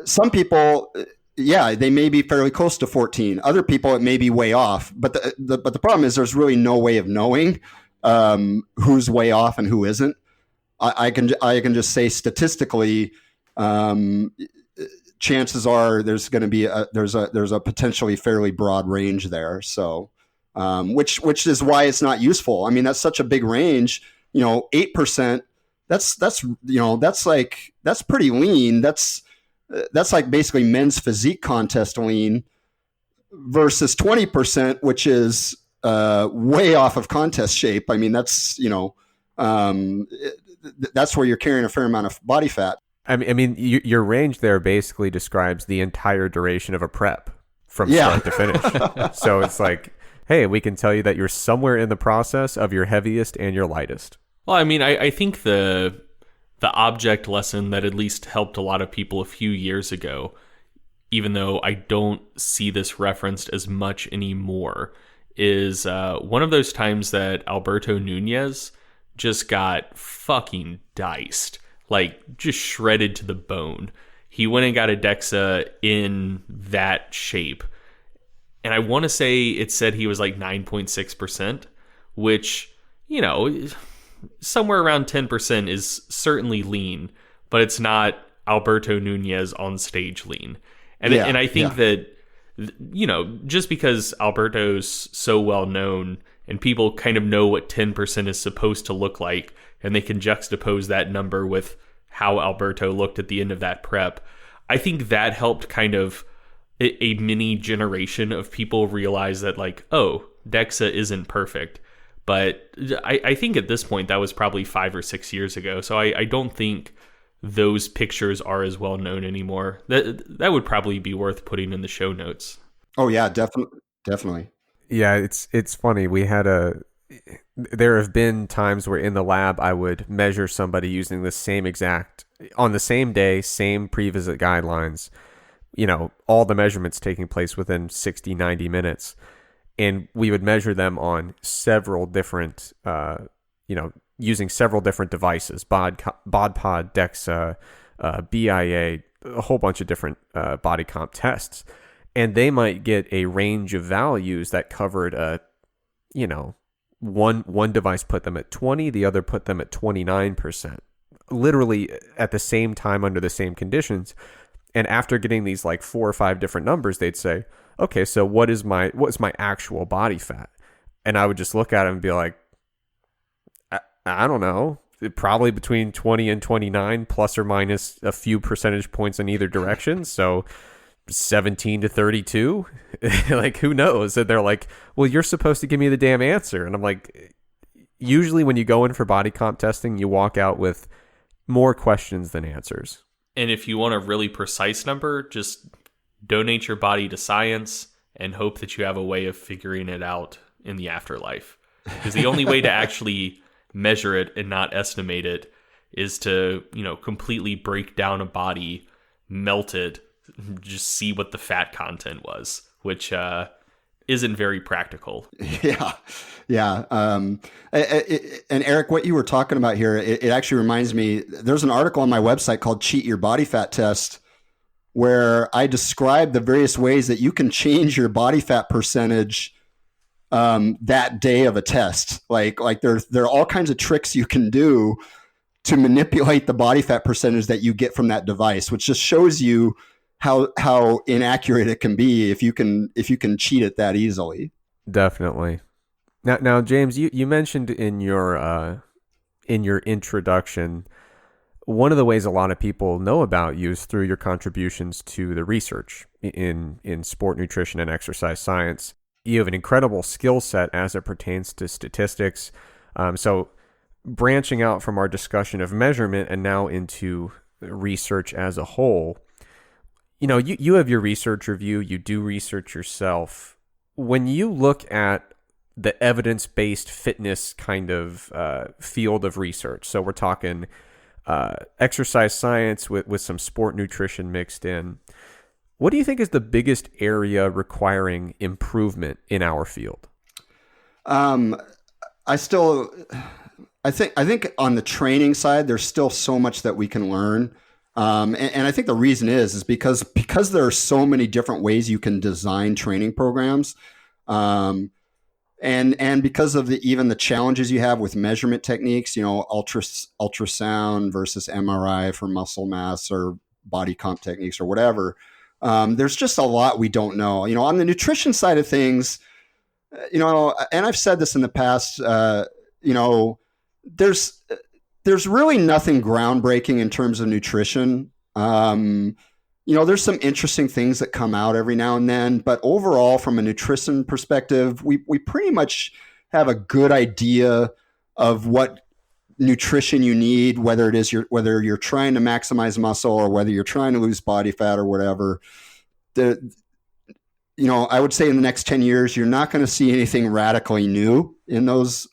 some people, they may be fairly close to 14. Other people, it may be way off. But the problem is there's really no way of knowing who's way off and who isn't. I can just say statistically, chances are there's going to be there's a potentially fairly broad range there. So, which is why it's not useful. I mean, that's such a big range. 8%. That's pretty lean. That's like basically men's physique contest lean versus 20%, which is way off of contest shape. I mean, that's that's where you're carrying a fair amount of body fat. I mean, your range there basically describes the entire duration of a prep from start to finish. So it's like, hey, we can tell you that you're somewhere in the process of your heaviest and your lightest. Well, I mean, I think the object lesson that at least helped a lot of people a few years ago, even though I don't see this referenced as much anymore, is one of those times that Alberto Nunez just got fucking diced, like just shredded to the bone. He went and got a DEXA in that shape. And I want to say it said he was like 9.6%, which, somewhere around 10% is certainly lean, but it's not Alberto Nunez on stage lean. And I think that, just because Alberto's so well known and people kind of know what 10% is supposed to look like, and they can juxtapose that number with how Alberto looked at the end of that prep, I think that helped kind of a mini generation of people realize that, like, oh, DEXA isn't perfect. But I think at this point, that was probably 5 or 6 years ago. So I don't think those pictures are as well known anymore. That would probably be worth putting in the show notes. Oh, yeah, definitely. Yeah, it's funny. There have been times where in the lab I would measure somebody using the same exact, on the same day, same pre-visit guidelines, all the measurements taking place within 60, 90 minutes. And we would measure them on several different, using several different devices, BOD Pod, DEXA, BIA, a whole bunch of different body comp tests. And they might get a range of values that covered one device put them at 20, the other put them at 29%, literally at the same time under the same conditions. And after getting these like 4 or 5 different numbers, they'd say, okay, so what's my actual body fat? And I would just look at it and be like, I don't know, probably between 20 and 29, plus or minus a few percentage points in either direction. So 17 to 32, like, who knows? And they're like, well, you're supposed to give me the damn answer. And I'm like, usually when you go in for body comp testing, you walk out with more questions than answers. And if you want a really precise number, just donate your body to science and hope that you have a way of figuring it out in the afterlife. Because the only way to actually measure it and not estimate it is to, completely break down a body, melt it, just see what the fat content was, which isn't very practical. Yeah. And Eric, what you were talking about here, it actually reminds me, there's an article on my website called Cheat Your Body Fat Test, where I describe the various ways that you can change your body fat percentage that day of a test. Like there are all kinds of tricks you can do to manipulate the body fat percentage that you get from that device, which just shows you how inaccurate it can be if you can cheat it that easily. Definitely. Now, James, you mentioned in your introduction, one of the ways a lot of people know about you is through your contributions to the research in sport nutrition and exercise science. You have an incredible skill set as it pertains to statistics. So branching out from our discussion of measurement and now into research as a whole, you have your research review, you do research yourself. When you look at the evidence-based fitness kind of field of research, so we're talking exercise science with some sport nutrition mixed in, what do you think is the biggest area requiring improvement in our field? I think on the training side, there's still so much that we can learn. And I think the reason is because there are so many different ways you can design training programs. And because of even the challenges you have with measurement techniques, ultrasound versus MRI for muscle mass or body comp techniques or whatever, there's just a lot we don't know. On the nutrition side of things, and I've said this in the past, there's really nothing groundbreaking in terms of nutrition. There's some interesting things that come out every now and then, but overall, from a nutrition perspective, we pretty much have a good idea of what nutrition you need, whether you're trying to maximize muscle or whether you're trying to lose body fat or whatever. I would say in the next 10 years, you're not going to see anything radically new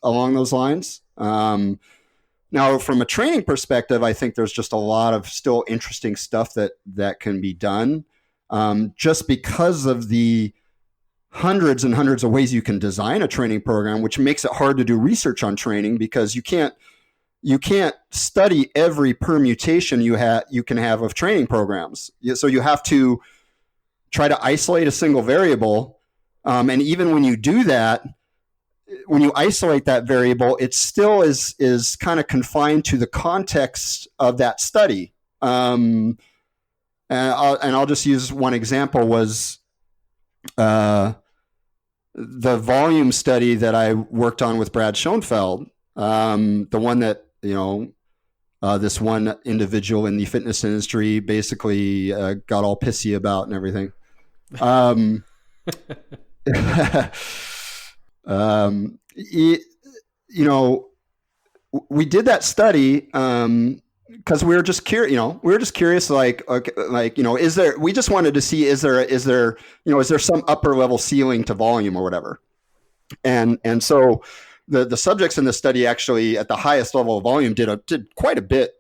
along those lines. Now, from a training perspective, I think there's just a lot of still interesting stuff that can be done, just because of the hundreds and hundreds of ways you can design a training program, which makes it hard to do research on training because you can't study every permutation you can have of training programs. So you have to try to isolate a single variable, and even when you do that, when you isolate that variable, it still is kind of confined to the context of that study. And I'll just use one example was the volume study that I worked on with Brad Schoenfeld, the one that, this one individual in the fitness industry basically got all pissy about and everything. We did that study because we were just curious. We just wanted to see is there some upper level ceiling to volume or whatever, and so the subjects in the study actually at the highest level of volume did quite a bit,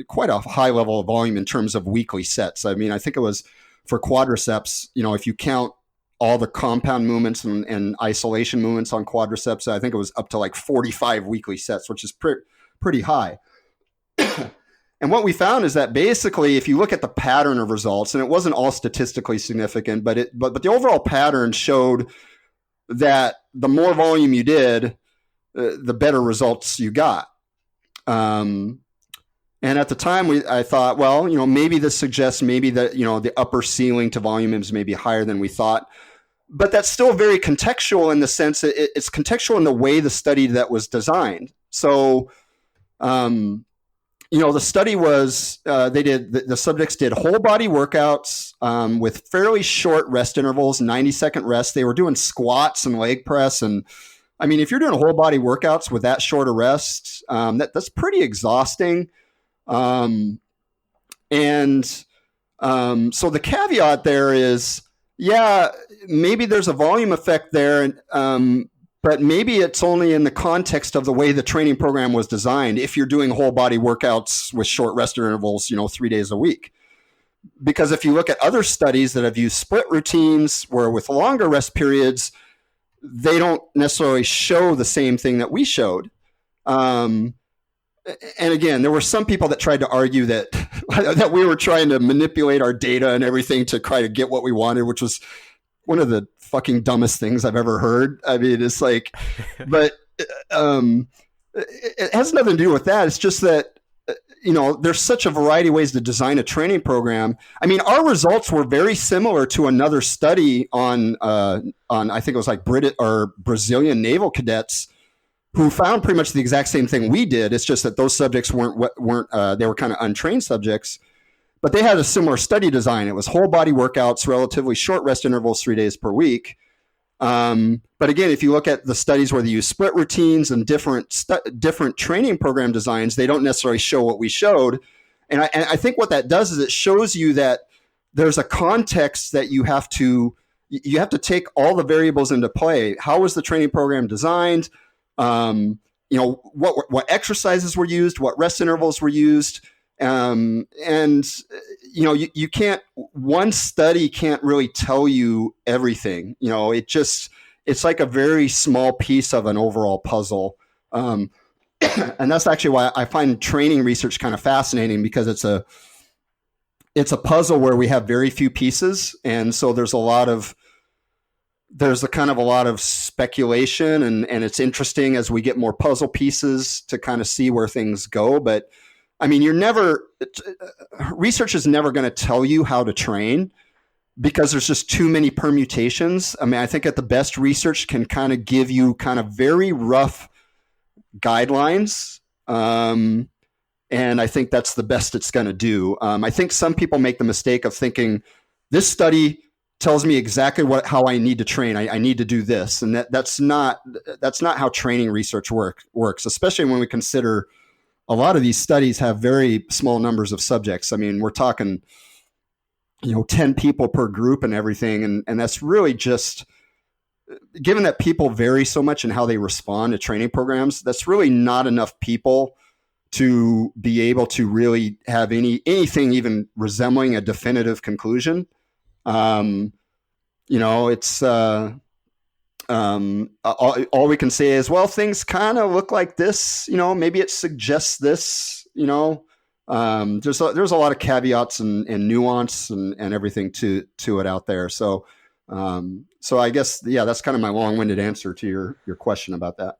quite a high level of volume in terms of weekly sets. I mean, I think it was for quadriceps. If you count all the compound movements and isolation movements on quadriceps, I think it was up to like 45 weekly sets, which is pretty high. And what we found is that basically, if you look at the pattern of results, and it wasn't all statistically significant, but the overall pattern showed that the more volume you did, the better results you got. And at the time, I thought, well, maybe this suggests maybe that, the upper ceiling to volume is maybe higher than we thought. But that's still very contextual in the sense that it's contextual in the way the study that was designed. So, the study was, the subjects did whole body workouts with fairly short rest intervals, 90-second rest. They were doing squats and leg press. And I mean, if you're doing whole body workouts with that short a rest, that's pretty exhausting. So the caveat there is, maybe there's a volume effect there. but maybe it's only in the context of the way the training program was designed. If you're doing whole body workouts with short rest intervals, 3 days a week. Because if you look at other studies that have used split routines where with longer rest periods, they don't necessarily show the same thing that we showed. And again, there were some people that tried to argue that that we were trying to manipulate our data and everything to try to get what we wanted, which was one of the fucking dumbest things I've ever heard. I mean, it's like, but it has nothing to do with that. It's just that, there's such a variety of ways to design a training program. I mean, our results were very similar to another study on I think it was like Brazilian naval cadets who found pretty much the exact same thing we did. It's just that those subjects weren't they were kind of untrained subjects, but they had a similar study design. It was whole body workouts, relatively short rest intervals, 3 days per week. But again, if you look at the studies where they use split routines and different training program designs, they don't necessarily show what we showed. And I think what that does is it shows you that there's a context that you have to take all the variables into play. How was the training program designed? What exercises were used, what rest intervals were used. You can't, one study can't really tell you everything. It's like a very small piece of an overall puzzle. And that's actually why I find training research kind of fascinating, because it's a puzzle where we have very few pieces. And so there's a lot of speculation, and it's interesting as we get more puzzle pieces to kind of see where things go. But I mean, research is never going to tell you how to train, because there's just too many permutations. I mean, I think at the best, research can kind of give you kind of very rough guidelines. And I think that's the best it's going to do. I think some people make the mistake of thinking this study tells me exactly how I need to train. I need to do this. And that's not how training research works, especially when we consider a lot of these studies have very small numbers of subjects. I mean, we're talking, 10 people per group and everything. And that's really just, given that people vary so much in how they respond to training programs, that's really not enough people to be able to really have anything even resembling a definitive conclusion. It's all we can say is, well, things kind of look like this, maybe it suggests this, there's a lot of caveats and nuance and everything to it out there. So I guess, that's kind of my long-winded answer to your question about that.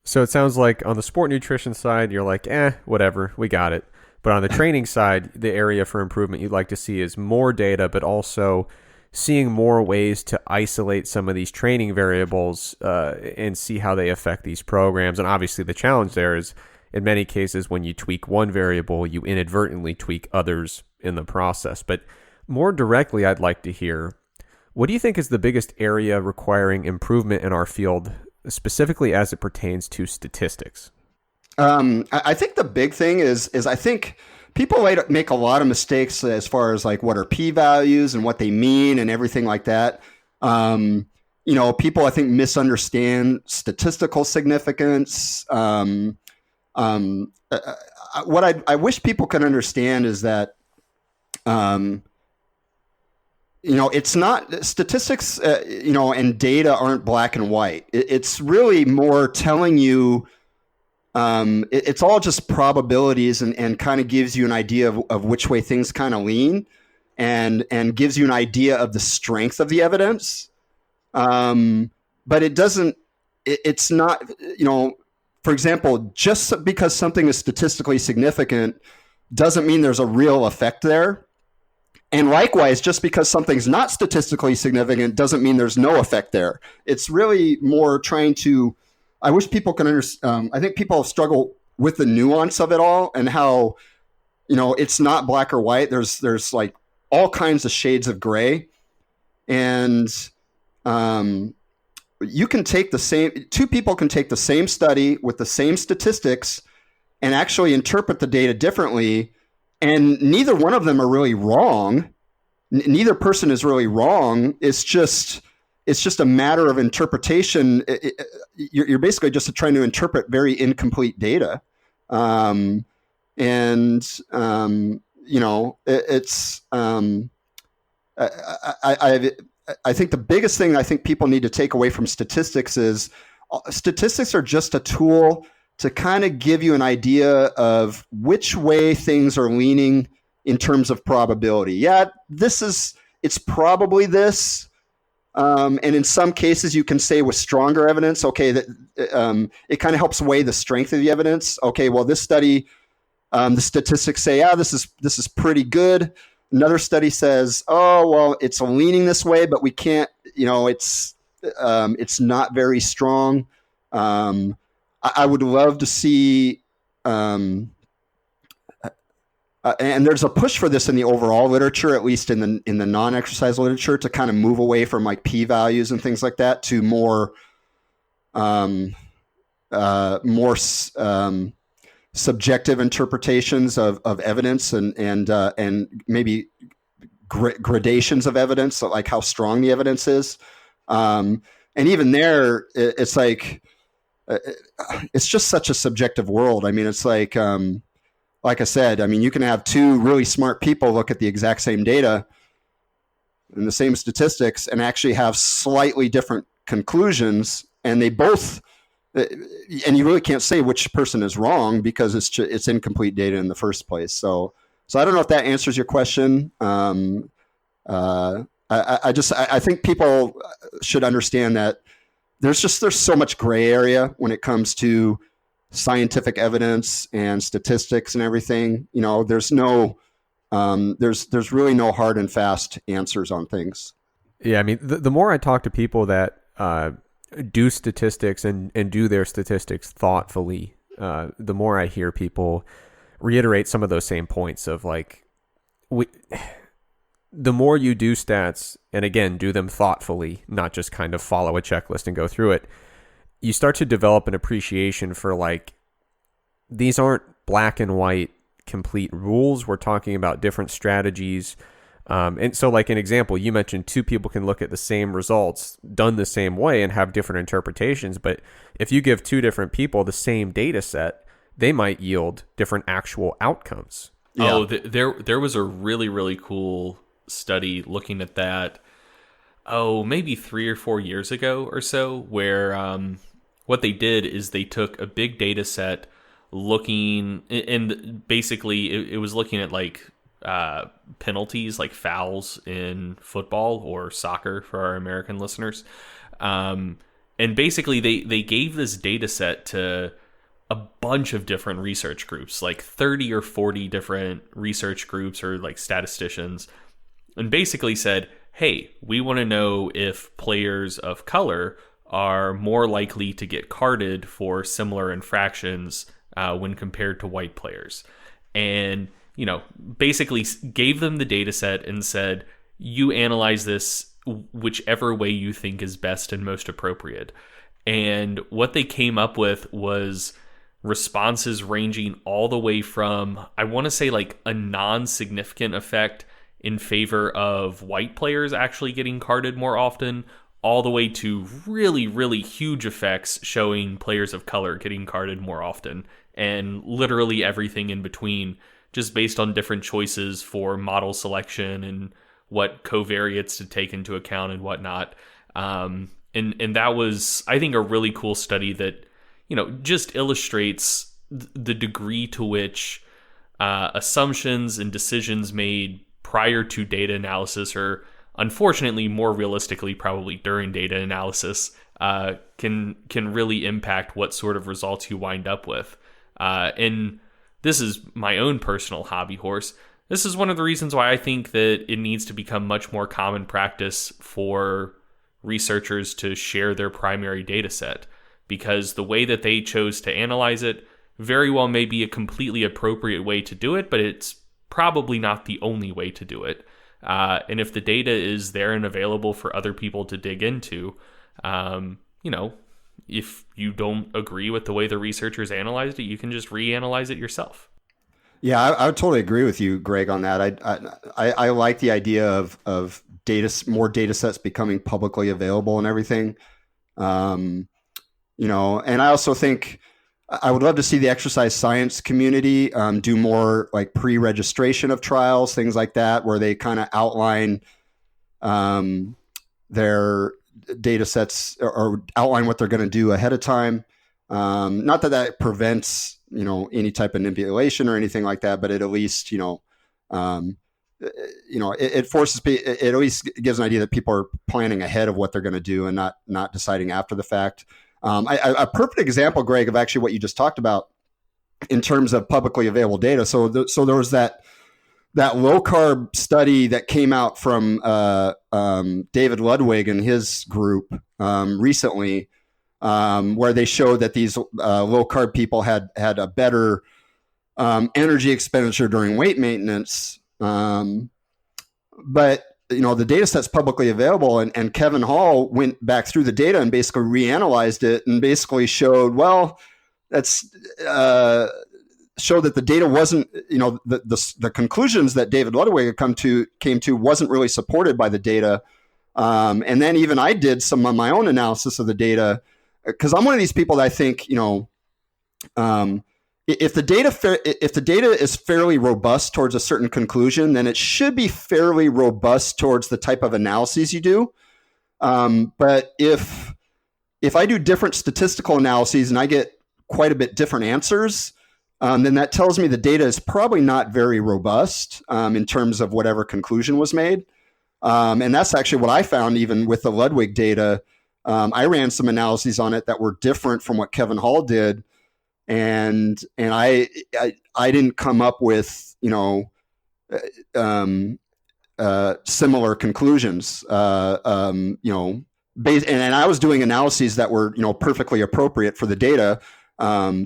So it sounds like on the sport nutrition side, you're like, whatever, we got it. But on the training side, the area for improvement you'd like to see is more data, but also seeing more ways to isolate some of these training variables and see how they affect these programs. And obviously the challenge there is, in many cases, when you tweak one variable, you inadvertently tweak others in the process. But more directly, I'd like to hear, what do you think is the biggest area requiring improvement in our field, specifically as it pertains to statistics? I think the big thing is I think people make a lot of mistakes as far as like what are p-values and what they mean and everything like that. People, I think, misunderstand statistical significance. What I wish people could understand is that, it's not statistics, and data aren't black and white. It's really more telling you, it's all just probabilities and kind of gives you an idea of which way things kind of lean and gives you an idea of the strength of the evidence. But it's not, for example, just because something is statistically significant doesn't mean there's a real effect there. And likewise, just because something's not statistically significant doesn't mean there's no effect there. It's really more trying to, I wish people can understand. I think people struggle with the nuance of it all and how, it's not black or white. There's like all kinds of shades of gray, and you can take two people can take the same study with the same statistics and actually interpret the data differently, and neither one of them are really wrong. Neither person is really wrong. It's just it's just a matter of interpretation. You're basically just trying to interpret very incomplete data. I think the biggest thing I think people need to take away from statistics is statistics are just a tool to kind of give you an idea of which way things are leaning in terms of probability. Yeah, it's probably this. And in some cases, you can say with stronger evidence, okay, that it kind of helps weigh the strength of the evidence. Okay, well, this study, the statistics say, this is pretty good. Another study says, oh, well, it's leaning this way, but we can't, it's not very strong. I would love to see, and there's a push for this in the overall literature, at least in the non-exercise literature, to kind of move away from like p-values and things like that to more subjective interpretations of evidence and maybe gradations of evidence, so like how strong the evidence is. And even there, it's like it's just such a subjective world. I mean, it's like I said, I mean, you can have two really smart people look at the exact same data and the same statistics and actually have slightly different conclusions, and they both, and you really can't say which person is wrong because it's incomplete data in the first place. So I don't know if that answers your question. I think people should understand that there's so much gray area when it comes to scientific evidence and statistics and everything. There's really no hard and fast answers on things. Yeah, I mean, the more I talk to people that do statistics and do their statistics thoughtfully, the more I hear people reiterate some of those same points of like, the more you do stats, and again, do them thoughtfully, not just kind of follow a checklist and go through it, you start to develop an appreciation for like, these aren't black and white complete rules. We're talking about different strategies. And so like an example, you mentioned two people can look at the same results done the same way and have different interpretations. But if you give two different people the same data set, they might yield different actual outcomes. Yeah. Oh, there was a really, really cool study looking at that, maybe 3 or 4 years ago or so, where what they did is they took a big data set looking, and basically it was looking at like penalties, like fouls in football or soccer for our American listeners. And basically they gave this data set to a bunch of different research groups, like 30 or 40 different research groups or like statisticians, and basically said, hey, we want to know if players of color are more likely to get carded for similar infractions when compared to white players. And, basically gave them the data set and said, you analyze this whichever way you think is best and most appropriate. And what they came up with was responses ranging all the way from, I want to say like a non-significant effect in favor of white players actually getting carded more often, all the way to really, really huge effects showing players of color getting carded more often, and literally everything in between, just based on different choices for model selection and what covariates to take into account and whatnot. And that was, I think, a really cool study that, just illustrates the degree to which assumptions and decisions made prior to data analysis, or unfortunately more realistically probably during data analysis, can really impact what sort of results you wind up with. And this is my own personal hobby horse. This is one of the reasons why I think that it needs to become much more common practice for researchers to share their primary data set, because the way that they chose to analyze it very well may be a completely appropriate way to do it, but it's probably not the only way to do it. And if the data is there and available for other people to dig into, if you don't agree with the way the researchers analyzed it, you can just reanalyze it yourself. Yeah, I would totally agree with you, Greg, on that. I like the idea of more data sets becoming publicly available and everything. And I also think I would love to see the exercise science community do more like pre-registration of trials, things like that, where they kind of outline their data sets or outline what they're going to do ahead of time. Not that that prevents any type of manipulation or anything like that, but it at least it forces it at least gives an idea that people are planning ahead of what they're going to do and not deciding after the fact. A perfect example, Greg, of actually what you just talked about in terms of publicly available data. So there was that low carb study that came out from David Ludwig and his group recently, where they showed that these low carb people had a better energy expenditure during weight maintenance. But the data set's publicly available, and Kevin Hall went back through the data and basically reanalyzed it and basically showed, well, that's showed that the data wasn't, the conclusions that David Ludwig came to wasn't really supported by the data. And then even I did some of my own analysis of the data, because I'm one of these people that I think, if the data is fairly robust towards a certain conclusion, then it should be fairly robust towards the type of analyses you do. But if I do different statistical analyses and I get quite a bit different answers, then that tells me the data is probably not very robust in terms of whatever conclusion was made. And that's actually what I found even with the Ludwig data. I ran some analyses on it that were different from what Kevin Hall did. And I didn't come up with similar conclusions. And I was doing analyses that were perfectly appropriate for the data.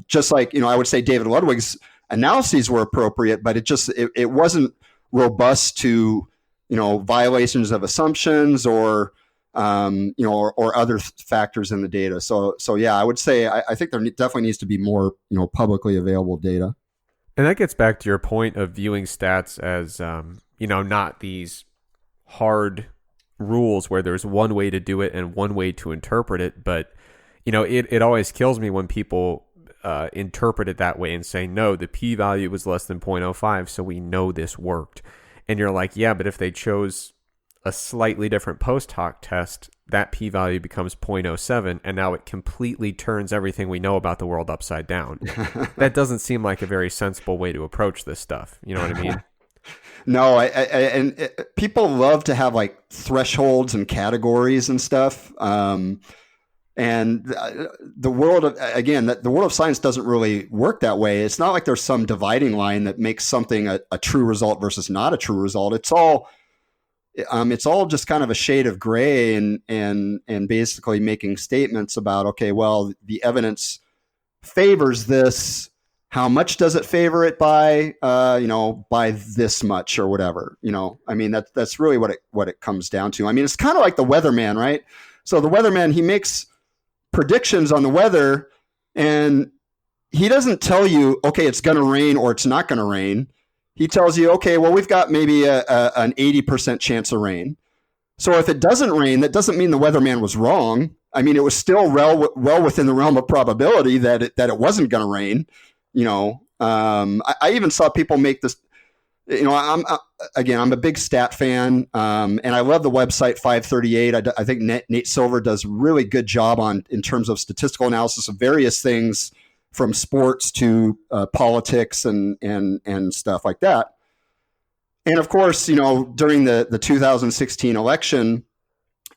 Just like I would say David Ludwig's analyses were appropriate, but it wasn't robust to violations of assumptions or other factors in the data. So yeah, I would say I think there definitely needs to be more, publicly available data. And that gets back to your point of viewing stats as, not these hard rules where there's one way to do it and one way to interpret it. But, it always kills me when people interpret it that way and say, no, the p-value was less than 0.05, so we know this worked. And you're like, yeah, but if they chose a slightly different post hoc test, that p-value becomes 0.07, and now it completely turns everything we know about the world upside down. That doesn't seem like a very sensible way to approach this stuff. You know what I mean? No, people love to have like thresholds and categories and stuff. And the world of science doesn't really work that way. It's not like there's some dividing line that makes something a true result versus not a true result. It's all just kind of a shade of gray and basically making statements about, okay, well, the evidence favors this. How much does it favor it by, by this much or whatever, I mean, that's really what it comes down to. I mean, it's kind of like the weatherman, right? So the weatherman, he makes predictions on the weather and he doesn't tell you, okay, it's going to rain or it's not going to rain. He tells you, okay, well, we've got maybe an 80% chance of rain. So if it doesn't rain, that doesn't mean the weatherman was wrong. I mean, it was still well within the realm of probability that it wasn't going to rain. I even saw people make this. I'm a big stat fan, and I love the website 538. I think Nate Silver does a really good job in terms of statistical analysis of various things, from sports to politics and stuff like that. And of course, during the 2016 election,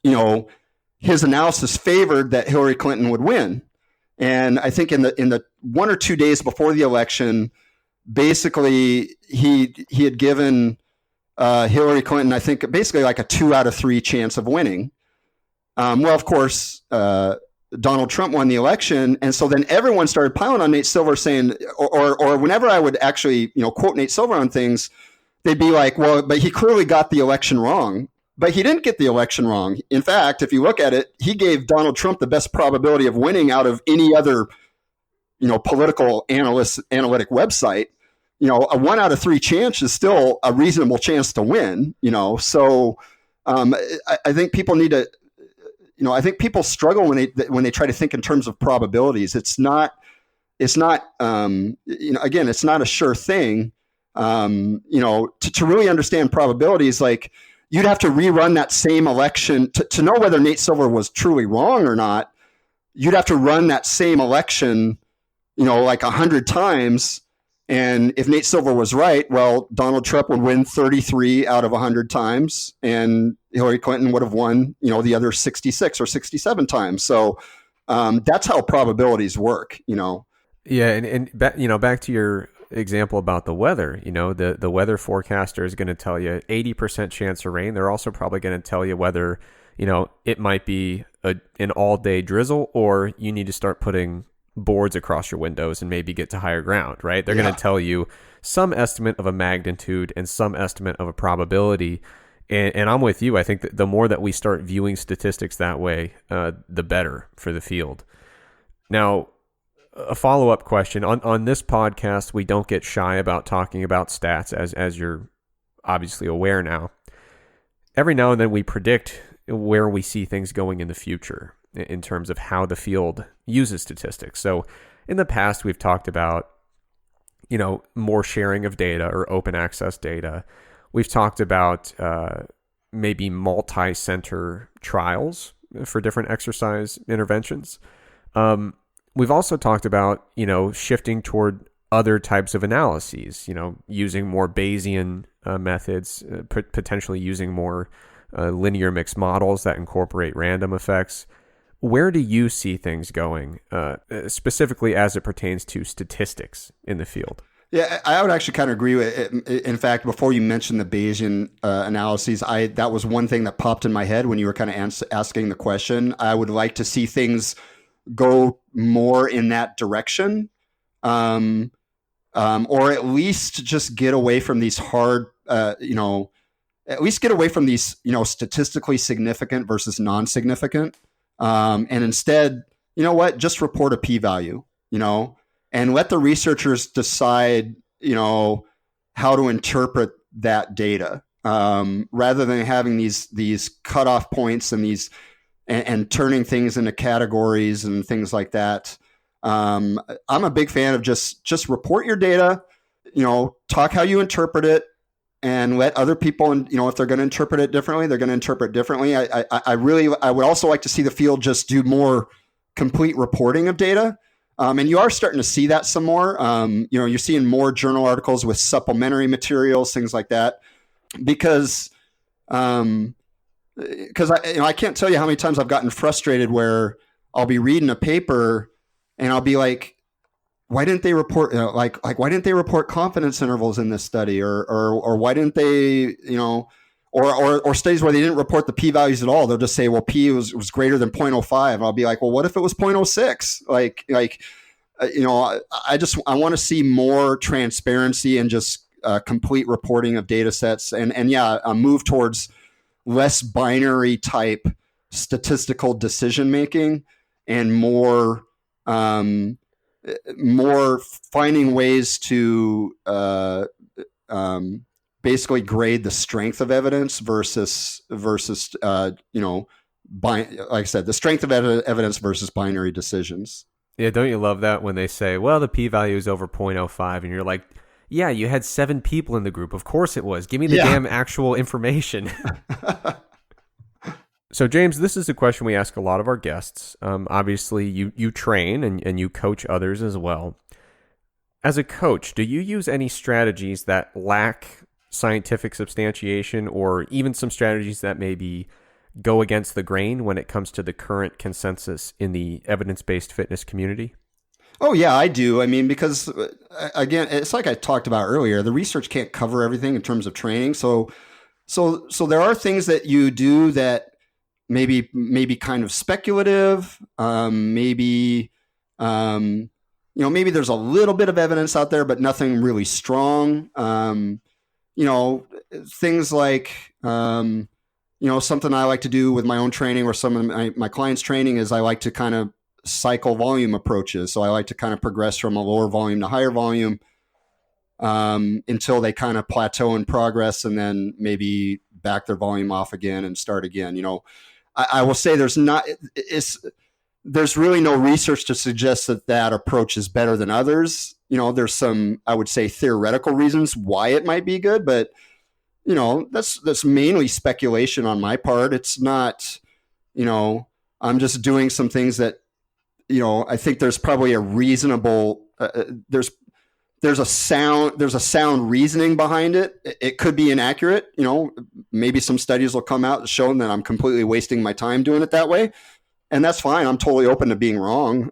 his analysis favored that Hillary Clinton would win. And I think in the 1 or 2 days before the election, basically he had given Hillary Clinton, I think, basically like a 2 out of 3 chance of winning. Well, of course, Donald Trump won the election. And so then everyone started piling on Nate Silver saying, or whenever I would actually, quote Nate Silver on things, they'd be like, well, but he clearly got the election wrong. But he didn't get the election wrong. In fact, if you look at it, he gave Donald Trump the best probability of winning out of any other, political analytic website. a 1 out of 3 chance is still a reasonable chance to win. So I think people need to. I think people struggle when they try to think in terms of probabilities. It's not. Again, it's not a sure thing. To really understand probabilities, like you'd have to rerun that same election to know whether Nate Silver was truly wrong or not. You'd have to run that same election, like 100 times. And if Nate Silver was right, well, Donald Trump would win 33 out of 100 times, and Hillary Clinton would have won, the other 66 or 67 times. So that's how probabilities work. Yeah, and back to your example about the weather. The weather forecaster is going to tell you 80% chance of rain. They're also probably going to tell you whether it might be an all-day drizzle, or you need to start putting boards across your windows and maybe get to higher ground, right? They're going to tell you some estimate of a magnitude and some estimate of a probability. And I'm with you. I think that the more that we start viewing statistics that way, the better for the field. Now, a follow-up question. On this podcast, we don't get shy about talking about stats, as you're obviously aware now. Every now and then we predict where we see things going in the future in terms of how the field uses statistics. So in the past, we've talked about, more sharing of data or open access data. We've talked about maybe multi-center trials for different exercise interventions. We've also talked about, shifting toward other types of analyses, using more Bayesian methods, potentially using more linear mixed models that incorporate random effects. Where do you see things going, specifically as it pertains to statistics in the field? Yeah, I would actually kind of agree with it. In fact, before you mentioned the Bayesian analyses, that was one thing that popped in my head when you were kind of asking the question. I would like to see things go more in that direction, or at least just get away from these hard, at least get away from these, statistically significant versus non-significant. And instead, just report a p-value, and let the researchers decide, how to interpret that data, rather than having these cutoff points and turning things into categories and things like that. I'm a big fan of just report your data, talk how you interpret it, and let other people, if they're going to interpret it differently, they're going to interpret differently. I would also like to see the field just do more complete reporting of data. And you are starting to see that some more. You're seeing more journal articles with supplementary materials, things like that, because I can't tell you how many times I've gotten frustrated where I'll be reading a paper and I'll be like, why didn't they report why didn't they report confidence intervals in this study, or why didn't they, or studies where they didn't report the p-values at all? They'll just say, well, p was greater than 0.05. And I'll be like, well, what if it was 0.06? I want to see more transparency and just complete reporting of data sets, and move towards less binary type statistical decision making, and more finding ways to basically grade the strength of evidence versus like I said, the strength of evidence versus binary decisions. Yeah, don't you love that when they say, well, the p-value is over 0.05, and you're like, yeah, you had 7 people in the group. Of course it was. Give me the damn actual information. So, James, this is a question we ask a lot of our guests. Obviously, you train and you coach others as well. As a coach, do you use any strategies that lack scientific substantiation, or even some strategies that maybe go against the grain when it comes to the current consensus in the evidence-based fitness community? Oh, yeah, I do. I mean, because, again, it's like I talked about earlier, the research can't cover everything in terms of training. So there are things that you do that maybe kind of speculative, maybe there's a little bit of evidence out there, but nothing really strong. Things like, something I like to do with my own training or some of my clients' training is I like to kind of cycle volume approaches. So I like to kind of progress from a lower volume to higher volume. until they kind of plateau in progress and then maybe back their volume off again and start again. I will say there's really no research to suggest that approach is better than others. There's some, I would say, theoretical reasons why it might be good, but that's mainly speculation on my part. It's not, I'm just doing some things that, I think there's probably a reasonable, there's a sound reasoning behind it. It could be inaccurate. Maybe some studies will come out showing that I'm completely wasting my time doing it that way. And that's fine. I'm totally open to being wrong.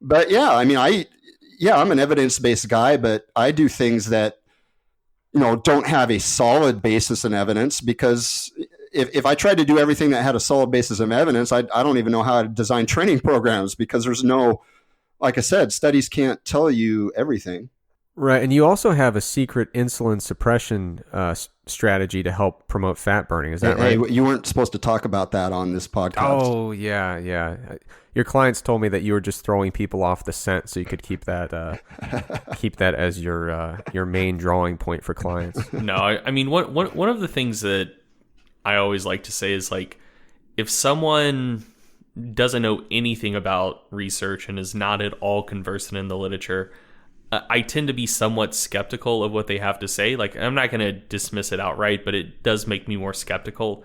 But yeah, I mean, I'm an evidence-based guy, but I do things that, don't have a solid basis in evidence, because if I tried to do everything that had a solid basis of evidence, I don't even know how to design training programs, because there's no, like I said, studies can't tell you everything. Right. And you also have a secret insulin suppression strategy to help promote fat burning. Is that right? Hey, you weren't supposed to talk about that on this podcast. Oh, yeah, yeah. Your clients told me that you were just throwing people off the scent, so you could keep that as your main drawing point for clients. No, I mean, one of the things that I always like to say is, like, if someone doesn't know anything about research and is not at all conversant in the literature, I tend to be somewhat skeptical of what they have to say. Like, I'm not going to dismiss it outright, but it does make me more skeptical.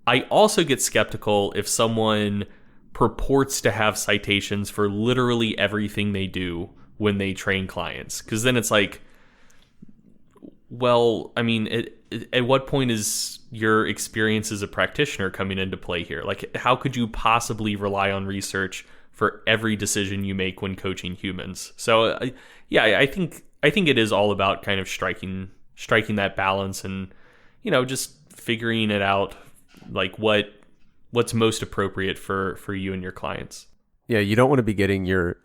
I also get skeptical if someone purports to have citations for literally everything they do when they train clients. Because then it's like, well, I mean, at what point is your experience as a practitioner coming into play here? Like, how could you possibly rely on research for every decision you make when coaching humans? So, I think it is all about kind of striking that balance and, just figuring it out, like what's most appropriate for you and your clients. Yeah, you don't want to be getting your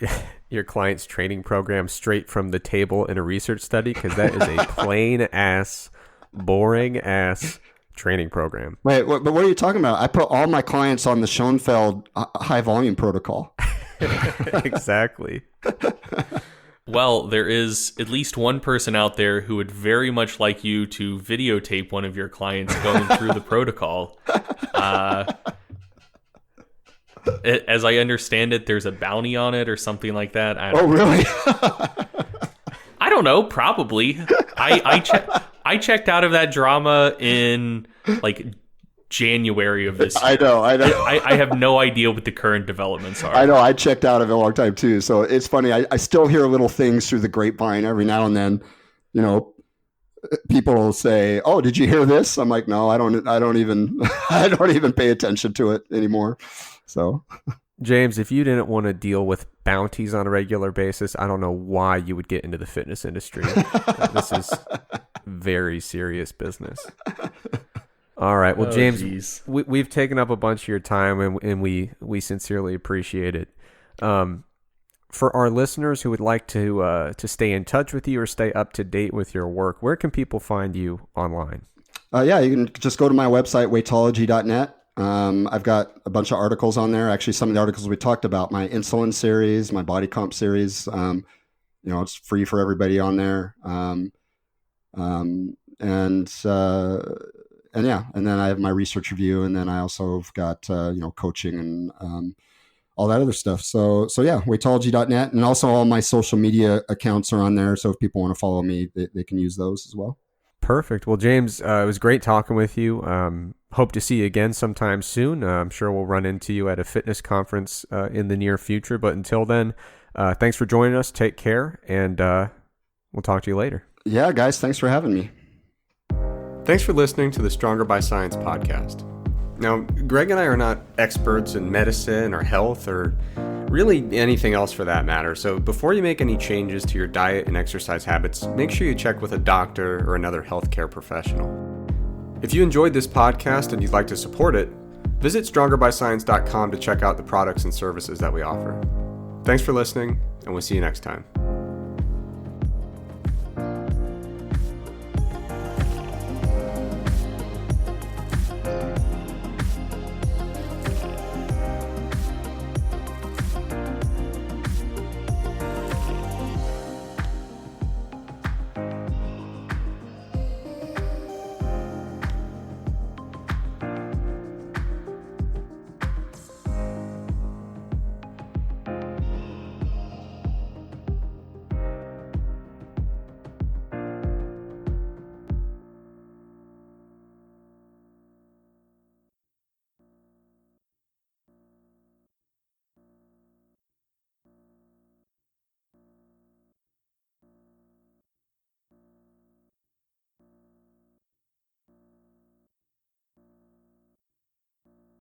client's training program straight from the table in a research study, because that is a plain ass, boring ass training program. Wait, but what are you talking about? I put all my clients on the Schoenfeld high volume protocol. Exactly. Well, there is at least one person out there who would very much like you to videotape one of your clients going through the protocol. As I understand it, there's a bounty on it or something like that. Really? I don't know. Probably. I checked out of that drama in like January of this year. I know. I have no idea what the current developments are. I know. I checked out of it a long time too. So it's funny. I still hear little things through the grapevine every now and then. People will say, "Oh, did you hear this?" I'm like, "No, I don't even pay attention to it anymore." So, James, if you didn't want to deal with bounties on a regular basis, I don't know why you would get into the fitness industry. This is very serious business. All right. Well, James, we've taken up a bunch of your time, and we sincerely appreciate it. For our listeners who would like to stay in touch with you or stay up to date with your work, where can people find you online? You can just go to my website, weightology.net. I've got a bunch of articles on there. Actually, some of the articles we talked about, my insulin series, my body comp series, it's free for everybody on there. And then I have my research review, and then I also have got, coaching and, all that other stuff. So yeah, weightology.net, and also all my social media accounts are on there. So if people want to follow me, they can use those as well. Perfect. Well, James, it was great talking with you. Hope to see you again sometime soon. I'm sure we'll run into you at a fitness conference in the near future. But until then, thanks for joining us. Take care, and we'll talk to you later. Yeah, guys, thanks for having me. Thanks for listening to the Stronger by Science podcast. Now, Greg and I are not experts in medicine or health or really anything else for that matter. So before you make any changes to your diet and exercise habits, make sure you check with a doctor or another healthcare professional. If you enjoyed this podcast and you'd like to support it, visit strongerbyscience.com to check out the products and services that we offer. Thanks for listening, and we'll see you next time.